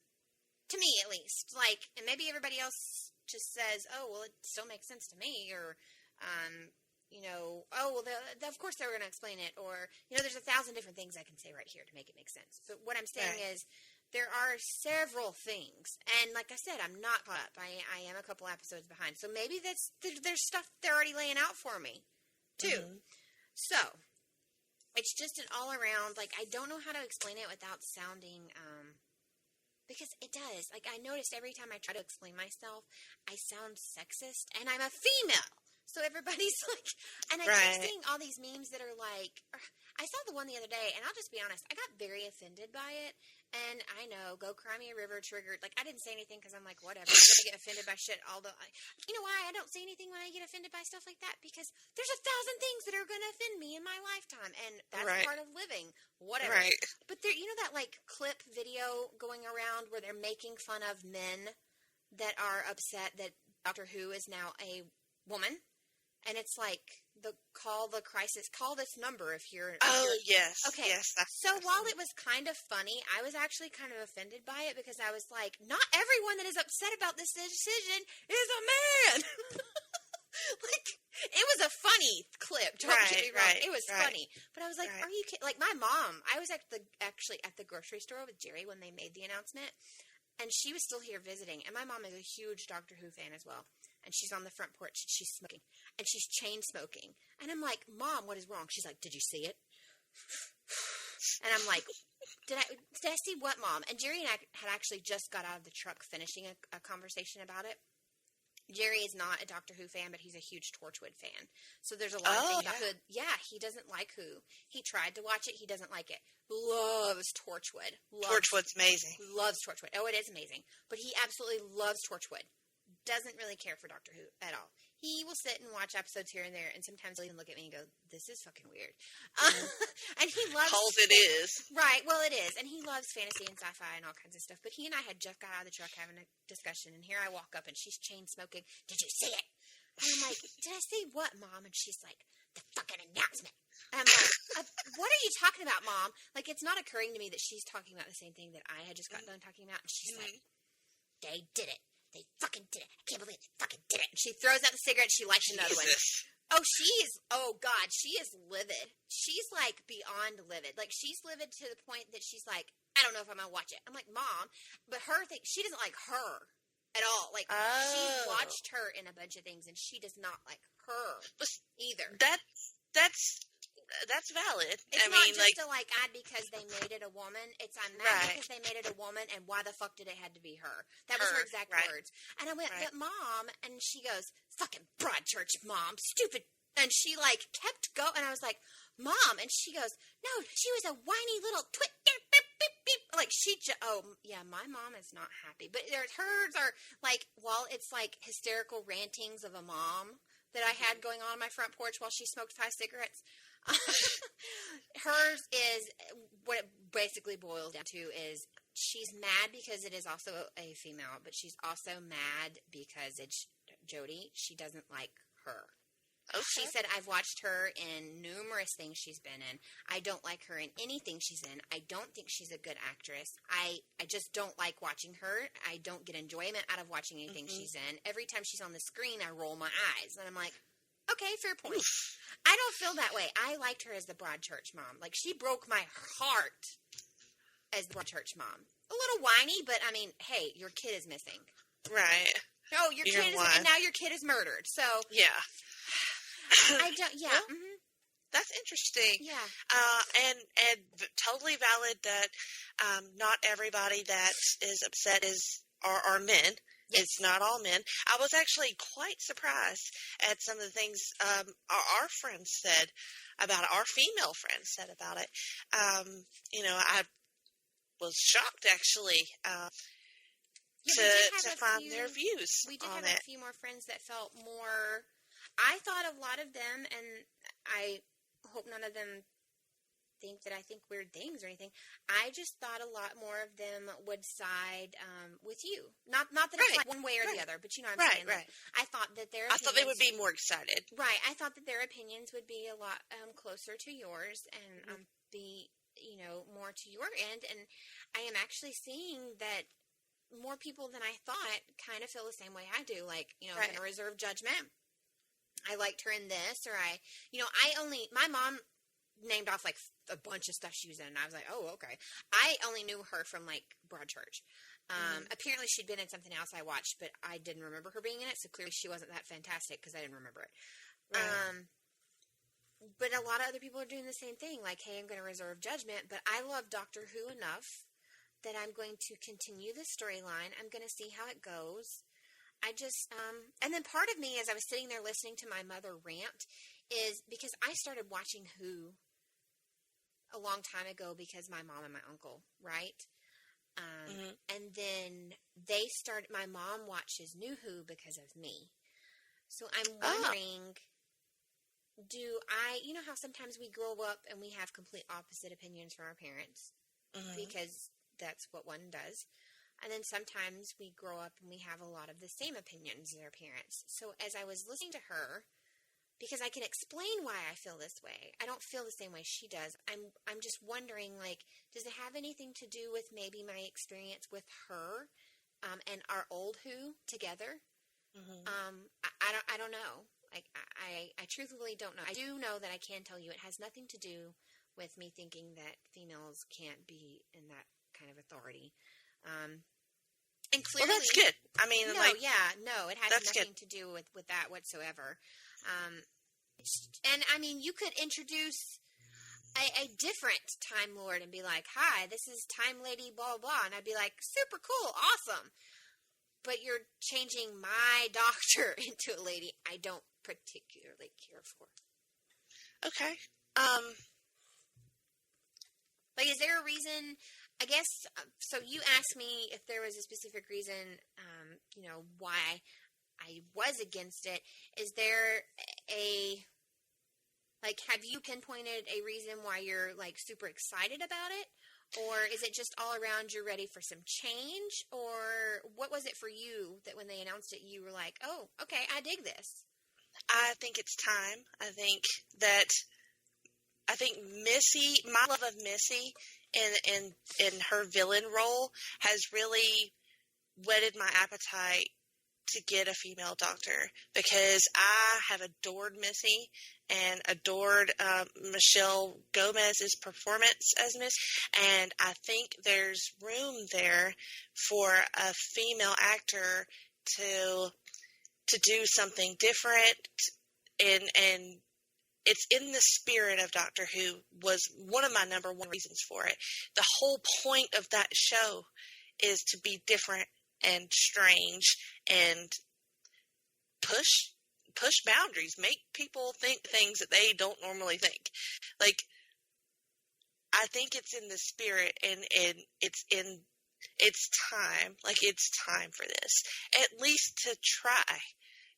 To me, at least. And maybe everybody else just says, oh, well, it still makes sense to me, or, oh, well, of course they were going to explain it, or, there's 1,000 different things I can say right here to make it make sense. But what I'm saying is, there are several things, and like I said, I'm not caught up. I am a couple episodes behind, so maybe there's stuff they're already laying out for me, too. So, it's just an all-around, I don't know how to explain it without sounding, because it does. I noticed every time I try to explain myself, I sound sexist, and I'm a female. So everybody's and I keep seeing all these memes that are I saw the one the other day, and I'll just be honest, I got very offended by it, and I know, go cry me a river, triggered. I didn't say anything because I'm whatever, I'm going to get offended by shit all the, you know why I don't say anything when I get offended by stuff like that? Because there's 1,000 things that are going to offend me in my lifetime, and that's part of living, whatever. But there, that clip video going around where they're making fun of men that are upset that Doctor Who is now a woman? And it's call this number if you're... yes. Okay. Yes. So while it was kind of funny, I was actually kind of offended by it because I was not everyone that is upset about this decision is a man. It was a funny clip. Don't get me wrong. It was funny. But I was are you kidding? My mom, I was actually at the grocery store with Jerry when they made the announcement. And she was still here visiting. And my mom is a huge Doctor Who fan as well. And she's on the front porch, and she's smoking. And she's chain smoking. And I'm like, Mom, what is wrong? She's like, did you see it? And I'm like, did I see what, Mom? And Jerry and I had actually just got out of the truck finishing a conversation about it. Jerry is not a Doctor Who fan, but he's a huge Torchwood fan. So there's a lot of things about Who. Yeah, he doesn't like Who. He tried to watch it. He doesn't like it. Loves Torchwood. Torchwood's amazing. Loves Torchwood. Oh, it is amazing. But he absolutely loves Torchwood. Doesn't really care for Doctor Who at all. He will sit and watch episodes here and there, and sometimes he'll even look at me and go, this is fucking weird. And he loves... Calls it is. Right, well, it is. And he loves fantasy and sci-fi and all kinds of stuff. But he and I had just got out of the truck having a discussion, and here I walk up, and she's chain smoking. Did you see it? And I'm like, did I see what, Mom? And she's like, the fucking announcement. And I'm like, what are you talking about, Mom? It's not occurring to me that she's talking about the same thing that I had just gotten done talking about. And she's like, they did it. They fucking did it. I can't believe they fucking did it. And she throws out the cigarette and she lights another one. Oh, God, she is livid. She's, beyond livid. She's livid to the point that she's like, I don't know if I'm going to watch it. I'm like, Mom, but she doesn't like her at all. She's watched her in a bunch of things, and she does not like her either. That's valid. It's not just add because they made it a woman. It's I'm mad because they made it a woman, and why the fuck did it have to be her? That was her exact words. And I went, but Mom, and she goes, fucking Broadchurch, Mom, stupid. And she kept going, and I was like, Mom, and she goes, no, she was a whiny little twit. Beep, beep, beep, beep. My mom is not happy. But hers are while it's hysterical rantings of a mom that I had going on my front porch while she smoked 5 cigarettes. Hers is, what it basically boils down to is she's mad because it is also a female, but she's also mad because it's Jody. She doesn't like her. Okay. She said, I've watched her in numerous things she's been in. I don't like her in anything she's in. I don't think she's a good actress. I just don't like watching her. I don't get enjoyment out of watching anything she's in. Every time she's on the screen, I roll my eyes. And I'm like, okay, fair point. I don't feel that way. I liked her as the Broadchurch mom. Like, she broke my heart as the Broadchurch mom. A little whiny, but, I mean, hey, your kid is missing. Right. Oh, your kid is, and now your kid is murdered. So, yeah. I don't, yeah. Well, that's interesting. Yeah. And totally valid that not everybody that is upset are men. Yes. It's not all men. I was actually quite surprised at some of the things our friends said about it, our female friends said about it. I was shocked, actually, to find their views we did on have it. a few more friends that felt more. I thought a lot of them, and I hope none of them think that I think weird things or anything. I just thought a lot more of them would side with you. Not that it's like one way or the other, but you know what I'm saying. Right. I thought that I thought they would be more excited. Right. I thought that their opinions would be a lot closer to yours and be, more to your end. And I am actually seeing that more people than I thought kind of feel the same way I do. Like, I'm going to reserve judgment. I liked her in this, or my mom named off like a bunch of stuff she was in, and I was like, oh, okay. I only knew her from like Broadchurch. Apparently she'd been in something else I watched, but I didn't remember her being in it, so clearly she wasn't that fantastic because I didn't remember it. Right. But a lot of other people are doing the same thing, like, hey, I'm going to reserve judgment, but I love Doctor Who enough that I'm going to continue the storyline. I'm going to see how it goes. I just, and then part of me, as I was sitting there listening to my mother rant, is because I started watching Who a long time ago because my mom and my uncle, right? And then my mom watches New Who because of me. So I'm wondering, you know how sometimes we grow up and we have complete opposite opinions from our parents? Because that's what one does. And then sometimes we grow up and we have a lot of the same opinions as our parents. So as I was listening to her, because I can explain why I feel this way, I don't feel the same way she does. I'm just wondering, like, does it have anything to do with maybe my experience with her and our old Who together? I don't know. Like, I truthfully don't know. I do know that I can tell you it has nothing to do with me thinking that females can't be in that kind of authority. And clearly, well, that's good. I mean, it has nothing to do with that whatsoever. And I mean, you could introduce a different Time Lord and be like, "Hi, this is Time Lady, blah blah," and I'd be like, "Super cool, awesome." But you're changing my doctor into a lady I don't particularly care for. Okay. Like, is there a reason? I guess, so you asked me if there was a specific reason, why I was against it. Is there have you pinpointed a reason why you're, like, super excited about it? Or is it just all around you're ready for some change? Or what was it for you that when they announced it, you were like, oh, okay, I dig this? I think it's time. I think Missy, my love of Missy in her villain role has really whetted my appetite to get a female doctor, because I have adored Missy and adored Michelle Gomez's performance as Miss, and I think there's room there for a female actor to do something different, and it's in the spirit of Doctor Who was one of my number one reasons for it. The whole point of that show is to be different and strange and push boundaries, make people think things that they don't normally think. Like, I think it's in the spirit, and it's time. Like, it's time for this. At least to try.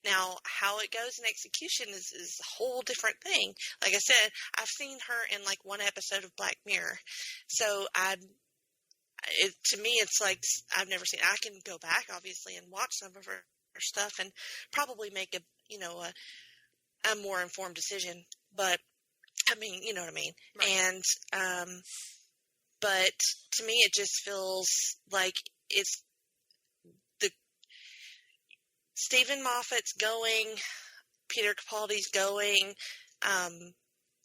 Now, how it goes in execution is a whole different thing. Like I said, I've seen her in like one episode of Black Mirror. So to me, it's like I've never seen. I can go back, obviously, and watch some of her stuff and probably make a more informed decision. But I mean, you know what I mean. Right. And but to me, it just feels like it's Stephen Moffat's going, Peter Capaldi's going,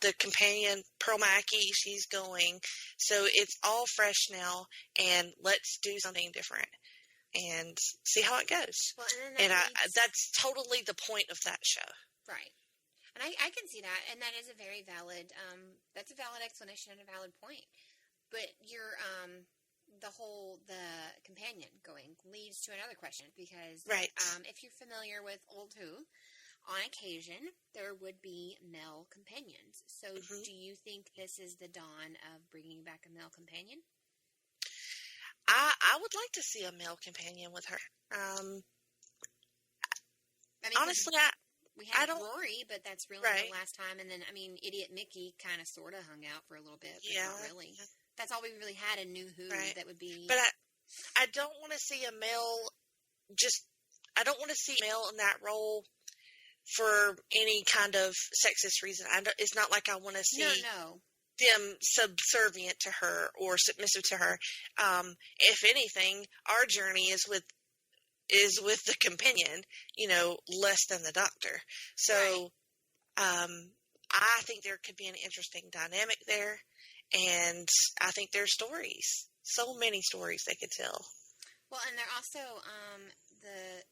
the companion, Pearl Mackie, she's going. So it's all fresh now, and let's do something different and see how it goes. Well, and that's totally the point of that show. Right. And I can see that, and that is a very valid, that's a valid explanation and a valid point. But the companion going leads to another question, because if you're familiar with old Who, on occasion there would be male companions. So do you think this is the dawn of bringing back a male companion? I would like to see a male companion with her. Honestly, we had Rory, but that's really the last time. And then, I mean, Idiot Mickey kind of sort of hung out for a little bit, but not really. That's all we really had in New Who that would be. But I don't want to see a male. I don't want to see a male in that role for any kind of sexist reason. It's not like I want to see them subservient to her or submissive to her. If anything, our journey is with the companion, less than the Doctor. So, I think there could be an interesting dynamic there, and I think there's stories, so many stories they could tell. Well, and they're also, the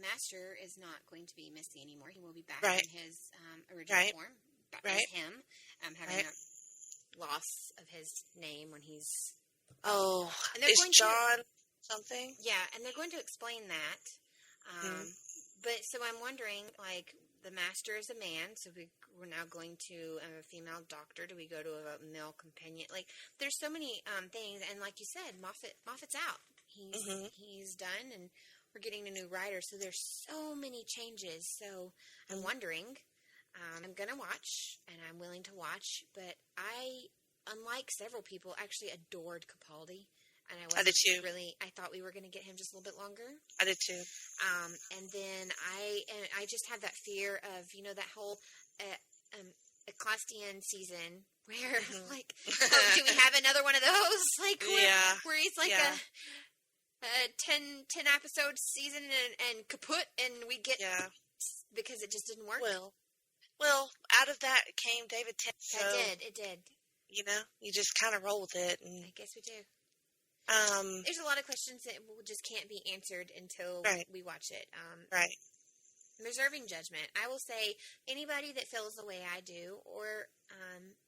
Master is not going to be Misty anymore. He will be back in his original form, as him, having a loss of his name when he's... Oh, is John something? Yeah, and they're going to explain that. But so I'm wondering, like, the Master is a man, so we're now going to a female Doctor. Do we go to a male companion? Like, there's so many things, and like you said, Moffat's out. He's done, and we're getting a new writer, so there's so many changes. So I'm wondering, I'm going to watch, and I'm willing to watch, but I, unlike several people, actually adored Capaldi. And I did too. I thought we were going to get him just a little bit longer. I did too. And then I just had that fear of, that whole Ecclesian season where, like, do we have another one of those? Like, where he's like a 10 episode season and kaput, and we get, because it just didn't work. Well, out of that came David Tennant. So, it did. You just kind of roll with it. And I guess we do. There's a lot of questions that just can't be answered until we watch it. Reserving judgment. I will say, anybody that feels the way I do, or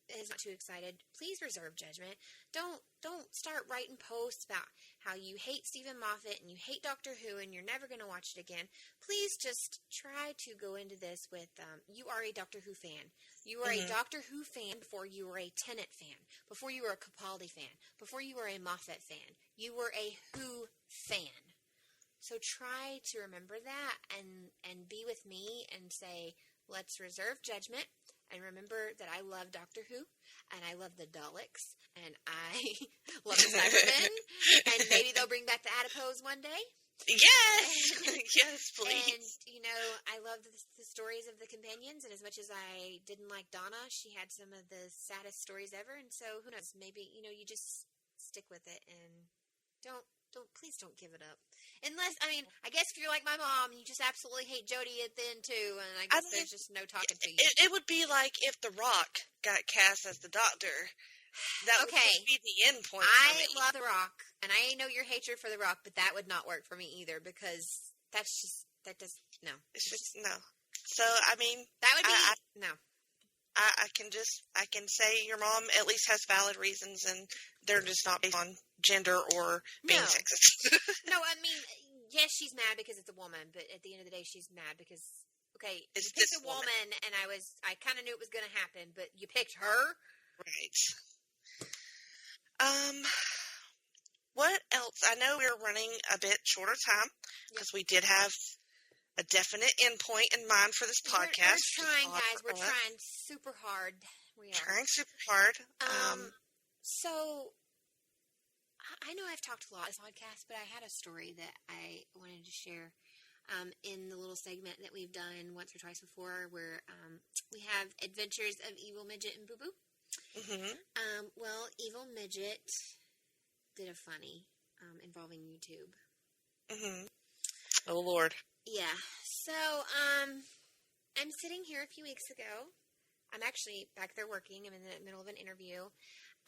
is not too excited, please reserve judgment. Don't start writing posts about how you hate Stephen Moffat and you hate Doctor Who and you're never going to watch it again. Please just try to go into this with, you are a Doctor Who fan. You are a Doctor Who fan before you were a Tennant fan, before you were a Capaldi fan, before you were a Moffat fan. You were a Who fan. So try to remember that and be with me and say, let's reserve judgment. And remember that I love Doctor Who, and I love the Daleks, and I love the Cybermen, and maybe they'll bring back the Adipose one day. Yes! Yes, please. And, I love the stories of the companions, and as much as I didn't like Donna, she had some of the saddest stories ever, and so, who knows, maybe, you just stick with it, and please don't give it up. Unless, I guess if you're like my mom, you just absolutely hate Jodie at the end too, and I guess there's just no talking to you. It would be like if The Rock got cast as the Doctor. That would be the end point. I love The Rock, and I know your hatred for The Rock, but that would not work for me either, because no. It's just, no. So, that would be, no. I can say your mom at least has valid reasons, and they're just not based on gender or being sexist. No, yes, she's mad because it's a woman, but at the end of the day, she's mad because, you picked a woman, and I kind of knew it was going to happen, but you picked her? Right. What else? I know we're running a bit shorter time, because we did have a definite endpoint in mind for this podcast. We're trying, guys. We're trying super hard. We are. Trying super hard. So, I know I've talked a lot on this podcast, but I had a story that I wanted to share in the little segment that we've done once or twice before where we have Adventures of Evil Midget and Boo Boo. Mm-hmm. Well, Evil Midget did a funny involving YouTube. Mm-hmm. Oh, Lord. Yeah. So, I'm sitting here a few weeks ago. I'm actually back there working. I'm in the middle of an interview.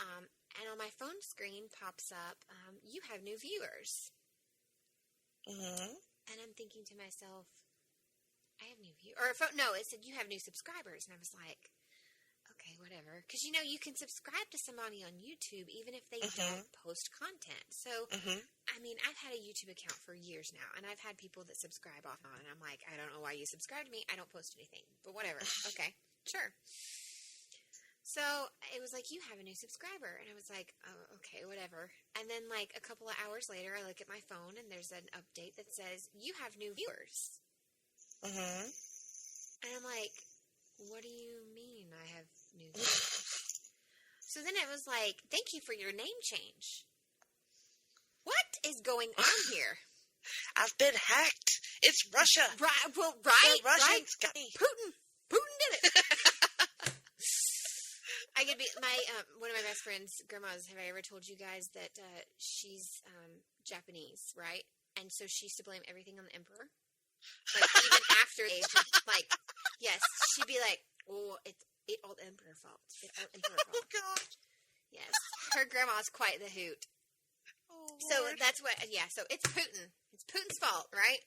And on my phone screen pops up, you have new viewers. Mm-hmm. And I'm thinking to myself, I have new viewers. No, it said you have new subscribers. And I was like, okay, whatever. Because, you can subscribe to somebody on YouTube even if they don't post content. So, I mean, I've had a YouTube account for years now. And I've had people that subscribe off and on. And I'm like, I don't know why you subscribe to me. I don't post anything. But whatever. Okay, sure. So, it was like, you have a new subscriber. And I was like, oh, okay, whatever. And then, like, a couple of hours later, I look at my phone, and there's an update that says, you have new viewers. Mm-hmm. And I'm like, what do you mean I have new viewers? So then it was like, thank you for your name change. What is going on here? I've been hacked. It's Russia. Right, well, right, right. Got me. Putin did it. I could be one of my best friends' grandmas. Have I ever told you guys that she's Japanese, right? And so she used to blame everything on the emperor. Like even after age, like yes, she'd be like, "Oh, it's all the emperor fault. It's all emperor fault." Oh God. Yes, her grandma's quite the hoot. Oh, so Lord. that's what. Yeah, so it's Putin. It's Putin's fault, right?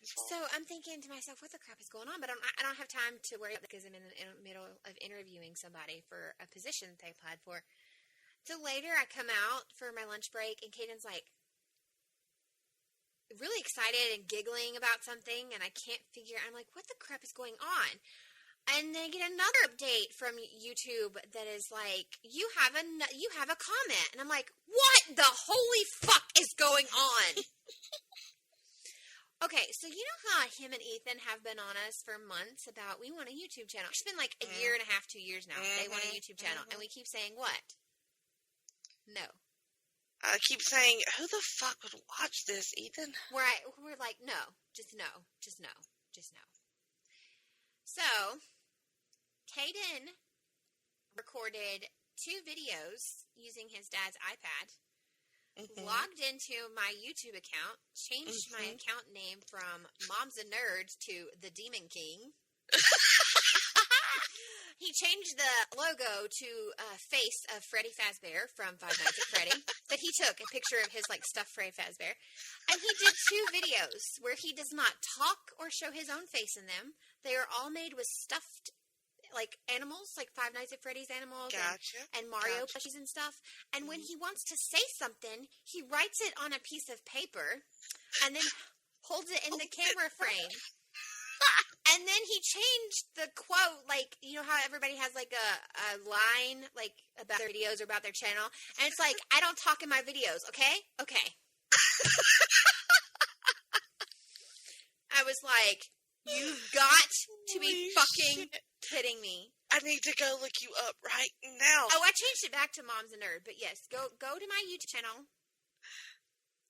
So I'm thinking to myself, what the crap is going on? But I don't have time to worry about because I'm in the middle of interviewing somebody for a position that they applied for. So later I come out for my lunch break and Caden's like really excited and giggling about something and I can't figure, I'm like, what the crap is going on? And then I get another update from YouTube that is like, you have a comment. And I'm like, what the holy fuck is going on? Okay, so you know how him and Ethan have been on us for months about we want a YouTube channel. It's been like a year and a half, 2 years now. They want a YouTube channel. And we keep saying what? No. I keep saying, who the fuck would watch this, Ethan? We're like, no. Just no. Just no. Just no. So, Caden recorded 2 videos using his dad's iPad. Logged into my YouTube account, changed my account name from Mom's a Nerd to The Demon King. He changed the logo to face of Freddy Fazbear from Five Nights at Freddy that he took a picture of his stuffed Freddy Fazbear. And he did 2 videos where he does not talk or show his own face in them. They are all made with stuffed animals, like Five Nights at Freddy's animals and Mario plushies and stuff. And when he wants to say something, he writes it on a piece of paper and then holds it in the camera frame. And then he changed the quote, you know how everybody has a line about their videos or about their channel? And it's like, I don't talk in my videos, okay? Okay. I was like, you've got to be fucking kidding me. I need to go look you up right now. Oh, I changed it back to Mom's a Nerd. But yes, go to my YouTube channel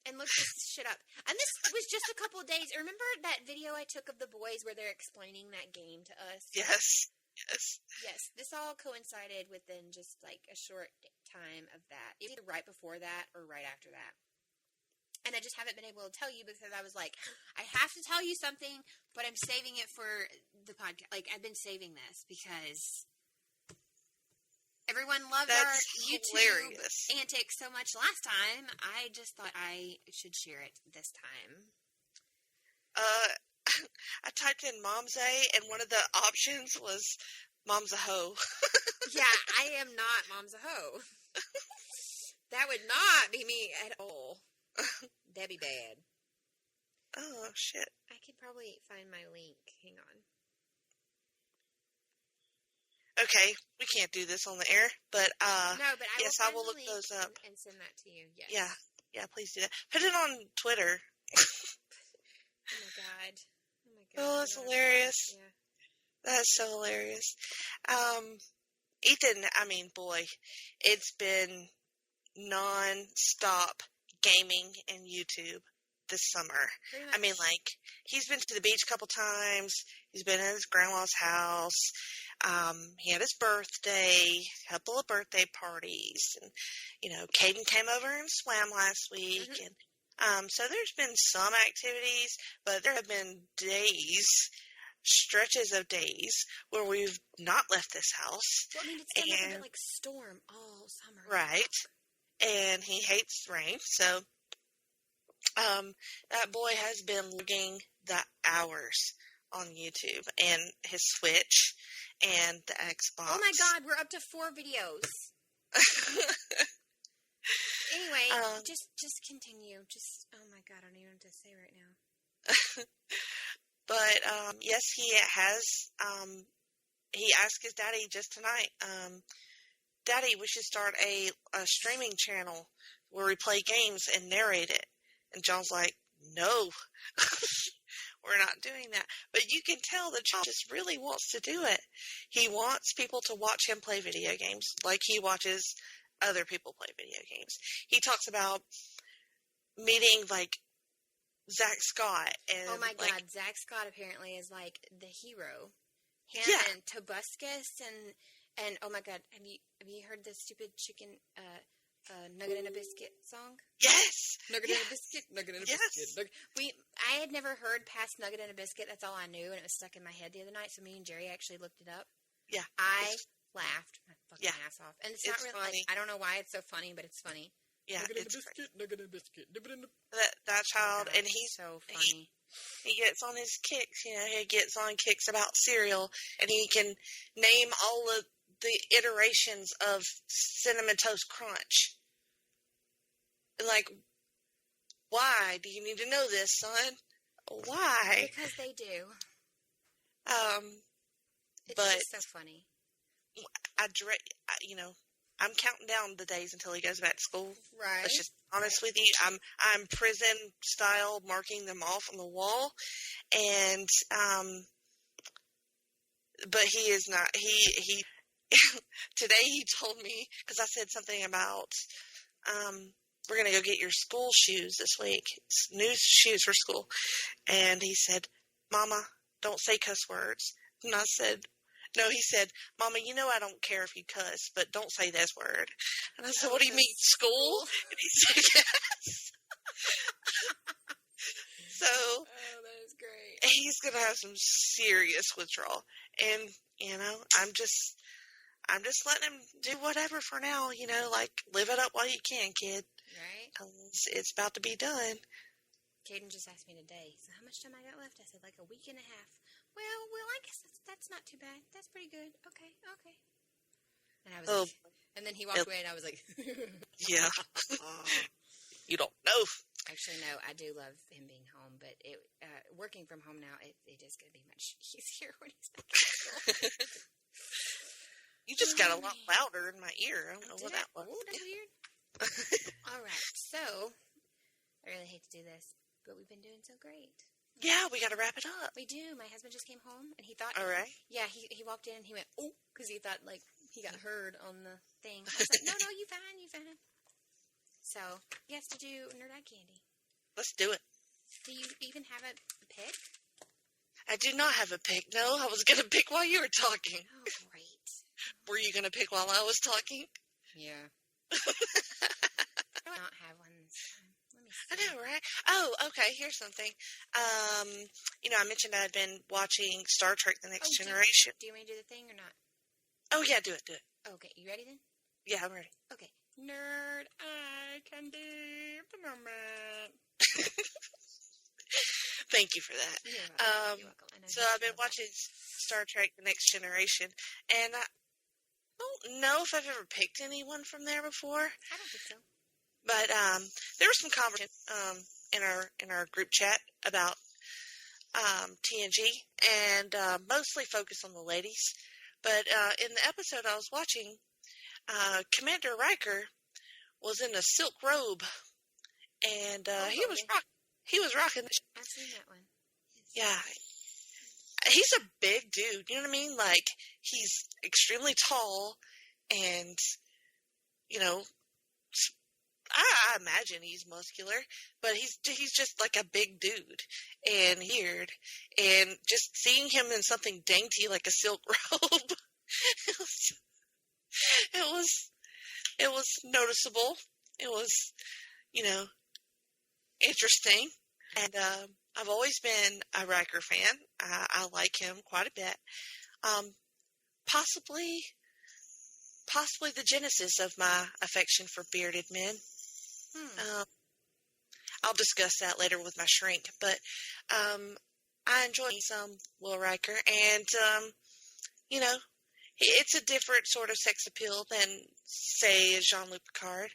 and look this shit up. And this was just a couple of days. Remember that video I took of the boys where they're explaining that game to us? Yes. Yes. This all coincided within just a short time of that. Either right before that or right after that. And I just haven't been able to tell you because I was like, I have to tell you something, but I'm saving it for the podcast. I've been saving this because everyone loved our YouTube antics so much last time. I just thought I should share it this time. I typed in Mom's A, and one of the options was Mom's a hoe. Yeah, I am not Mom's a hoe. That would not be me at all. That'd be bad. Oh, shit. I could probably find my link. Hang on. Okay, we can't do this on the air, but no, but I will look those up and send that to you. Yes. Yeah, please do that. Put it on Twitter. Oh my god. Oh, that's hilarious. Yeah. That's so hilarious. Ethan, I mean, boy, it's been non-stop gaming and YouTube this summer. I mean, like, he's been to the beach a couple times. He's been at his grandma's house. He had his birthday, a couple of birthday parties. And, you know, Caden came over and swam last week. And so there's been some activities, but there have been stretches of days where we've not left this house. Well, I mean, it's been a bit like storm all summer. Right. And he hates rain, so that boy has been logging the hours on YouTube and his Switch and the Xbox. Oh my God, we're up to 4 videos. Anyway, just continue. Oh my God, I don't even know what to say right now. But yes, he has. He asked his daddy just tonight, Daddy, we should start a streaming channel where we play games and narrate it. And John's like, no, we're not doing that. But you can tell that John just really wants to do it. He wants people to watch him play video games like he watches other people play video games. He talks about meeting, like, Zach Scott. And, oh, my like, God. Zach Scott apparently is, like, the hero. Him and Tobuscus and oh, my God. Have you heard the stupid chicken Nugget and a Biscuit song? Yes. Nugget and a Biscuit. Nugget and a Biscuit. I had never heard past Nugget and a Biscuit. That's all I knew, and it was stuck in my head the other night. So me and Jerry actually looked it up. Yeah. I laughed my fucking ass off, and it's not really funny. Like, I don't know why it's so funny, but it's funny. Yeah, Nugget and a it's Biscuit. Nugget and a Biscuit. That child, and he's so funny. He gets on his kicks. You know, he gets on kicks about cereal, and he can name all of the iterations of Cinnamon Toast Crunch. Like, why do you need to know this, son? Why? Because they do. It's but just so funny. I'm counting down the days until he goes back to school. Right. Let's just be honest with you. I'm prison style marking them off on the wall, and but he is not. He today he told me, because I said something about we're gonna go get your school shoes this week. It's new shoes for school, and he said, "Mama, don't say cuss words." And I said, no, he said, "Mama, you know I don't care if you cuss, but don't say this word." And I said, "What do you mean, school?" And he said, "Yes." So, that is great. He's going to have some serious withdrawal. And, you know, I'm just letting him do whatever for now, you know, like, live it up while you can, kid. Right. 'Cause it's about to be done. Caden just asked me today, so how much time I got left? I said, like, a week and a half. Well, I guess that's not too bad. That's pretty good. Okay. And I was like, and then he walked away, and I was like, yeah. You don't know. Actually, no, I do love him being home, but working from home now, it is going to be much easier when he's back at school. You just got a lot louder in my ear. I don't know what that was. Oh, that's weird. All right, so I really hate to do this, but we've been doing so great. Yeah, we got to wrap it up. We do. My husband just came home, and he thought... All right. Yeah, he walked in, and he went, oh, because he thought, like, he got heard on the thing. I was like, no, you fine. So, he has to do Nerd Eye Candy. Let's do it. Do you even have a pick? I do not have a pick. No, I was going to pick while you were talking. Oh, great. Were you going to pick while I was talking? Yeah. I don't have one this time. I know, right? Oh, okay. Here's something. You know, I mentioned I'd been watching Star Trek: The Next Generation. Do you want me to do the thing or not? Oh, yeah, do it. Okay, you ready then? Yeah, I'm ready. Okay. Nerd Eye Candy moment. Thank you for that. You're welcome. So I've been watching Star Trek: The Next Generation, and I don't know if I've ever picked anyone from there before. I don't think so. But there was some conversation in our group chat about TNG, and mostly focused on the ladies. But in the episode I was watching, Commander Riker was in a silk robe, and he was rocking. I've seen that one. Yeah, he's a big dude. You know what I mean? Like, he's extremely tall, and, you know, I imagine he's muscular, but he's just like a big dude and weird. And just seeing him in something dainty like a silk robe, it was noticeable. It was, you know, interesting. And I've always been a Riker fan. I like him quite a bit. Possibly the genesis of my affection for bearded men. I'll discuss that later with my shrink, but I enjoy some Will Riker, and you know, it's a different sort of sex appeal than, say, Jean-Luc Picard,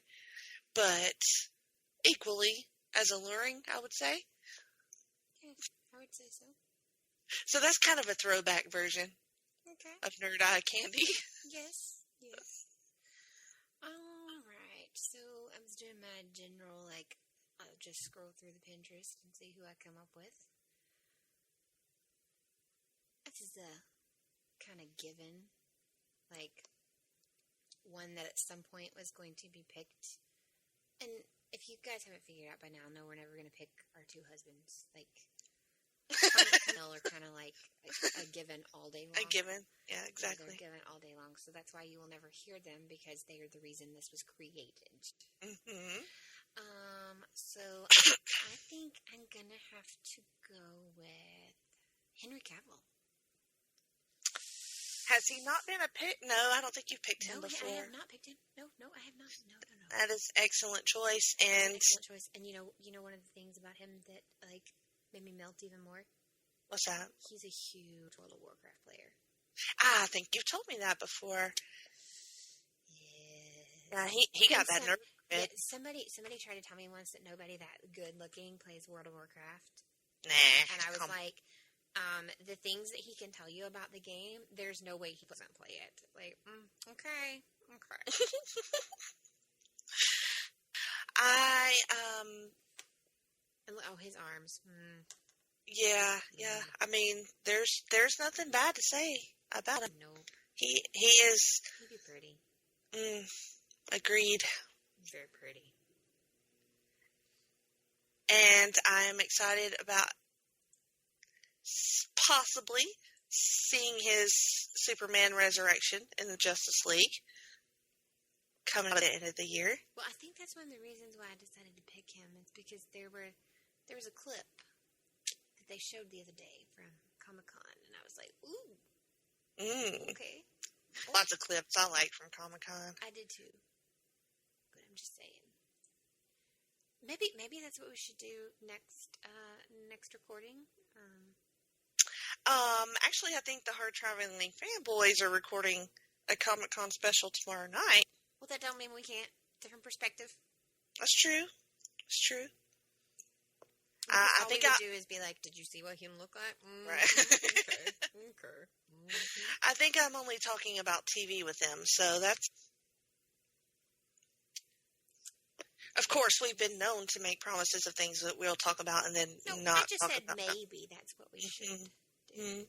but equally as alluring, I would say. Yeah, I would say so. So that's kind of a throwback version of Nerd Eye Candy. Yes. All right. So I was doing my general, like, I'll just scroll through the Pinterest and see who I come up with. This is a kind of given, like, one that at some point was going to be picked. And if you guys haven't figured out by now, no, we're never going to pick our two husbands. Like, Mel are kind of like a given all day long. A given, yeah, exactly. They're given all day long, so that's why you will never hear them, because they are the reason this was created. Mm-hmm. So I think I'm gonna have to go with Henry Cavill. Has he not been a pick? No, I don't think you've picked him before. I have not picked him. No, I have not. No. That is excellent choice, and excellent choice. And you know, one of the things about him that like made me melt even more. What's that? He's a huge World of Warcraft player. I think you've told me that before. Yeah, he got that nerve. Yeah, somebody tried to tell me once that nobody that good looking plays World of Warcraft. Nah. And I was like, the things that he can tell you about the game, there's no way he doesn't play it. Like, okay. His arms. Yeah. I mean, there's nothing bad to say about him. No. He is. He'd be pretty. Agreed. Very pretty. And I'm excited about possibly seeing his Superman resurrection in the Justice League coming at the end of the year. Well, I think that's one of the reasons why I decided to pick him. It's because there was a clip that they showed the other day from Comic-Con, and I was like, ooh. Okay. Lots of clips I liked from Comic-Con. I did too. But I'm just saying. Maybe that's what we should do next recording. Actually, I think the Hard Traveling Fanboys are recording a Comic-Con special tomorrow night. Well, that don't mean we can't. Different perspective. That's true. It's true. I think all we would do is be like, did you see what him look like? Right. Okay. I think I'm only talking about TV with them, so that's... Of course, we've been known to make promises of things that we'll talk about and then not I just talk said about maybe that's what we should do.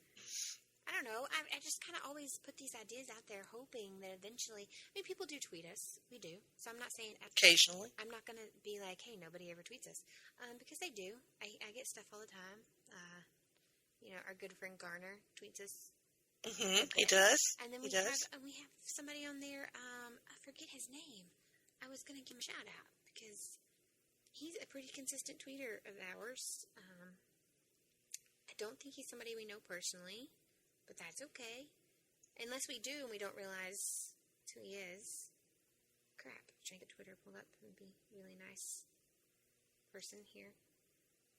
I don't know. I just kind of always put these ideas out there hoping that eventually... I mean, people do tweet us. We do. So I'm not saying... Occasionally. I'm not going to be like, hey, nobody ever tweets us. Because they do. I get stuff all the time. Our good friend Garner tweets us. He does. And then we have somebody on there, I forget his name. I was going to give him a shout out because he's a pretty consistent tweeter of ours. I don't think he's somebody we know personally, but that's okay. Unless we do and we don't realize who he is. Crap. Trying to get Twitter pulled up. It would be a really nice person here.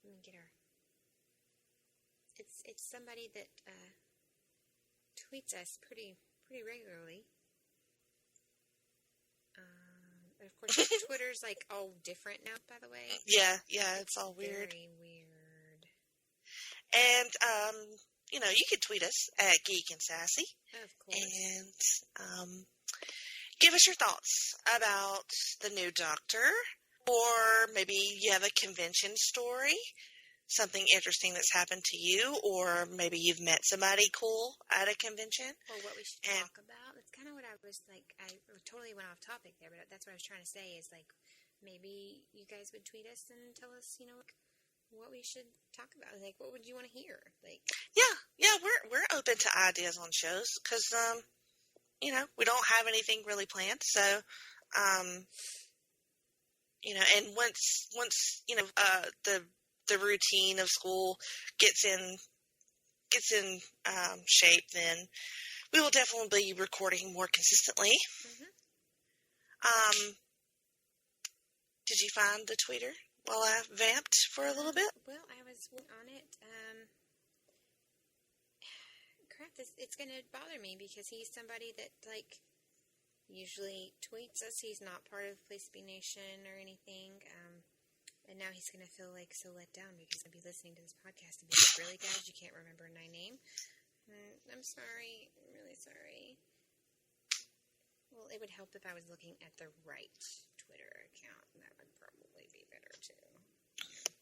Let me get her. It's somebody that tweets us pretty regularly. And of course, Twitter's like all different now, by the way. Yeah, it's all weird. Very weird. And, you can tweet us at Geek and Sassy. Of course. And give us your thoughts about the new Doctor, or maybe you have a convention story, something interesting that's happened to you, or maybe you've met somebody cool at a convention. Or what we should talk about. That's kind of what I was like. I totally went off topic there, but that's what I was trying to say is like maybe you guys would tweet us and tell us, what we should talk about. Like, what would you want to hear? Like, yeah, we're open to ideas on shows because, we don't have anything really planned. So, and once the routine of school gets in shape, then we will definitely be recording more consistently. Mm-hmm. Did you find the tweeter while I vamped for a little bit? Well, I was on it. Crap, it's going to bother me because he's somebody that, like, usually tweets us. He's not part of Place to Be Nation or anything. And now he's going to feel, like, so let down because he'll be listening to this podcast and be like, really, guys, you can't remember my name? I'm sorry. I'm really sorry. Well, it would help if I was looking at the right Twitter account. That would probably be better, too.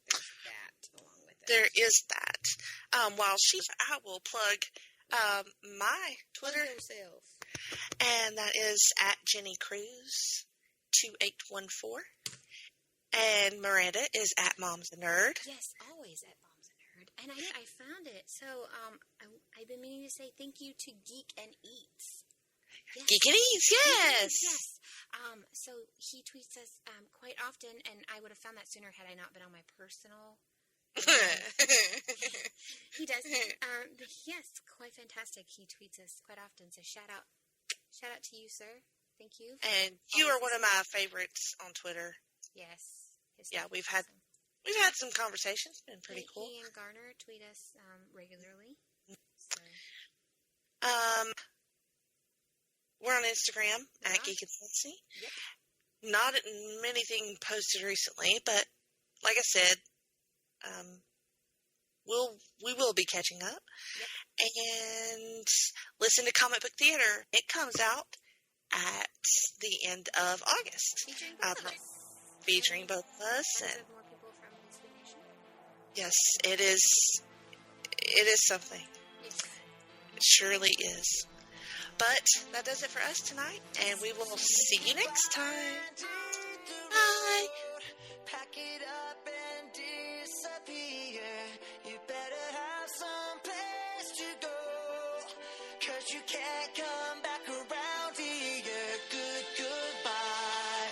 There's that along with it. There is that. I will plug my Twitter. And that is at Jenny Cruz 2814. And Miranda is at Mom's a Nerd. Yes, always at Mom's a Nerd. And I found it. So I've been meaning to say thank you to Geek and Eats. Yes. Geek and Eats, yes. Yes. So he tweets us quite often, and I would have found that sooner had I not been on my personal. He does. Yes, quite fantastic. He tweets us quite often. So shout out to you, sir. Thank you. And you are one of my favorites on Twitter. Yes. Yeah, we've had some conversations. It's been pretty cool. He and Garner tweet us regularly. So. We're on Instagram at Geek and Sassy. Yep. Not anything posted recently, but like I said, we will be catching up. Yep. And listen to Comic Book Theater. It comes out at the end of August. Featuring both of us. And more people from Place to Be Nation. Yes, it is something. Yes. It surely is. But that does it for us tonight, and we will see you next time. Bye. Pack it up and disappear. You better have some place to go, 'cause you can't come back around here. Goodbye.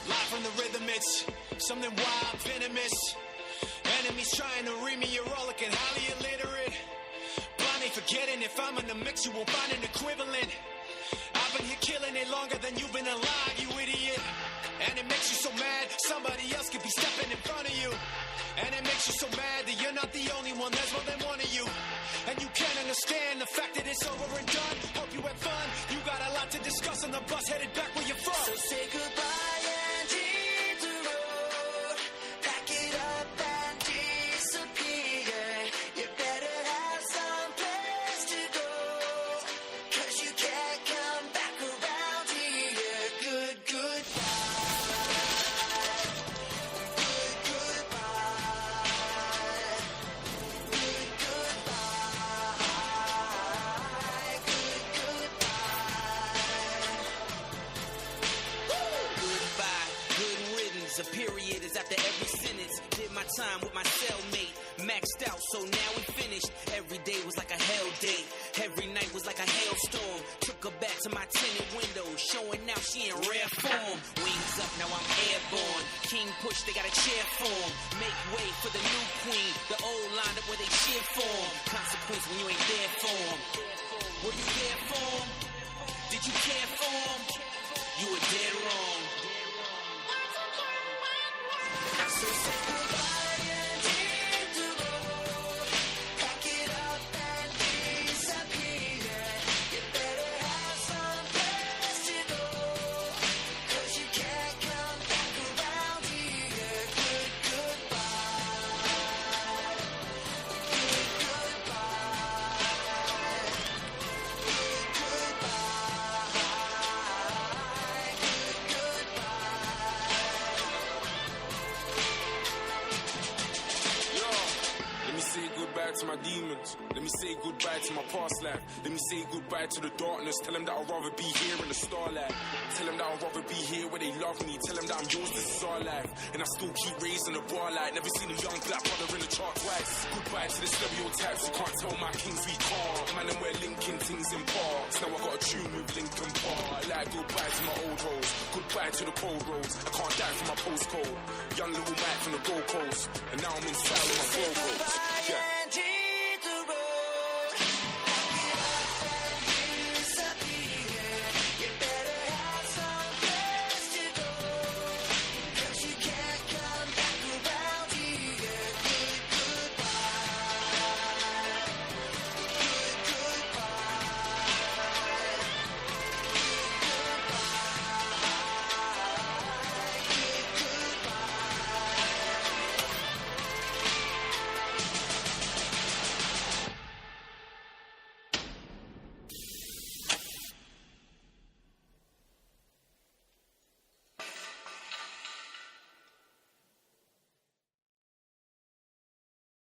Live from the rhythm, it's something wild, venomous. Enemies trying to read me, you're all looking highly illiterate. Blindly forgetting if I'm in the mix, you won't find an equivalent. I've been here killing it longer than you've been alive, you idiot. And it makes you so mad, somebody else could be stepping in front of you. And it makes you so mad that you're not the only one, there's more than one of you. And you can't understand the fact that it's over and done. Hope you had fun, you got a lot to discuss on the bus headed back where you're from. So say goodbye and hit the road. Pack it up and disappear. You better have some place to go, 'cause you can't come back around here. Goodbye. A period is after every sentence. Did my time with my cellmate, maxed out, so now we finished. Every day was like a hell day. Every night was like a hailstorm. Took her back to my tinted window, showing now she in rare form. Wings up, now I'm airborne. King push, they got a chair form. Make way for the new queen. The old lined up where they cheer form. Consequence when you ain't there for 'em. Were you there for 'em? Did you care for 'em? You were dead wrong. So say goodbye and hit the road. Pack it up and disappear. You better have some place to go, 'cause you can't come back around here. Goodbye. Goodbye. demons. Let me say goodbye to my past life. Let me say goodbye to the darkness. Tell them that I'd rather be here in the starlight. Tell them that I'd rather be here where they love me. Tell them that I'm yours, this is our life. And I still keep raising the bar light. Never seen a young black brother in the chart twice. Goodbye to the stereotypes. You can't tell my kings we can't. Man, and we're linking things in parts. Now I got a tune with Linkin Park. Like goodbye to my old hoes. Goodbye to the cold roads. I can't die from my postcode. Young little Mike from the Gold Coast. And now I'm inside with my Go-Go's. Yeah.